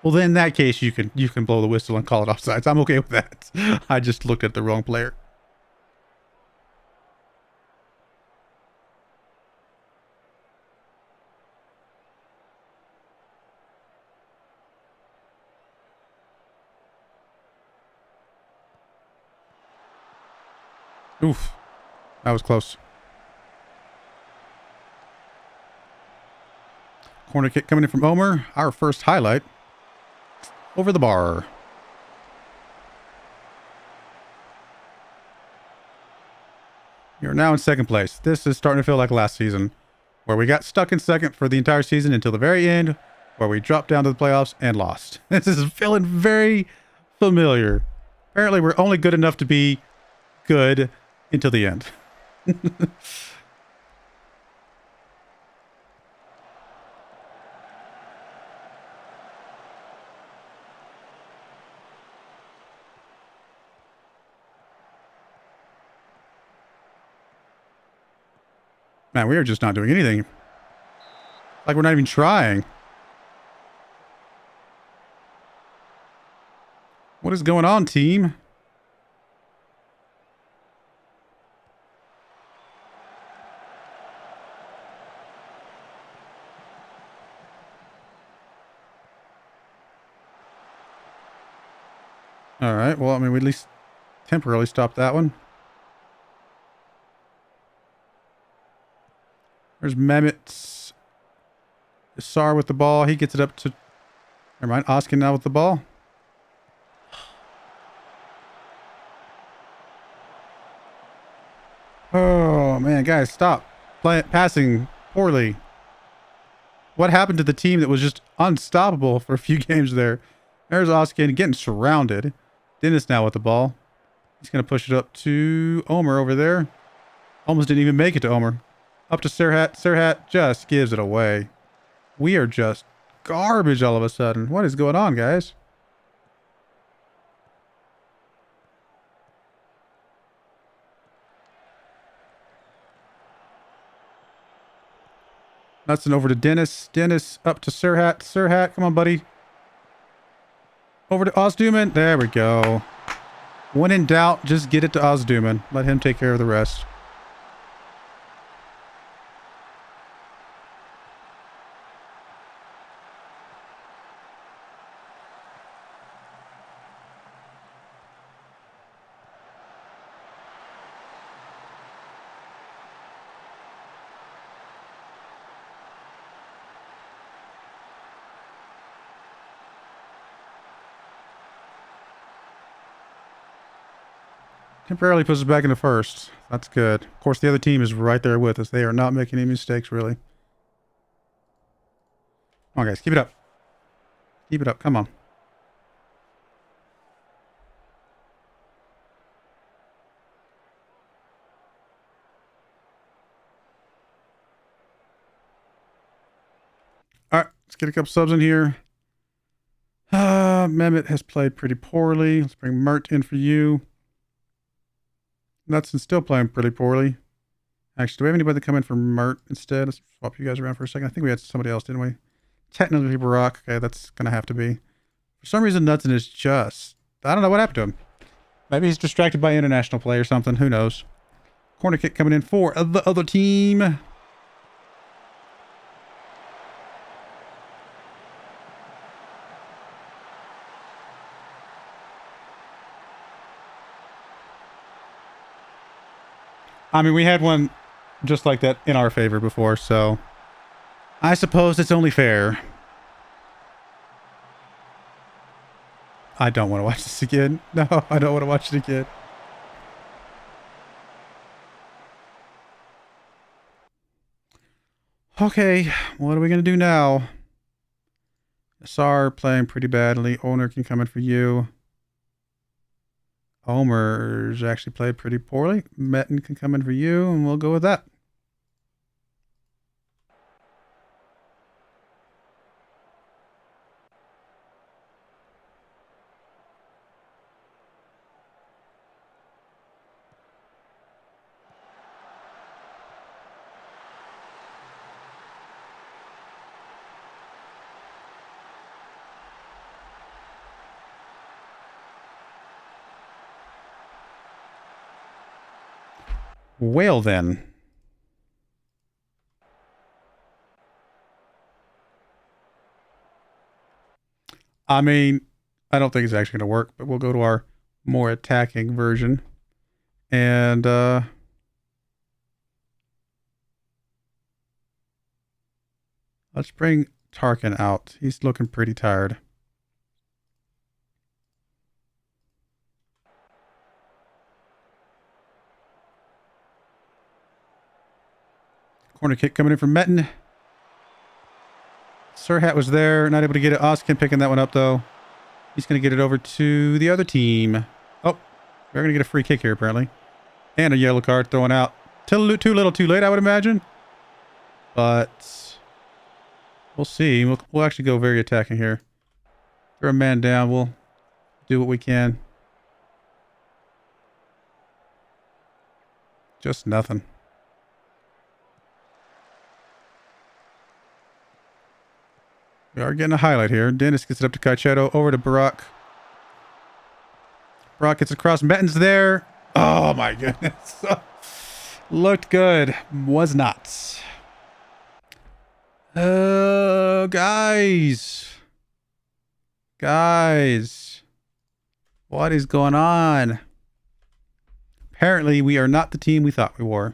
S1: Well, then in that case, you can blow the whistle and call it offsides. I'm okay with that. I just looked at the wrong player. Oof. That was close. Corner kick coming in from Omer. Our first highlight. Over the bar. You're now in second place. This is starting to feel like last season, where we got stuck in second for the entire season until the very end, where we dropped down to the playoffs and lost. This is feeling very familiar. Apparently, we're only good enough to be good until the end. Man, we are just not doing anything. Like we're not even trying. What is going on, team? All right. Well, I mean, we at least temporarily stopped that one. There's Mehmet Sar with the ball. He gets it up to... Never mind. Oskin now with the ball. Oh, man. Guys, stop. Passing poorly. What happened to the team that was just unstoppable for a few games there? There's Oskin getting surrounded. Dennis now with the ball. He's going to push it up to Omer over there. Almost didn't even make it to Omer. Up to Serhat. Serhat just gives it away. We are just garbage all of a sudden. What is going on, guys? Nutson over to Dennis. Dennis up to Serhat. Serhat, come on, buddy. Over to Ozduman. There we go. When in doubt, just get it to Ozduman. Let him take care of the rest. Temporarily puts us back into first. That's good. Of course, the other team is right there with us. They are not making any mistakes, really. Come on, guys. Keep it up. Keep it up. Come on. All right. Let's get a couple subs in here. Mehmet has played pretty poorly. Let's bring Mert in for you. Nutson's still playing pretty poorly. Actually, do we have anybody come in for Mert instead? Let's swap you guys around for a second. I think we had somebody else, didn't we? Technically, Brock. Okay, that's going to have to be. For some reason, Knudsen is just... I don't know what happened to him. Maybe he's distracted by international play or something. Who knows? Corner kick coming in for the other team. I mean, we had one just like that in our favor before, so I suppose it's only fair. I don't want to watch this again. No, I don't want to watch it again. Okay, what are we going to do now? SR playing pretty badly. Owner can come in for you. Omer's actually played pretty poorly. Metten can come in for you, and we'll go with that. Well then. I mean, I don't think it's actually going to work, but we'll go to our more attacking version. And, let's bring Tarkin out. He's looking pretty tired. Corner kick coming in from Metten. Surhat was there, not able to get it. Oskin picking that one up, though. He's going to get it over to the other team. Oh, we're going to get a free kick here, apparently. And a yellow card thrown out. Too little, too late, I would imagine. But we'll see. We'll actually go very attacking here. Throw a man down. We'll do what we can. Just nothing. We are getting a highlight here. Dennis gets it up to Caicedo. Over to Barak. Barak gets across. Metten's there. Oh, my goodness. Looked good. Was not. Guys. Guys. What is going on? Apparently, we are not the team we thought we were.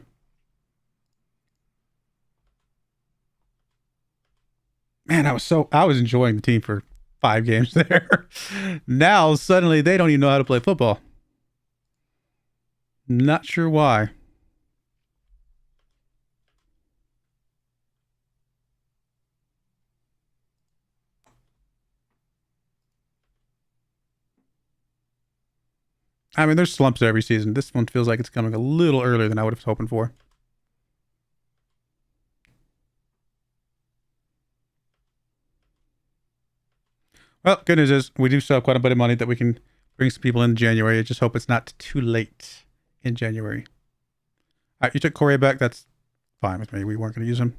S1: Man, I was enjoying the team for 5 games there. Now, suddenly, they don't even know how to play football. Not sure why. I mean, there's slumps every season. This one feels like it's coming a little earlier than I would have hoping for. Well, good news is we do still have quite a bit of money that we can bring some people in January. I just hope it's not too late in January. All right, you took Corey back. That's fine with me. We weren't going to use him.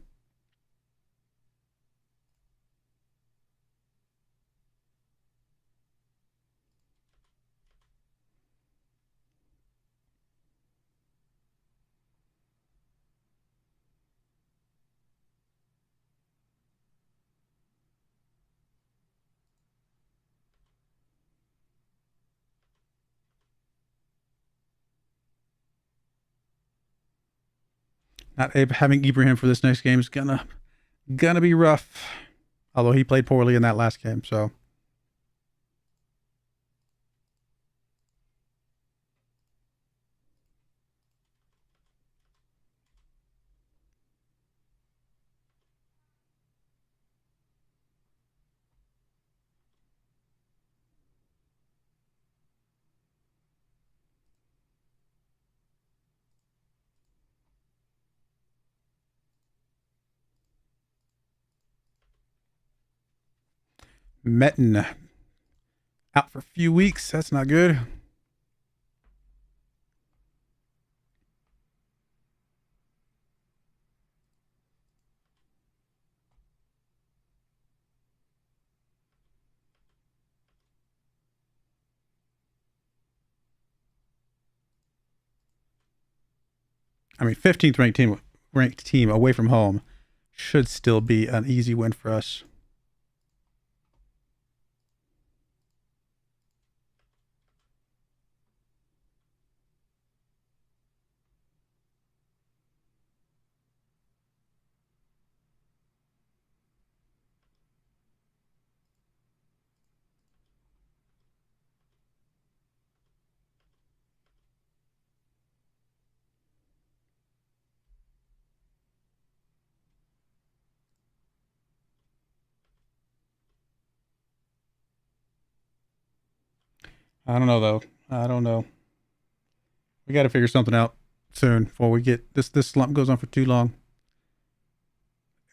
S1: Not having Ibrahim for this next game is gonna be rough. Although he played poorly in that last game, so. Metten out for a few weeks. That's not good. I mean, 15th ranked team away from home should still be an easy win for us. I don't know though. I don't know. We got to figure something out soon before we get this slump goes on for too long.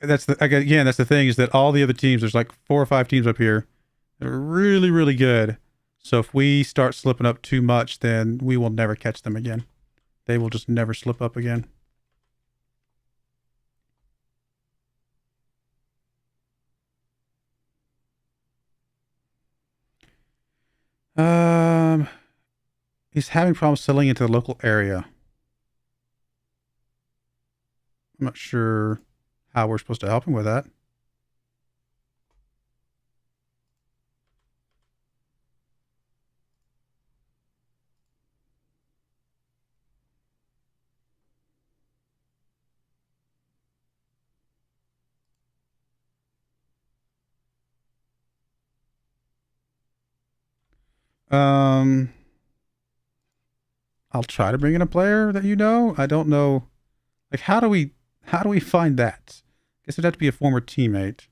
S1: That's the thing is that all the other teams, there's like 4 or 5 teams up here that are really, really good. So if we start slipping up too much, then we will never catch them again. They will just never slip up again. He's having problems selling into the local area. I'm not sure how we're supposed to help him with that. I'll try to bring in a player that you know. I don't know. Like, how do we find that? I guess it'd have to be a former teammate.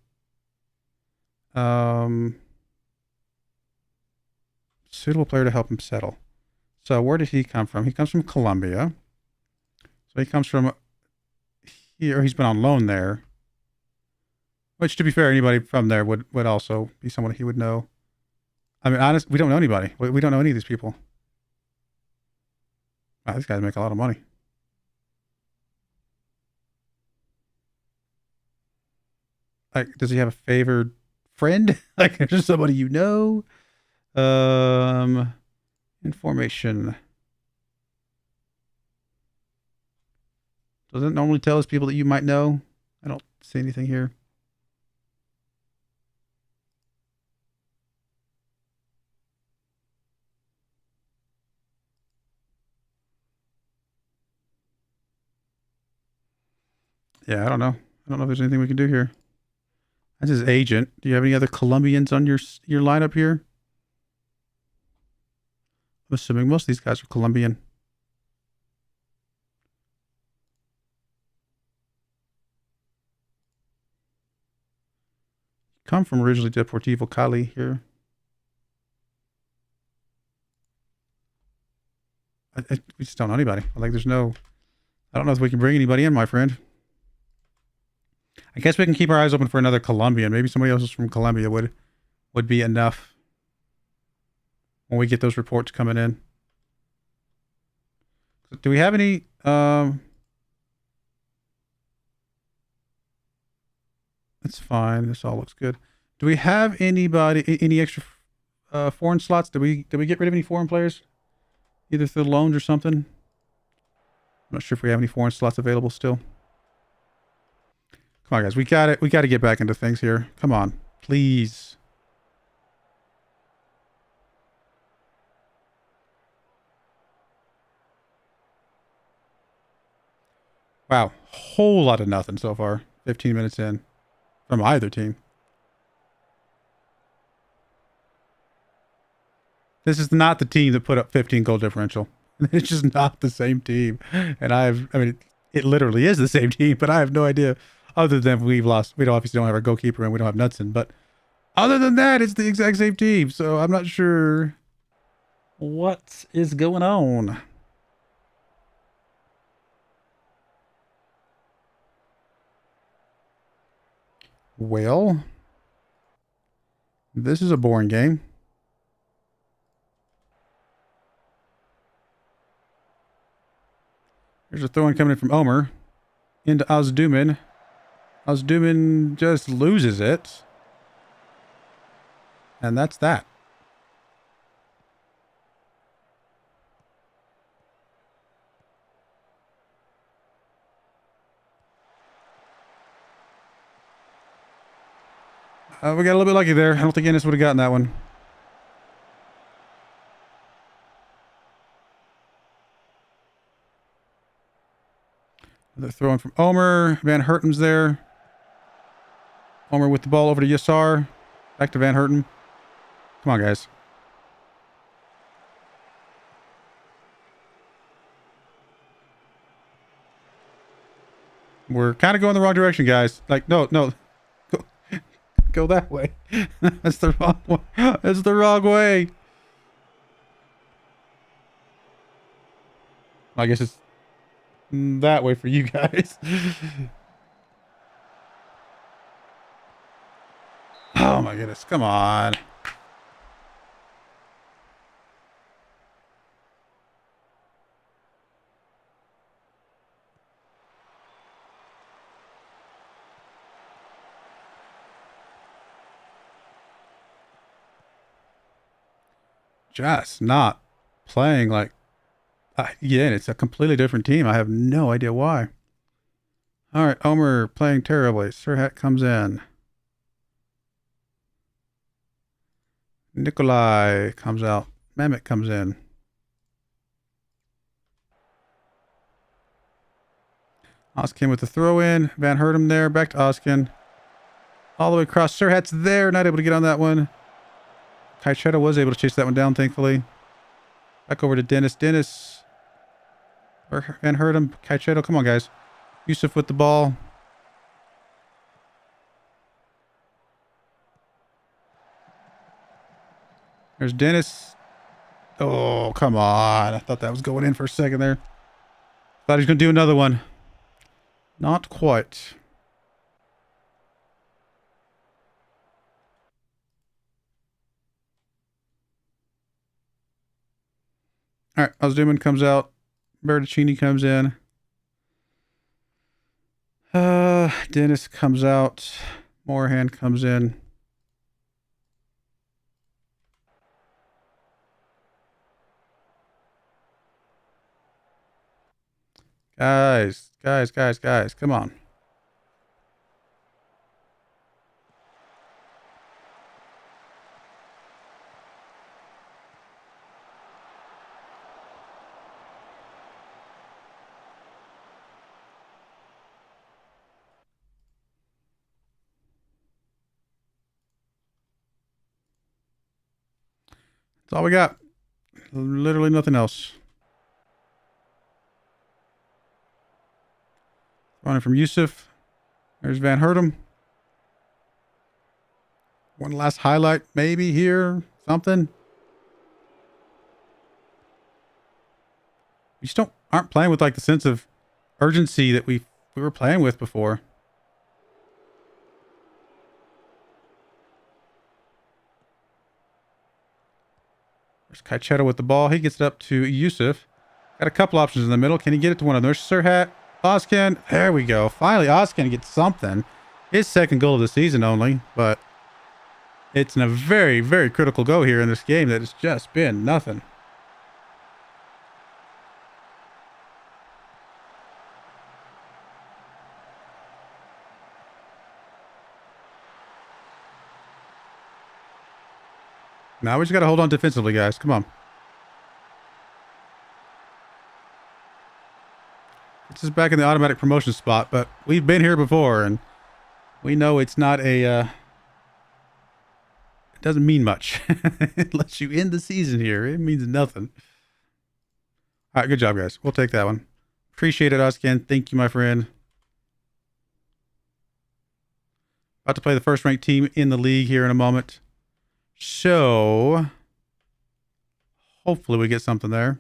S1: Suitable player to help him settle. So where did he come from? He comes from Colombia. So he comes from here. He's been on loan there. Which, to be fair, anybody from there would also be someone he would know. I mean, honest, we don't know anybody. We don't know any of these people. Wow, these guys make a lot of money. Like, does he have a favored friend? Like, is there somebody you know? Information. Does it normally tell us people that you might know? I don't see anything here. Yeah, I don't know. I don't know if there's anything we can do here. That's his agent. Do you have any other Colombians on your lineup here? I'm assuming most of these guys are Colombian. Come from originally Deportivo Cali here. We just don't know anybody. Like, there's no... I don't know if we can bring anybody in, my friend. I guess we can keep our eyes open for another Colombian. Maybe somebody else from Colombia would be enough when we get those reports coming in. Do we have any... That's fine. This all looks good. Do we have any extra foreign slots? Did we get rid of any foreign players? Either through loans or something? I'm not sure if we have any foreign slots available still. Come on, guys. We got it. We got to get back into things here. Come on. Please. Wow. Whole lot of nothing so far. 15 minutes in. From either team. This is not the team that put up 15 goal differential. It's just not the same team. And I mean, it literally is the same team, but I have no idea. Other than we've lost, we obviously don't have our goalkeeper and we don't have Knudsen. But other than that, it's the exact same team. So I'm not sure what is going on. Well, This is a boring game. There's a throw-in coming in from Omer into Ozduman. Ozduman just loses it. And that's that. We got a little bit lucky there. I don't think Ennis would have gotten that one. They're throwing from Omer. Van Herten's there. Omer with the ball over to Yassar. Back to Van Herten. Come on, guys. We're kind of going the wrong direction, guys. Like, no. Go that way. That's the wrong way. That's the wrong way. I guess it's that way for you guys. Oh my goodness. Come on. Just not playing like, yeah, it's a completely different team. I have no idea why. All right, Omer playing terribly. Serhat comes in. Nikolai comes out. Mamet comes in. Oskin with the throw in. Van Hertem there. Back to Oskin. All the way across. Serhat's there. Not able to get on that one. Kaicheta was able to chase that one down, thankfully. Back over to Dennis. Dennis. Or Van Hertem. Kaicheta. Come on, guys. Yusuf with the ball. There's Dennis. Oh, come on. I thought that was going in for a second there. Thought he was going to do another one. Not quite. All right, Ozduman comes out. Bertuccini comes in. Dennis comes out. Moorhan comes in. Guys, come on. That's all we got. Literally nothing else. Running from Yusuf. There's Van Hertem. One last highlight, maybe here. Something. We just aren't playing with like the sense of urgency that we were playing with before. There's Kaicheta with the ball. He gets it up to Yusuf. Got a couple options in the middle. Can he get it to one of them? There's Serhat. Oskin. There we go. Finally, Oskin gets something. His second goal of the season only, but it's in a very, very critical go here in this game that has just been nothing. Now we just got to hold on defensively, guys. Come on. This is back in the automatic promotion spot, but we've been here before, and we know it's not a... it doesn't mean much. Unless you end the season here. It means nothing. All right, good job, guys. We'll take that one. Appreciate it, Oskin. Thank you, my friend. About to play the first-ranked team in the league here in a moment. So, hopefully we get something there.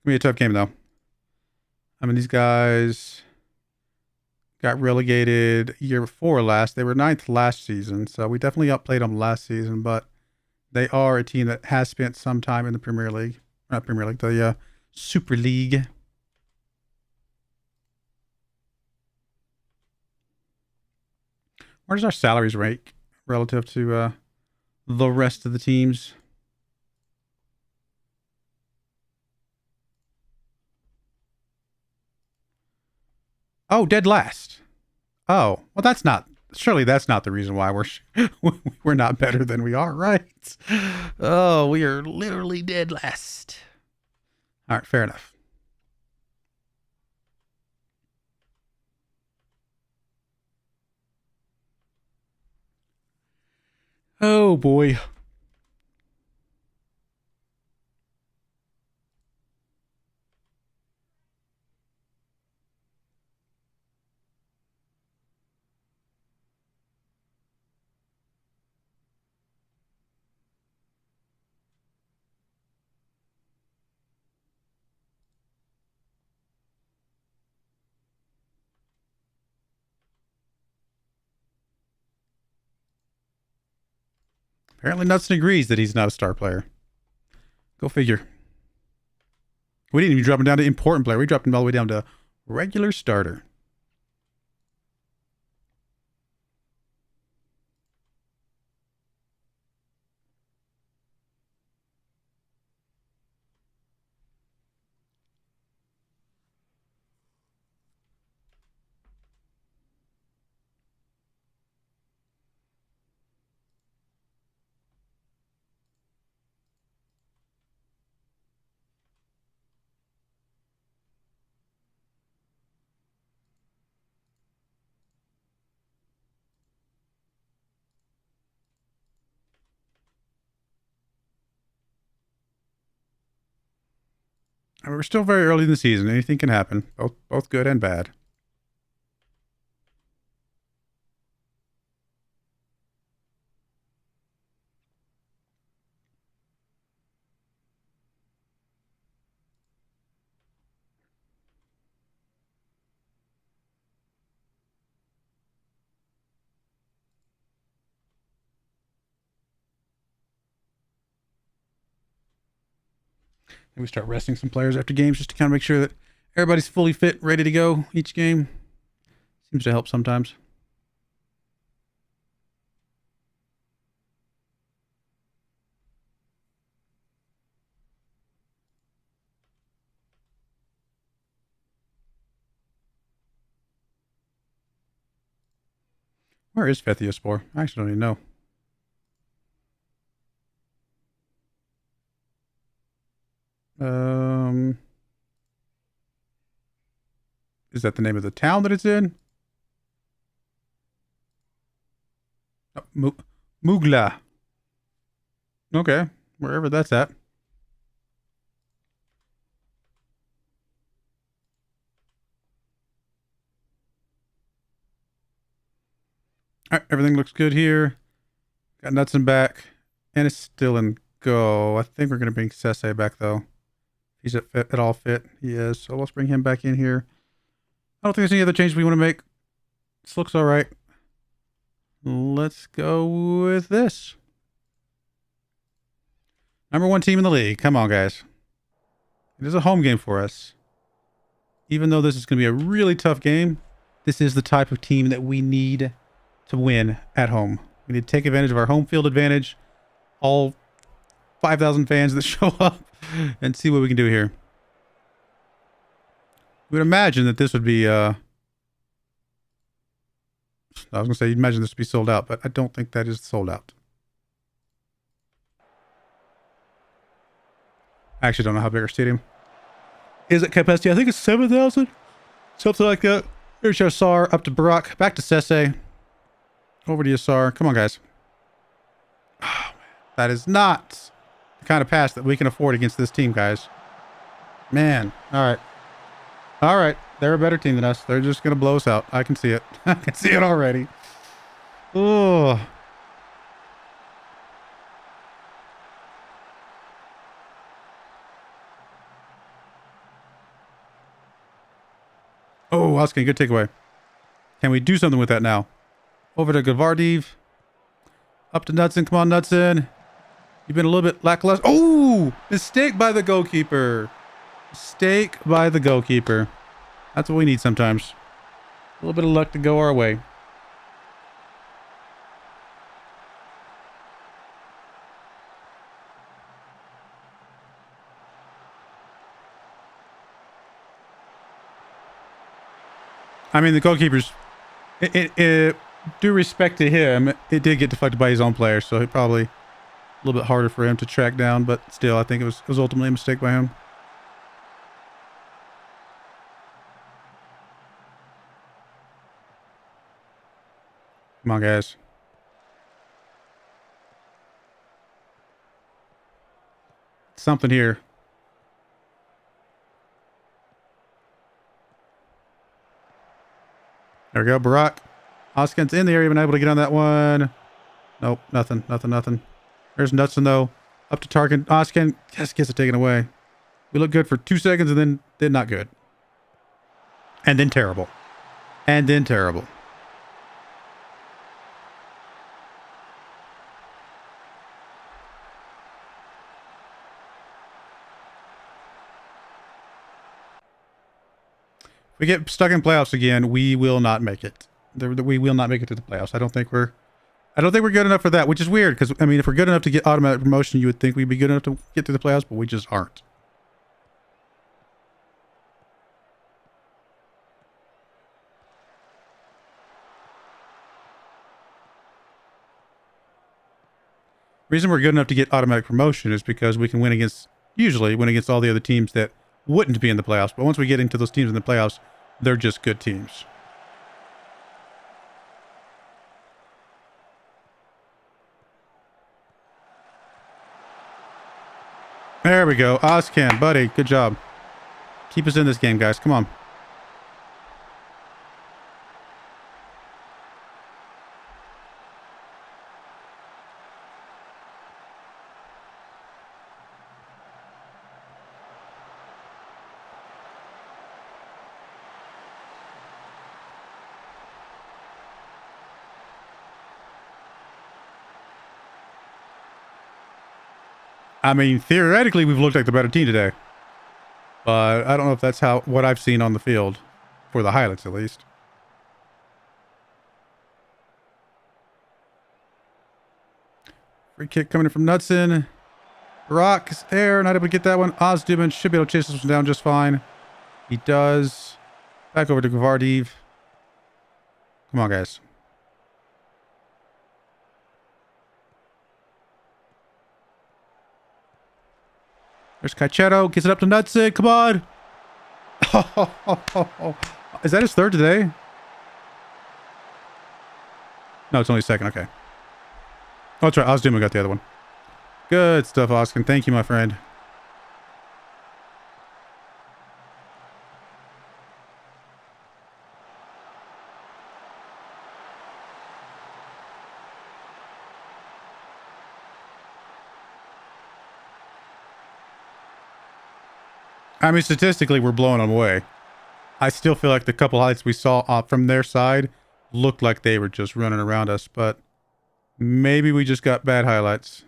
S1: be a tough game, though. I mean, these guys got relegated year before last. They were 9th last season, so we definitely outplayed them last season, but they are a team that has spent some time in the Premier League. Not Premier League, the Super League. Where does our salaries rank relative to the rest of the teams? Oh, dead last. Oh, well, that's not. Surely that's not the reason why we're not better than we are, right? Oh, we are literally dead last. All right, fair enough. Oh boy. Apparently Knudsen agrees that he's not a star player. Go figure. We didn't even drop him down to important player. We dropped him all the way down to regular starter. I mean, we're still very early in the season. Anything can happen, both good and bad. And we start resting some players after games just to kind of make sure that everybody's fully fit, ready to go each game. Seems to help sometimes. Where is Factorio? I actually don't even know. Is that the name of the town that it's in? Oh, Mugla. Okay, wherever that's at. All right, everything looks good here. Got Knudsen back, and it's still in go. I think we're going to bring Sese back, though. He's at all fit. He is. So let's bring him back in here. I don't think there's any other changes we want to make. This looks all right. Let's go with this. Number 1 team in the league. Come on, guys. It is a home game for us. Even though this is going to be a really tough game, this is the type of team that we need to win at home. We need to take advantage of our home field advantage. All 5,000 fans that show up and see what we can do here. We would imagine that this would be, I was going to say, you'd imagine this would be sold out, but I don't think that is sold out. I actually don't know how big our stadium is at capacity. I think it's 7,000. Something like that. There's Yassar up to Brock. Back to Sese. Over to Yassar. Come on, guys. Oh, man. That is not the kind of pass that we can afford against this team, guys. Man. All right. All right. They're a better team than us. They're just going to blow us out. I can see it. I can see it already. Oh. Oh, Oscar, good takeaway. Can we do something with that now? Over to Gavardiv. Up to Knudsen. Come on, Knudsen. You've been a little bit lackluster. Oh! Mistake by the goalkeeper. Mistake by the goalkeeper. That's what we need sometimes. A little bit of luck to go our way. I mean, the goalkeeper's... due respect to him, it did get deflected by his own player, so it probably a little bit harder for him to track down, but still, I think it was ultimately a mistake by him. Come on, guys. Something here. There we go, Barak. Oskin's in the area, been able to get on that one. Nope, nothing. There's Knudsen, though. Up to Tarkin. Oskin just gets it taken away. We look good for 2 seconds and then not good. And then terrible. And then terrible. If we get stuck in playoffs again, we will not make it. We will not make it to the playoffs. I don't think we're good enough for that, which is weird because, I mean, if we're good enough to get automatic promotion, you would think we'd be good enough to get to the playoffs, but we just aren't. The reason we're good enough to get automatic promotion is because we can usually win against all the other teams that wouldn't be in the playoffs. But once we get into those teams in the playoffs, they're just good teams. There we go. Oscan, buddy. Good job. Keep us in this game, guys. Come on. I mean, theoretically, we've looked like the better team today. But I don't know if that's what I've seen on the field. For the highlights, at least. Free kick coming in from Knudsen. Rock is there. Not able to get that one. Ozdubin should be able to chase this one down just fine. He does. Back over to Gavardiv. Come on, guys. There's Caicedo. Gets it up to Knudsen. Come on. Is that his third today? No, it's only second. Okay. Oh, that's right. Ozdumin got the other one. Good stuff, Oskin. Thank you, my friend. I mean, statistically, we're blowing them away. I still feel like the couple highlights we saw from their side looked like they were just running around us, but maybe we just got bad highlights.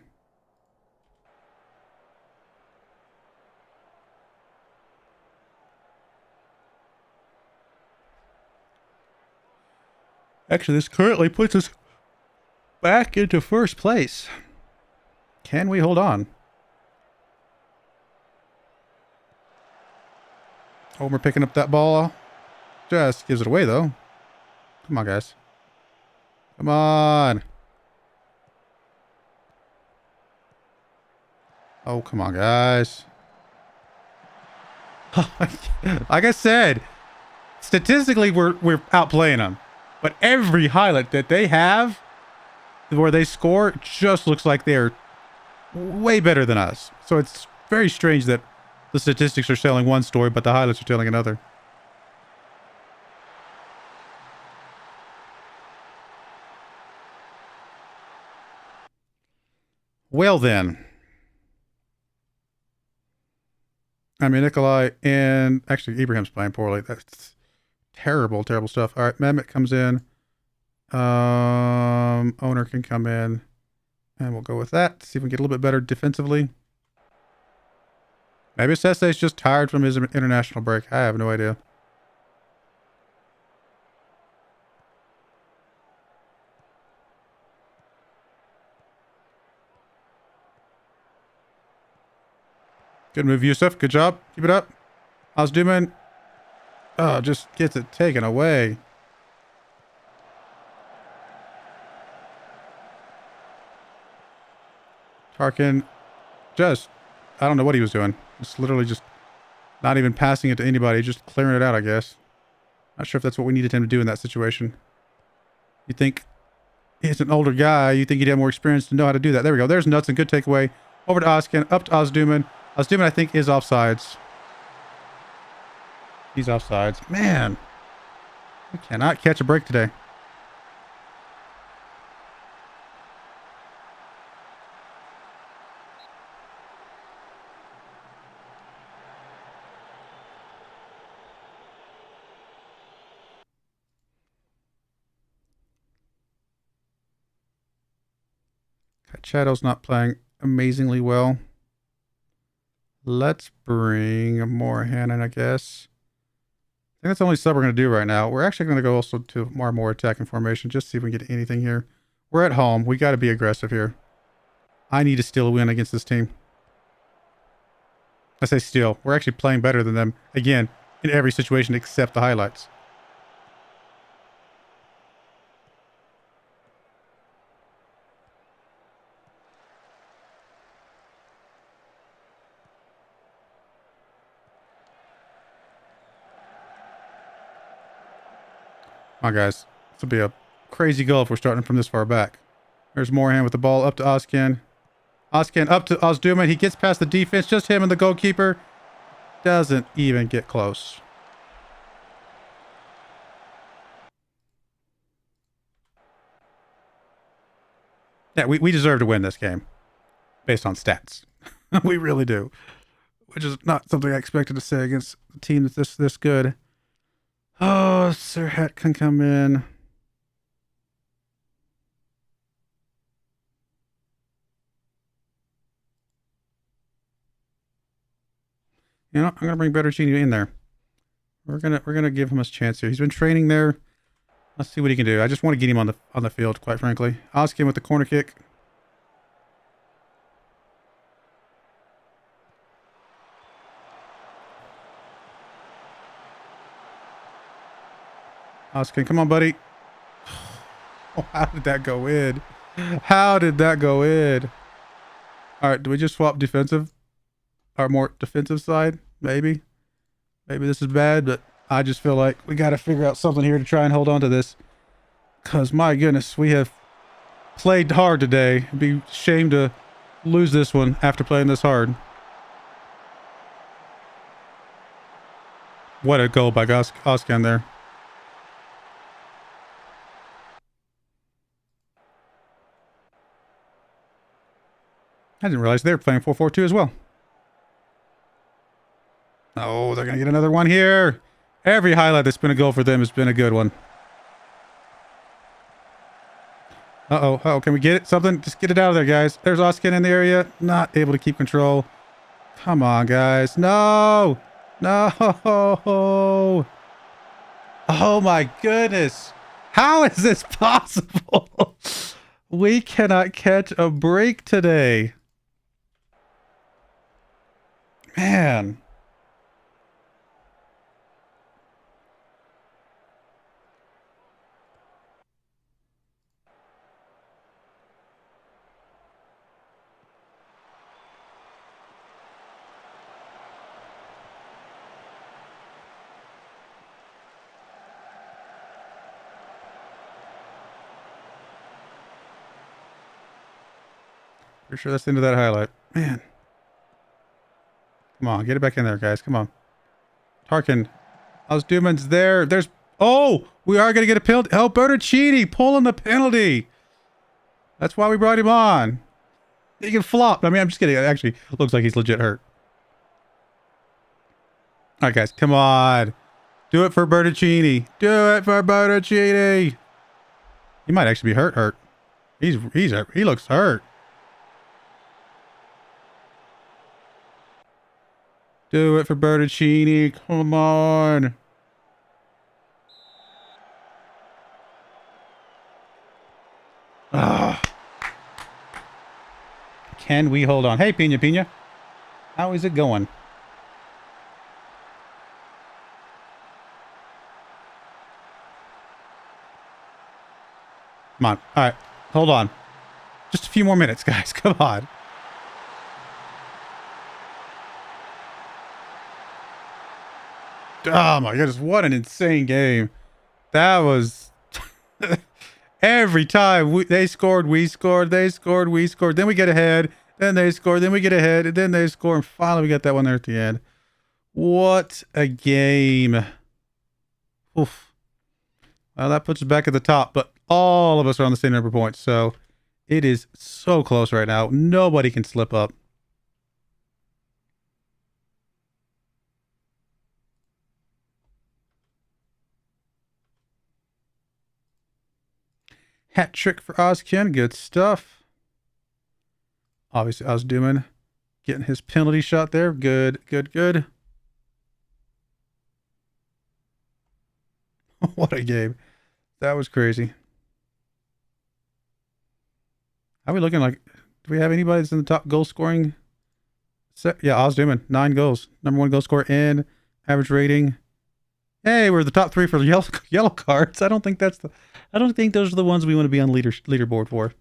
S1: Actually, this currently puts us back into first place. Can we hold on? Homer picking up that ball. Just gives it away, though. Come on, guys. Come on. Oh, come on, guys. Like I said, statistically, we're outplaying them. But every highlight that they have where they score just looks like they're way better than us. So it's very strange that the statistics are telling one story, but the highlights are telling another. Well then. I mean, Nikolai and... Actually, Ibrahim's playing poorly. That's Terrible, terrible stuff. All right, Mehmet comes in. Owner can come in. And we'll go with that. See if we can get a little bit better defensively. Maybe Sesse's just tired from his international break. I have no idea. Good move, Yusuf. Good job. Keep it up. How's doing? Oh, just gets it taken away. Tarkin just, I don't know what he was doing. Just literally just not even passing it to anybody, just clearing it out, I guess. Not sure if that's what we needed him to do in that situation. You think he's an older guy, you think he'd have more experience to know how to do that. There we go. There's Nuts and good takeaway. Over to Oskin, up to Ozduman. Ozduman, I think, is offsides. He's offsides. Man, we cannot catch a break today. Shadow's not playing amazingly well. Let's bring Morahan in, I guess. I think that's the only sub we're going to do right now. We're actually going to go also to more attacking formation, just see if we can get anything here. We're at home. We got to be aggressive here. I need to steal a win against this team. I say steal. We're actually playing better than them, again, in every situation except the highlights. Come on, guys. This will be a crazy goal if we're starting from this far back. There's Morahan with the ball up to Oskin. Oskin up to Ozduman. He gets past the defense. Just him and the goalkeeper. Doesn't even get close. Yeah, we deserve to win this game. Based on stats. We really do. Which is not something I expected to say against a team that's this good. Oh, Sirhat can come in. You know, I'm gonna bring Bertocchini in there. We're gonna give him a chance here. He's been training there. Let's see what he can do. I just want to get him on the field, quite frankly. Oskin with the corner kick. Oskin, come on, buddy. Oh, how did that go in? How did that go in? All right, do we just swap defensive? Our more defensive side? Maybe. Maybe this is bad, but I just feel like we got to figure out something here to try and hold on to this. Because, my goodness, we have played hard today. It'd be a shame to lose this one after playing this hard. What a goal by Oskan there. I didn't realize they were playing 4-4-2 as well. Oh, they're going to get another one here. Every highlight that's been a goal for them has been a good one. Uh-oh. Uh-oh. Can we get it? Something? Just get it out of there, guys. There's Oskin in the area. Not able to keep control. Come on, guys. No! No! Oh, my goodness. How is this possible? We cannot catch a break today. Man. Pretty sure that's the end of that highlight. Man. Come on, get it back in there, guys. Come on. Tarkin. Ozduman's there. There's... Oh! We are going to get a penalty. Oh, Bertocchini pulling the penalty. That's why we brought him on. He can flop. I mean, I'm just kidding. It actually looks like he's legit hurt. All right, guys. Come on. Do it for Bertuccini. Do it for Bertuccini. He might actually be hurt. He looks hurt. Do it for Bertuccini. Come on. Ah. Can we hold on? Hey, Pina Pina. How is it going? Come on. All right. Hold on. Just a few more minutes, guys. Come on. Oh my goodness. What an insane game. That was... Every time they scored, we scored. They scored, we scored. Then we get ahead. Then they scored. Then we get ahead. And then they score. And finally we got that one there at the end. What a game. Oof. Well, that puts us back at the top. But all of us are on the same number of points. So it is so close right now. Nobody can slip up. Hat trick for Ozkin. Good stuff. Obviously, Ozduman getting his penalty shot there. Good, good, good. What a game. That was crazy. How are we looking like? Do we have anybody that's in the top goal scoring? Yeah, Ozduman, 9 goals. Number 1 goal scorer in. Average rating. Hey, we're the top 3 for the yellow cards. I don't think those are the ones we want to be on leaderboard for.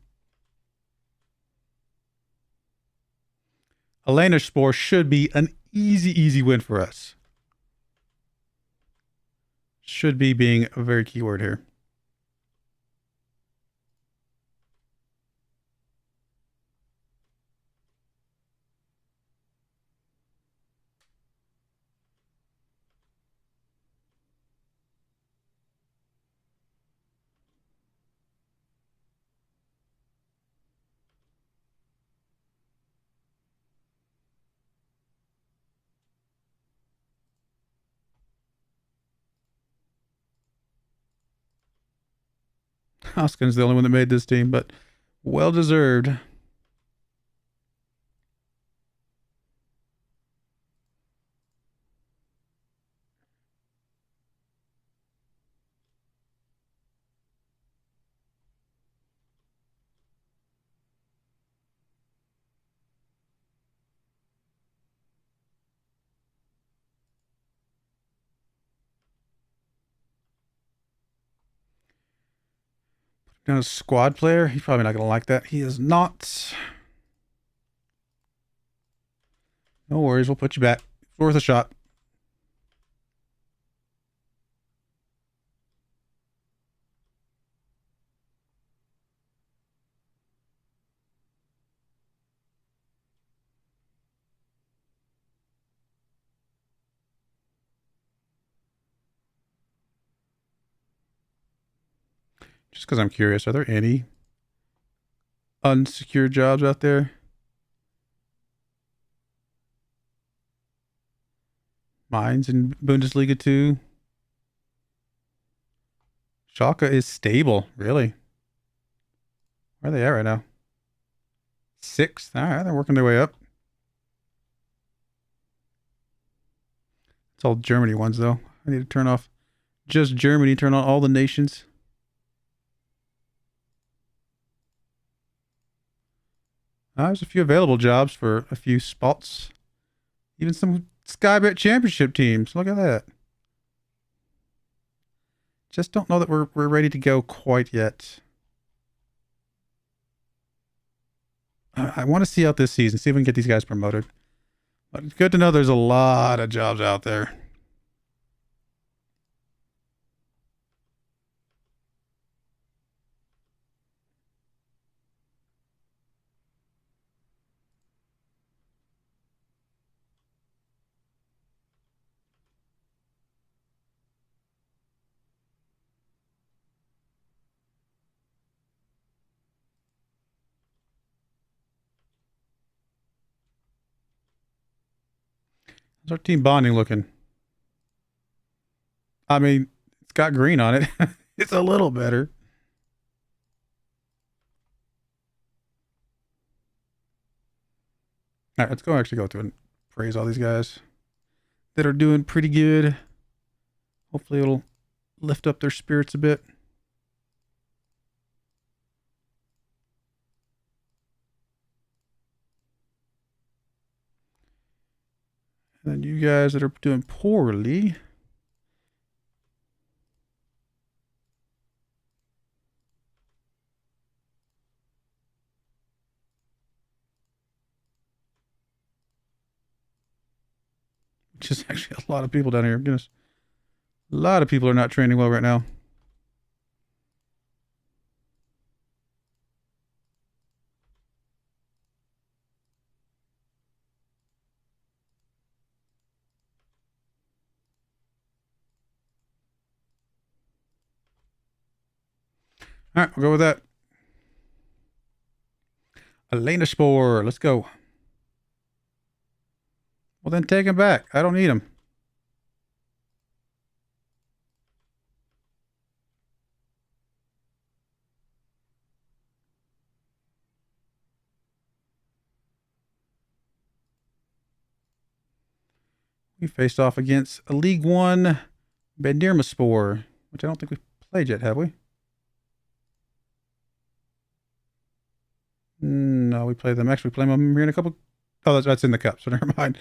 S1: Elena Spore should be an easy win for us. Should be being a very key word here. Hoskin's the only one that made this team, but well deserved. Down a squad player. He's probably not going to like that. He is not. No worries. We'll put you back. It's worth a shot. Just because I'm curious, are there any unsecured jobs out there? Mines in Bundesliga 2. Schalke is stable. Really? Where are they at right now? 6th. All right, they're working their way up. It's all Germany ones, though. I need to turn off just Germany, turn on all the nations. There's a few available jobs for a few spots. Even some Skybet Championship teams. Look at that. Just don't know that we're ready to go quite yet. I want to see out this season, see if we can get these guys promoted. But it's good to know there's a lot of jobs out there. How's our team bonding looking? I mean, it's got green on it. It's a little better. All right, let's actually go through and praise all these guys that are doing pretty good. Hopefully it'll lift up their spirits a bit. And then you guys that are doing poorly, which is actually a lot of people down here. Goodness. A lot of people are not training well right now. All right, we'll go with that. Elena Spore, let's go. Well, then take him back. I don't need him. We faced off against a League One Bandirmaspor, which I don't think we've played yet, have we? No, we played them. Actually, we play them here in a couple. Oh, that's in the cup, so never mind.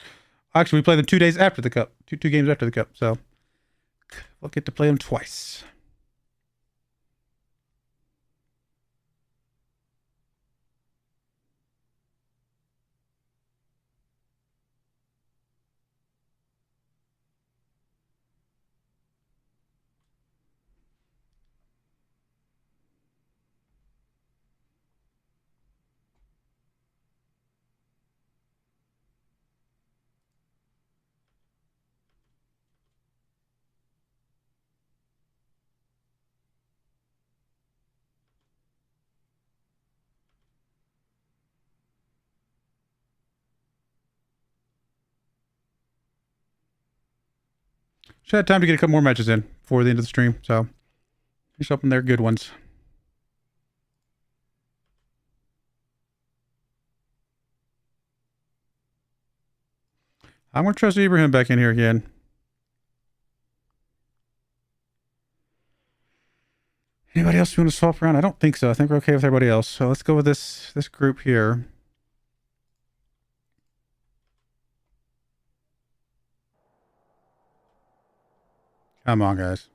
S1: Actually, we play them 2 days after the cup. Two games after the cup, so we'll get to play them twice. Should have time to get a couple more matches in before the end of the stream, so just hoping they're good ones. I'm going to trust Ibrahim back in here again. Anybody else want to swap around? I don't think so. I think we're okay with everybody else. So let's go with this group here. Come on, guys.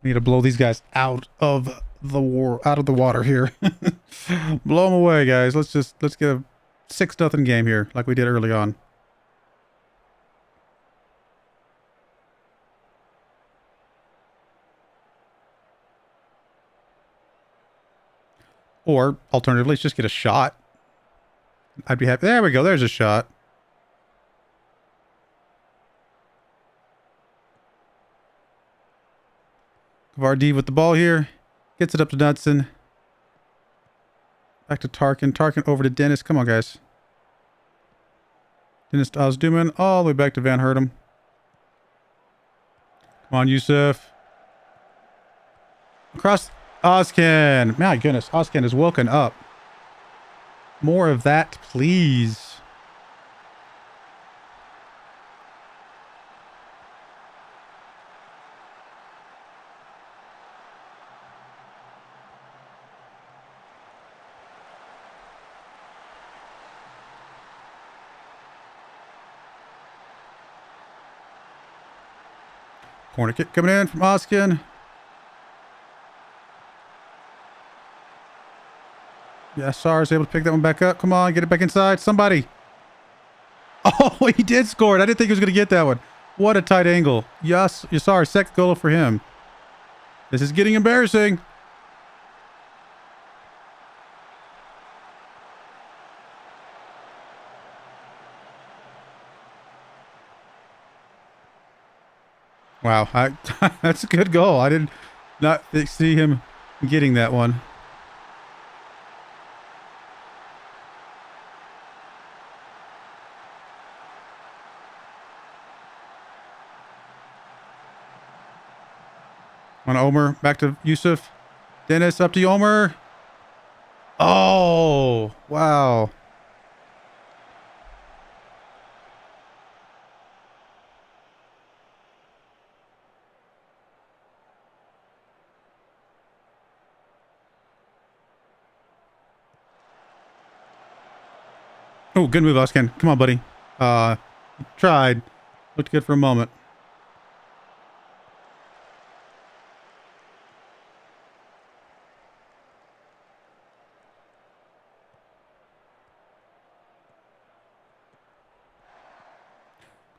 S1: We need to blow these guys out of the water here. Blow them away, guys. Let's get a 6-0 game here, like we did early on. Or alternatively, let's just get a shot. I'd be happy. There we go. There's a shot. Vardy with the ball here. Gets it up to Knudsen. Back to Tarkin. Tarkin over to Dennis. Come on, guys. Dennis to Ozduman. All the way back to Van Hertem. Come on, Yusuf. Across Ozcan. My goodness. Ozcan is woken up. More of that, please. Corner kick coming in from Ozcan. Yeah, Sar is able to pick that one back up. Come on, get it back inside. Somebody. Oh, he did score it. I didn't think he was going to get that one. What a tight angle. Yes, Yassar, second goal for him. This is getting embarrassing. Wow, that's a good goal. I did not see him getting that one. On Omer, back to Yusuf. Dennis, up to you, Omer. Oh, wow. Oh, good move, Oskin. Come on, buddy. Tried. Looked good for a moment.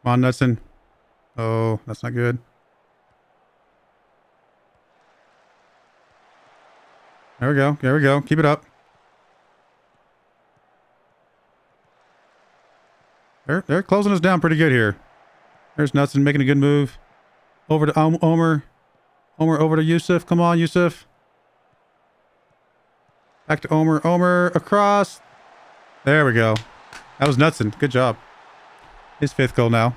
S1: Come on, Knudsen. Oh, that's not good. There we go. There we go. Keep it up. They're closing us down pretty good here. There's Knudsen making a good move. Over to Omer. Omer over to Yusuf. Come on, Yusuf. Back to Omer. Omer across. There we go. That was Knudsen. Good job. His 5th goal now.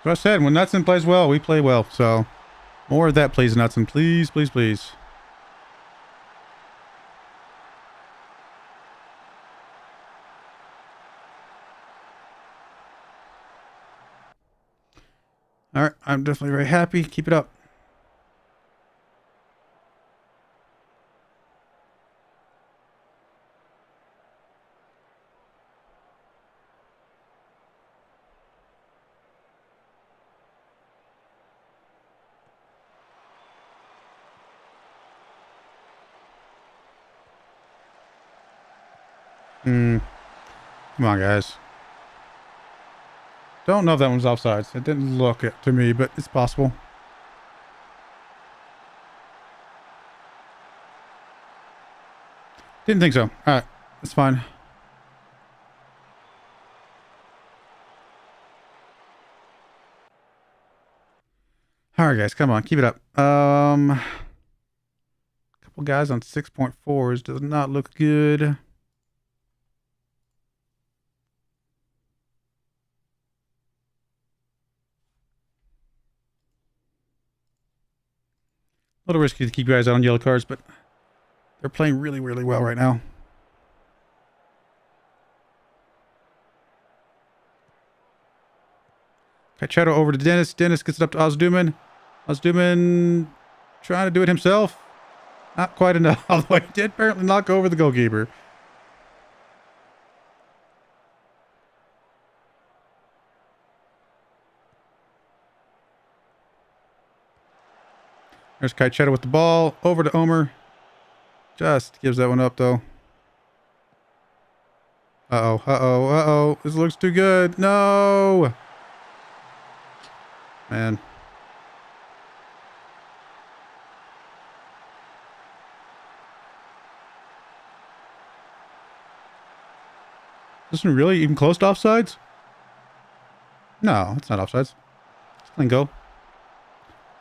S1: So I said, when Knudsen plays well, we play well. So more of that, please, Knudsen. Please, please, please. All right, I'm definitely very happy. Keep it up. Come on, guys. Don't know if that one's offsides. It didn't look it to me, but it's possible. Didn't think so. All right, that's fine. All right, guys, come on, keep it up. Couple guys on 6.4s does not look good. A little risky to keep guys out on yellow cards, but they're playing really, really well right now. Cachetto over to Dennis. Dennis gets it up to Ozduman. Ozduman trying to do it himself. Not quite enough. Although he did apparently knock over the goalkeeper. There's Cachetto with the ball. Over to Omer. Just gives that one up, though. Uh-oh. Uh-oh. Uh-oh. This looks too good. No! Man. This one really even close to offsides? No, it's not offsides. It's clean goal.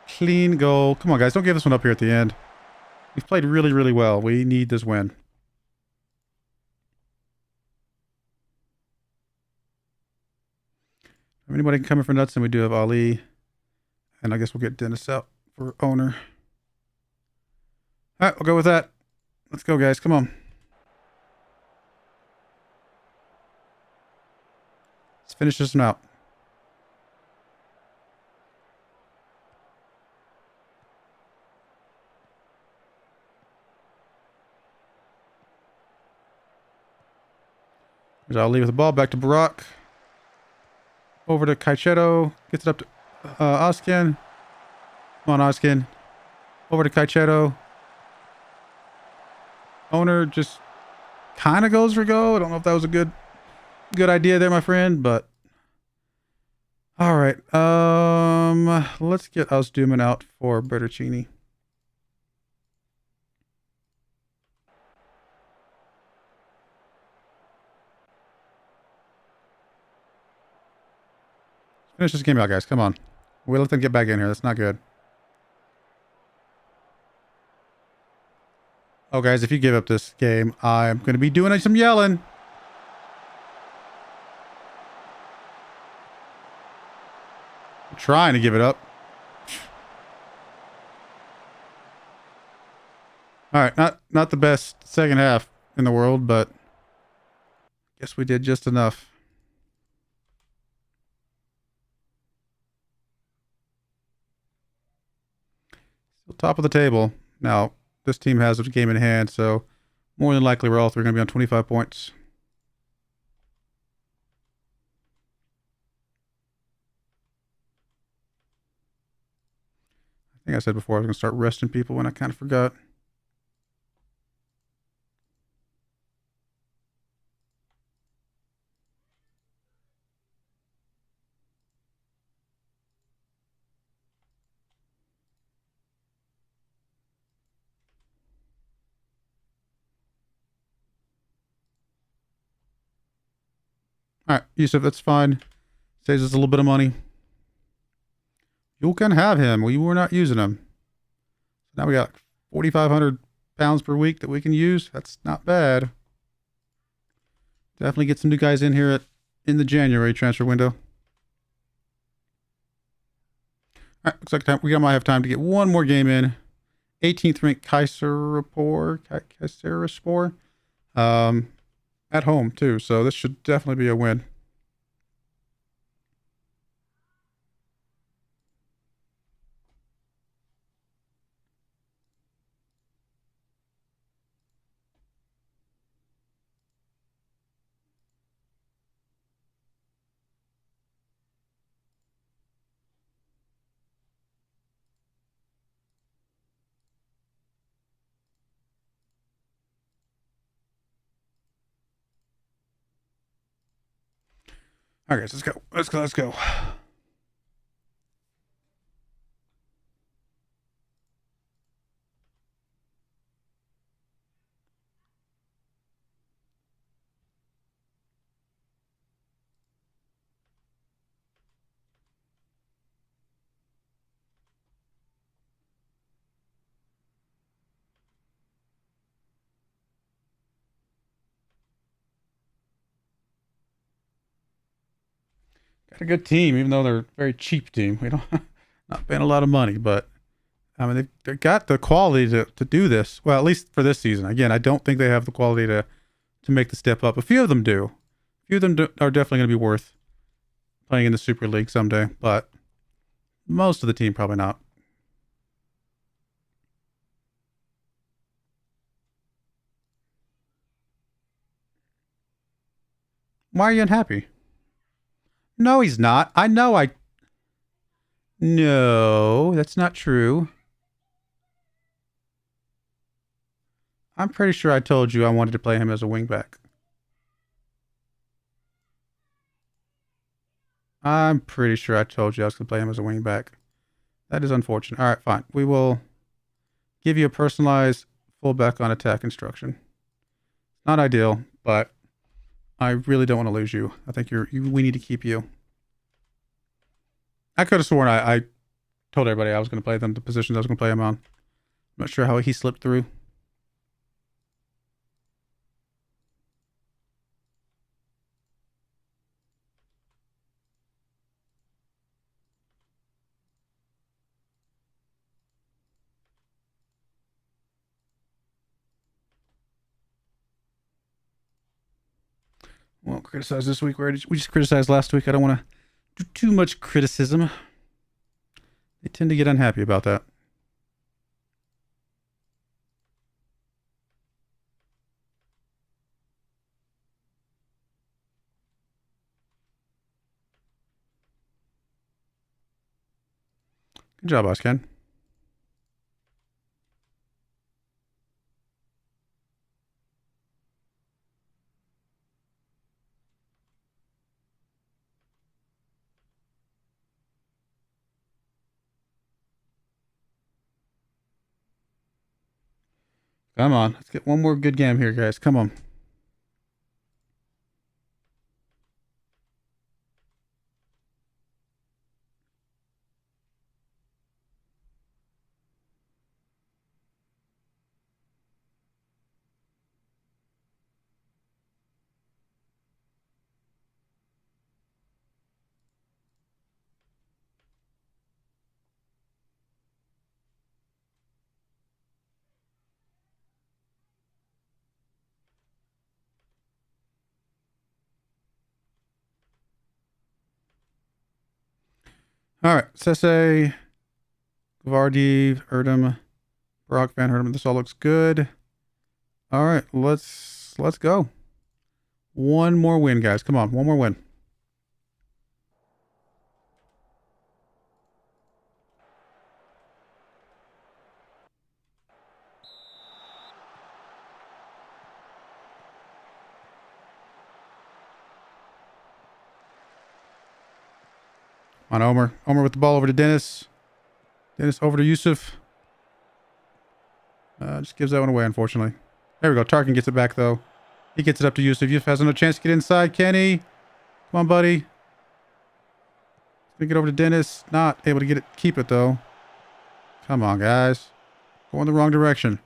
S1: Clean goal. Come on, guys. Don't give this one up here at the end. We've played really, really well. We need this win. If anybody coming for nuts, then we do have Ali. And I guess we'll get Dennis out for owner. All right, we'll go with that. Let's go, guys. Come on. Let's finish this one out. There's Ali with the ball. Back to Broyar. Over to Cachetto. Gets it up to Oskin. Come on, Oskin. Over to Cachetto. Owner just kind of goes for go. I don't know if that was a good idea there, my friend, but all right. Let's get Ozduman out for Bertuccini. Finish this game out, guys. Come on. We'll let them get back in here. That's not good. Oh, guys, if you give up this game, I'm going to be doing some yelling. I'm trying to give it up. All right, not the best second half in the world, but guess we did just enough. Still top of the table. Now, this team has a game in hand, so more than likely we're all three going to be on 25 points. I think I said before I was going to start resting people when I kind of forgot. All right, Yusuf, that's fine. Saves us a little bit of money. You can have him. We were not using him. Now we got 4,500 pounds per week that we can use. That's not bad. Definitely get some new guys in here in the January transfer window. All right, looks like we might have time to get one more game in. 18th ranked Kayserispor. At home too, so this should definitely be a win. All right, guys, let's go. Let's go. Got a good team, even though they're a very cheap team. We don't not paying a lot of money, but I mean they've got the quality to do this. Well, at least for this season. Again, I don't think they have the quality to make the step up. A few of them do. A few of them are definitely going to be worth playing in the Super League someday, but most of the team probably not. Why are you unhappy? No, he's not. I know I... No, that's not true. I'm pretty sure I told you I wanted to play him as a wingback. I'm pretty sure I told you I was going to play him as a wingback. That is unfortunate. All right, fine. We will give you a personalized fullback on attack instruction. Not ideal, but I really don't want to lose you. I think we need to keep you. I could have sworn I told everybody I was going to play them, the positions I was going to play him on. I'm not sure how he slipped through. Won't criticize this week. We just criticized last week. I don't want to do too much criticism. They tend to get unhappy about that. Good job, boss Ken. Come on. Let's get one more good game here, guys. Come on. All right. Sese, Vardiv, Erdem, Brock, Van Hertem. This all looks good. All right. Let's go. One more win, guys. Come on. One more win. On Omer. Omer with the ball over to Dennis. Dennis over to Yusuf. Just gives that one away, unfortunately. There we go. Tarkin gets it back, though. He gets it up to Yusuf. Yusuf has no chance to get inside. Can he? Come on, buddy. Gonna get over to Dennis. Not able to get it. Keep it, though. Come on, guys. Going the wrong direction.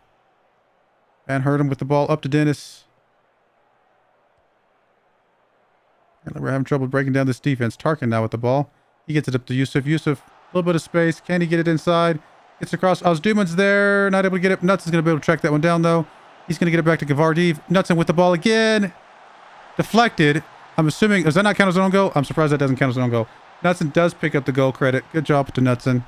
S1: Van Hertem with the ball up to Dennis. And we're having trouble breaking down this defense. Tarkin now with the ball. He gets it up to Yusuf. Yusuf, a little bit of space. Can he get it inside? Gets it across. Ozduman's there. Not able to get it. Nuts is going to be able to track that one down, though. He's going to get it back to Gavardiv. Nutson with the ball again. Deflected. I'm assuming... Does that not count as an own goal? I'm surprised that doesn't count as an own goal. Nutson does pick up the goal credit. Good job to Nutson.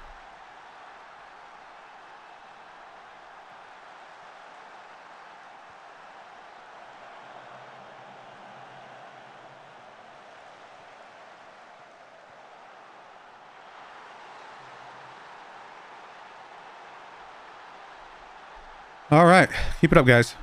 S1: All right. Keep it up, guys.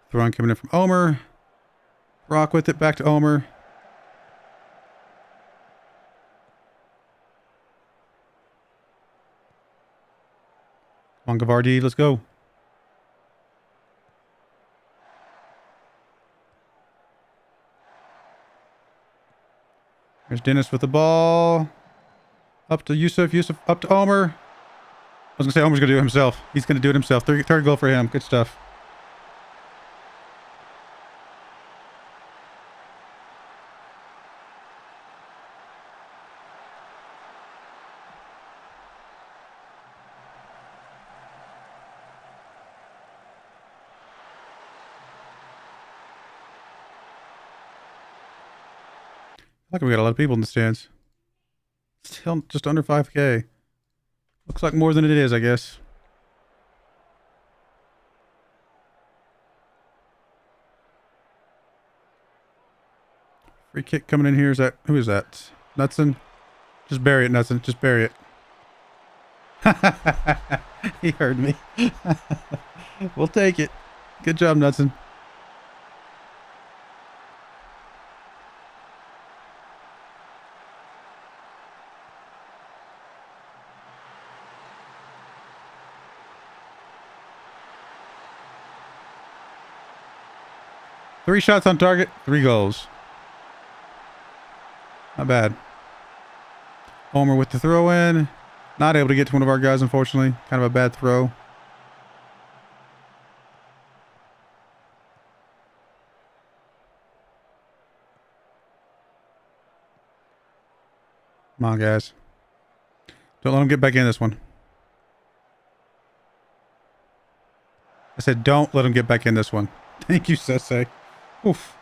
S1: Throwing coming in from Omer. Rock with it. Back to Omer. Come on, Gavardi. Let's go. There's Dennis with the ball. Up to Yusuf. Yusuf up to Omer. I was going to say Omer's going to do it himself. He's going to do it himself. Third goal for him. Good stuff. Look, we got a lot of people in the stands. Still just under 5K. Looks like more than it is, I guess. Free kick coming in here. Is that... Who is that? Nutson? Just bury it, Nutson. Just bury it. He heard me. We'll take it. Good job, Nutson. Three shots on target, 3 goals. Not bad. Homer with the throw in. Not able to get to one of our guys, unfortunately. Kind of a bad throw. Come on, guys. Don't let him get back in this one. I said don't let him get back in this one. Thank you, Sese. Oof.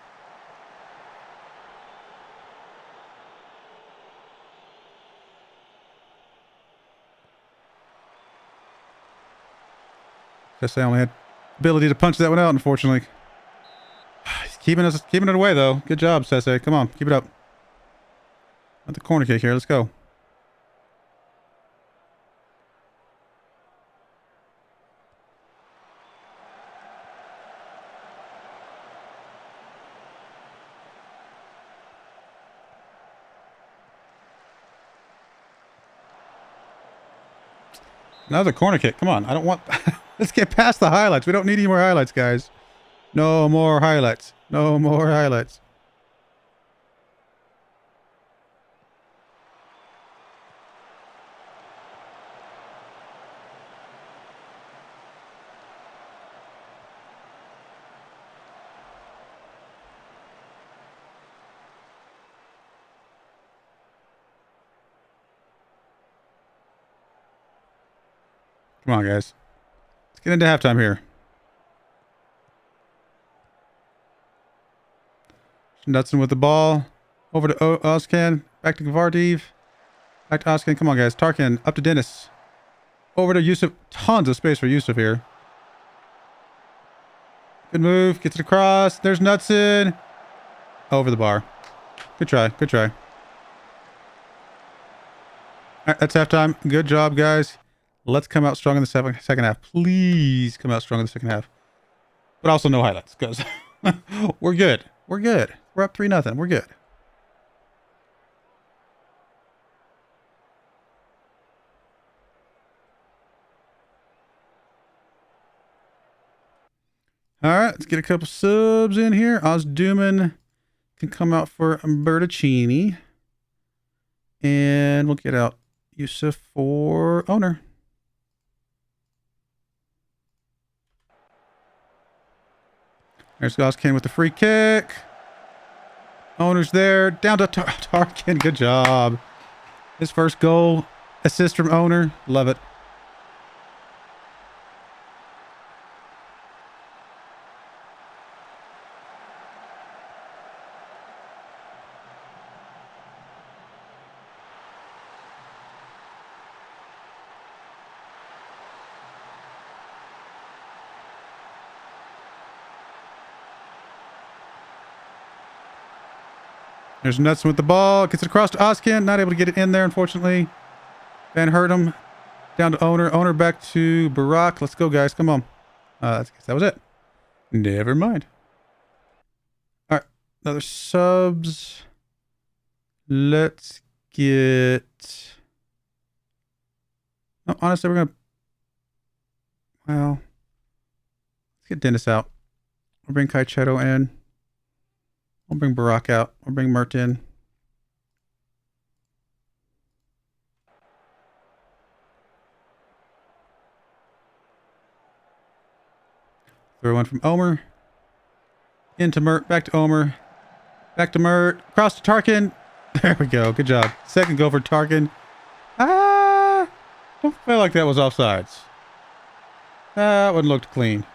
S1: Sese only had ability to punch that one out, unfortunately. He's keeping it away though. Good job, Sese. Come on, keep it up. At the corner kick here. Let's go. Another corner kick. Come on. I don't want... Let's get past the highlights. We don't need any more highlights, guys. No more highlights. No more highlights. Come Come on, guys. Let's get into halftime here. Knudsen with the ball. Over to Ozcan. Back to Gavardiv. Back to Ozcan. Come on, guys. Tarkin. Up to Dennis. Over to Yusuf. Tons of space for Yusuf here. Good move. Gets it across. There's Knudsen. Over the bar. Good try. Good try. All right, that's halftime. Good job, guys. Let's come out strong in the second half. Please come out strong in the second half. But also no highlights, because we're good. We're good. We're up 3-0. We're good. All right, let's get a couple subs in here. Ozduman can come out for Bertocchini. And we'll get out Yusuf for owner. There's Goskin with the free kick. Owner's there. Down to Tarkin. Good job. His first goal. Assist from owner. Love it. There's Knudsen with the ball. Gets it across to Ozcan. Not able to get it in there, unfortunately. Van Hertem. Down to owner. Owner back to Barak. Let's go, guys. Come on. I guess that was it. Never mind. All right. Another subs. Let's get... Oh, honestly, we're going to... Well... Let's get Dennis out. We'll bring Caicedo in. We'll bring Barak out. We'll bring Mert in. Throw one from Omer. Into Mert. Back to Omer. Back to Mert. Across to Tarkin. There we go. Good job. Second goal for Tarkin. Don't feel like that was offsides. That one looked clean.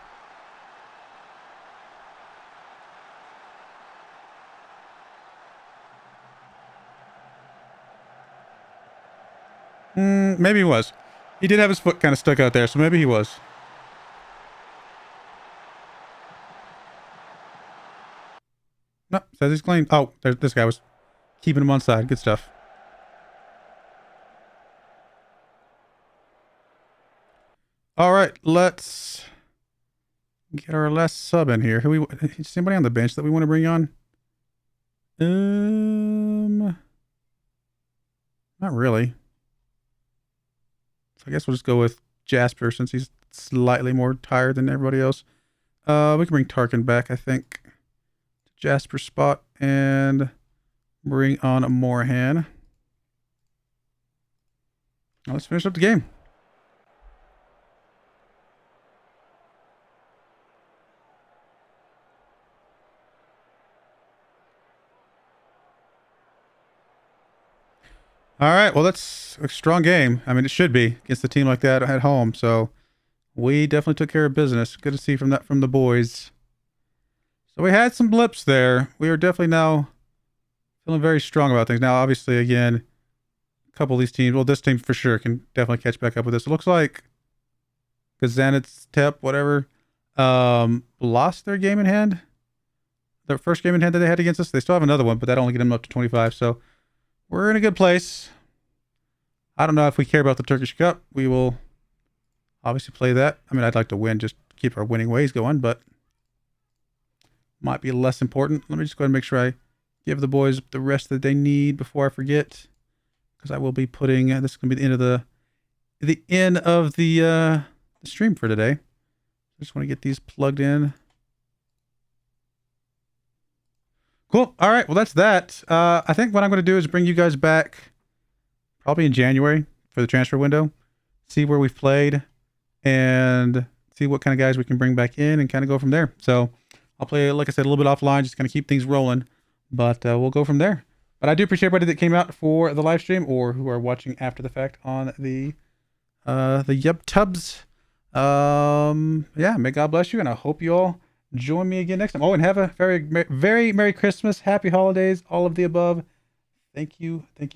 S1: Maybe he was. He did have his foot kind of stuck out there, so maybe he was. No, says he's clean. Oh, this guy was keeping him on side. Good stuff. All right, let's get our last sub in here. Is anybody on the bench that we want to bring on? Not really. I guess we'll just go with Jasper since he's slightly more tired than everybody else. We can bring Tarkin back, I think. Jasper's spot and bring on a Moorhan. Now let's finish up the game. All right, well, that's a strong game. I mean, it should be against a team like that at home. So we definitely took care of business. Good to see from the boys. So we had some blips there. We are definitely now feeling very strong about things. Now, obviously, again, a couple of these teams, well, this team for sure can definitely catch back up with this. It looks like Kazanets, Tep, whatever, lost their game in hand. Their first game in hand that they had against us. They still have another one, but that only get them up to 25. So we're in a good place. I don't know if we care about the Turkish Cup. We will obviously play that. I mean, I'd like to win, just keep our winning ways going, but might be less important. Let me just go ahead and make sure I give the boys the rest that they need before I forget, because I will be putting this is going to be the end of the stream for today. I just want to get these plugged in. Cool. All right. Well, that's that. I think what I'm going to do is bring you guys back probably in January for the transfer window, see where we've played, and see what kind of guys we can bring back in and kind of go from there. So I'll play, like I said, a little bit offline, just kind of keep things rolling, but we'll go from there. But I do appreciate everybody that came out for the live stream or who are watching after the fact on the YubTubs. Yeah, may God bless you, and I hope you all join me again next time. Oh, and have a very, very Merry Christmas, Happy Holidays, all of the above. Thank you. Thank you.